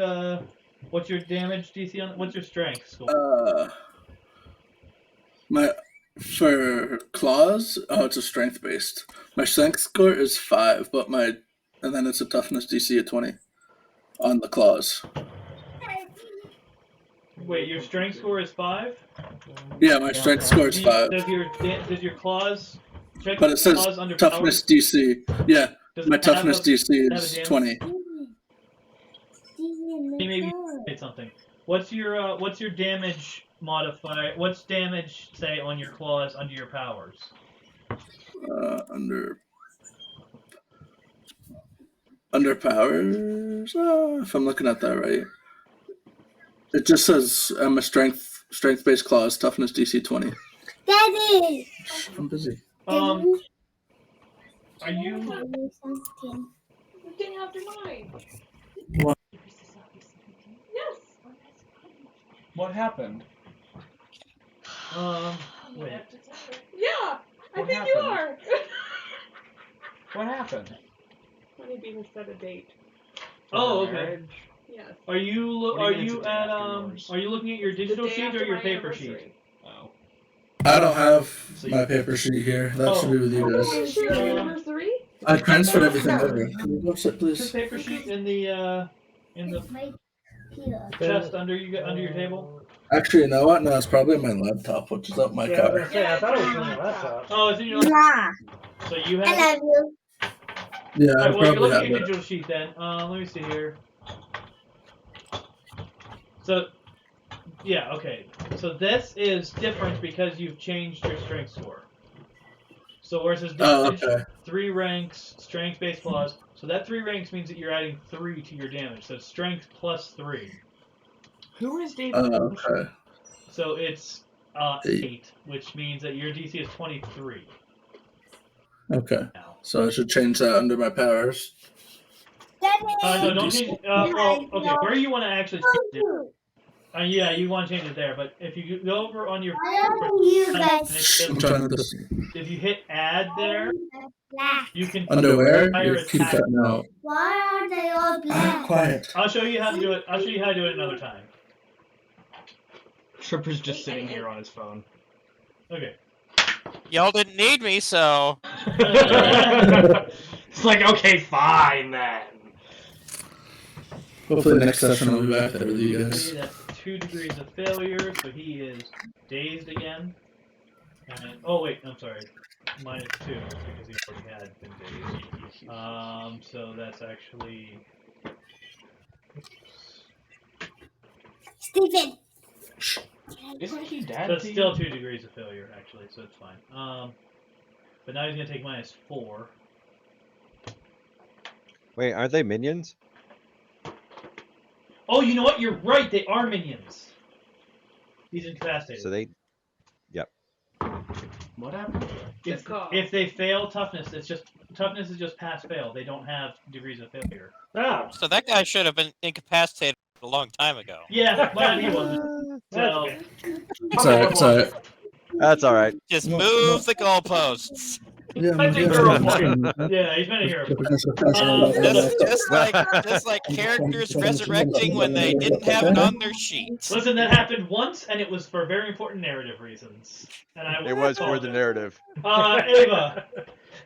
What's your damage DC on? What's your strength score? For claws, it's a strength based. My strength score is 5, but and then it's a toughness DC of 20 on the claws. Wait, your strength score is 5. Yeah, my strength score is 5, Does your claws? Check but it says claws under toughness power? DC. Yeah, Does my it have toughness a- DC have a is damage? 20. Maybe say something. What's your damage modifier? What's damage say on your claws under your powers? Under powers. If I'm looking at that right, it just says I'm a strength based claws, toughness DC 20. Daddy! I'm busy. Are you? Day after mine. What? Yes. What happened? Wait. Yeah, I What think you happened? are. What happened? Honeybean set a date. Oh, okay. marriage. Yes. Are you What do you mean it's a day at after yours? are you looking at your The digital day sheet after or your my paper sheet? anniversary. Oh. I don't have So my paper sheet here. That Oh. should be with you guys. It's your anniversary? I transferred everything over. Can you go sit, Your please? paper sheet in the chest under your table. Actually, you know what? No, it's probably my laptop, which is up my Yeah, I was car. gonna say, I thought it was in the laptop. Oh, it's in your Yeah. So you I have. love you. Yeah, I Alright, well, you're probably looking have at your it. digital sheet then. Let me see here. So, yeah, okay. So this is different because you've changed your strength score. So where it says Oh, damage, okay. 3 ranks, strength base plus. So that 3 ranks means that you're adding 3 to your damage. So strength plus 3. Who is David? Okay. So it's 8. 8, which means that your DC is 23. Okay. Now. So I should change that under my powers. No, don't change. Well, okay. Where you want to actually change it? Yeah, you want to change it there. But if you go over on your, You guys. I'm trying to just if you hit add there, you can underwear. higher You keep attack. cutting out. Why are they all black? Quiet. I'll show you how to do it. I'll show you how to do it another time. Tripper's just sitting here on his phone. Okay. Y'all didn't need me, so. It's like, okay, fine then. Hopefully next session I'll be back there with you guys. That's 2 degrees of failure, so he is dazed again. And oh wait, I'm sorry, -2 because he already had been dazed. So that's actually. Stephen. Isn't he dead? So it's still 2 degrees of failure, actually, so it's fine. But now he's gonna take -4. Wait, aren't they minions? Oh, you know what? You're right. They are minions. He's incapacitated. So they. Yep. What happened? If they fail toughness, toughness is just pass fail. They don't have degrees of failure. Oh. So that guy should have been incapacitated a long time ago. Yeah, but he wasn't. So It's alright. It's alright. That's all right. Just move the goalposts. Yeah, I think they're yeah, he's been a hero. Just like characters resurrecting when they didn't have it on their sheets. Listen, that happened once, and it was for very important narrative reasons. And It was for the narrative. Ava.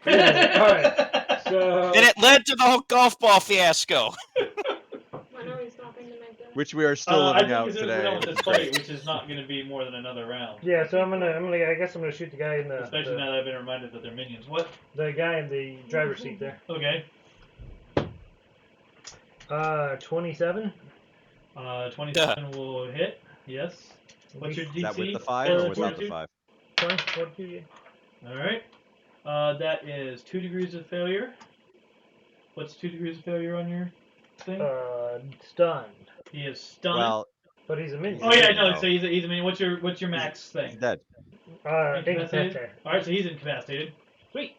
Alright. So. And it led to the whole golf ball fiasco. When are we stopping to make that? Which we are still living out today. We're done with this fight, which is not going to be more than another round. Yeah, so I guess I'm gonna shoot the guy in the. Especially now that I've been reminded that they're minions. What? The guy in the driver's seat there. Okay. 27. 27 will hit. Yes. What's your DC? Is that with the 5 or without the 5? 42, yeah. Alright. That is 2 degrees of failure. What's 2 degrees of failure on your thing? Stunned. He is stunned. Well, But he's a minion. Oh yeah, no. So he's a minion. What's your max thing? he's dead. Incapacitated. All right, so he's incapacitated. Sweet.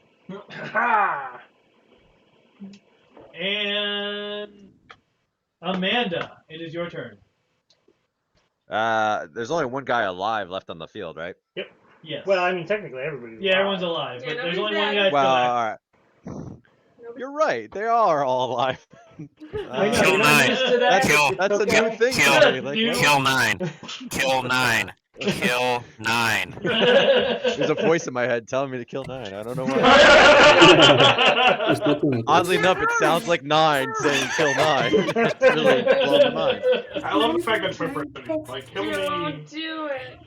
And Amanda, it is your turn. There's only one guy alive left on the field, right? Yep. Yes. Well, I mean, technically everybody's yeah, everyone's alive, Yeah, but there's nobody's only one dead. guy Well, still all right. You're right. They are all alive. Kill 9. That's a new thing. for me, like, Kill 9. Kill 9. Kill 9. There's a voice in my head telling me to kill 9. I don't know why. Oddly enough, it sounds like 9 saying kill 9. It's really blowing my mind. I love the fact that Tripper like kill me. Don't do it.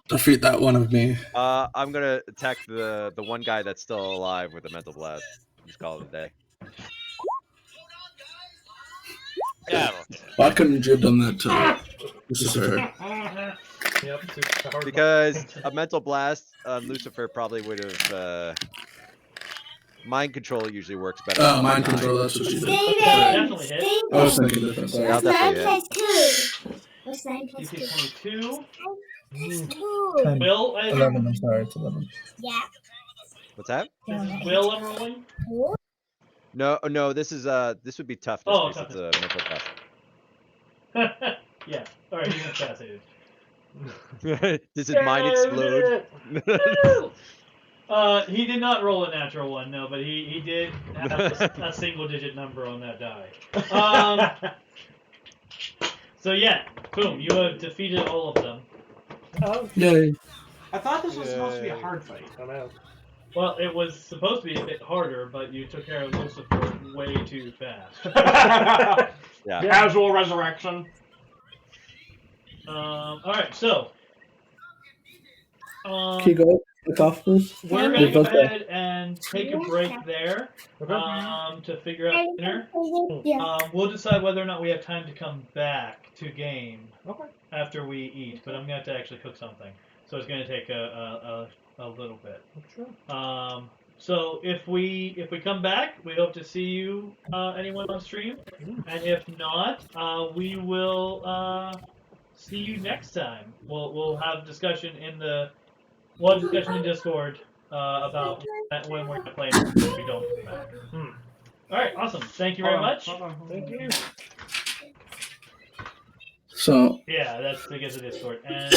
Defeat that one of me. I'm gonna attack the one guy that's still alive with a mental blast. Just call it a day. Yeah. Why couldn't you have done that to Lucifer? Because a mental blast on Lucifer probably would have. Mind control usually works better. Oh, mind control, that's what you did. Definitely hit. I was thinking different, sorry. I'll definitely hit. What's 9 plus 2? DC 22. 10, Will, 11, I'm sorry, it's 11. Yeah. What's that? Will, I'm rolling. No, this is this would be toughness. Oh, because it's a mental blast. Yeah. All right, he's incapacitated. Does his mind explode? He did not roll a natural one, no, but he did have a single-digit number on that die. So yeah, boom, you have defeated all of them. Oh, Yay. I thought this was supposed to be a hard fight. I know. Well, it was supposed to be a bit harder, but you took care of Lucifer way too fast. Yeah. Casual resurrection. Alright, so. Can you go look off, please? We're going to go ahead and take a break there to figure out dinner. We'll decide whether or not we have time to come back to game after we eat, but I'm going to have to actually cook something. So it's going to take a little bit. So if we come back, we hope to see you, anyone on stream, and if not, we will see you next time. We'll have discussion in Discord about when we're gonna play and if we don't come back. All right, awesome. Thank you very much. Thank you. So. Yeah, that's to get the Discord and.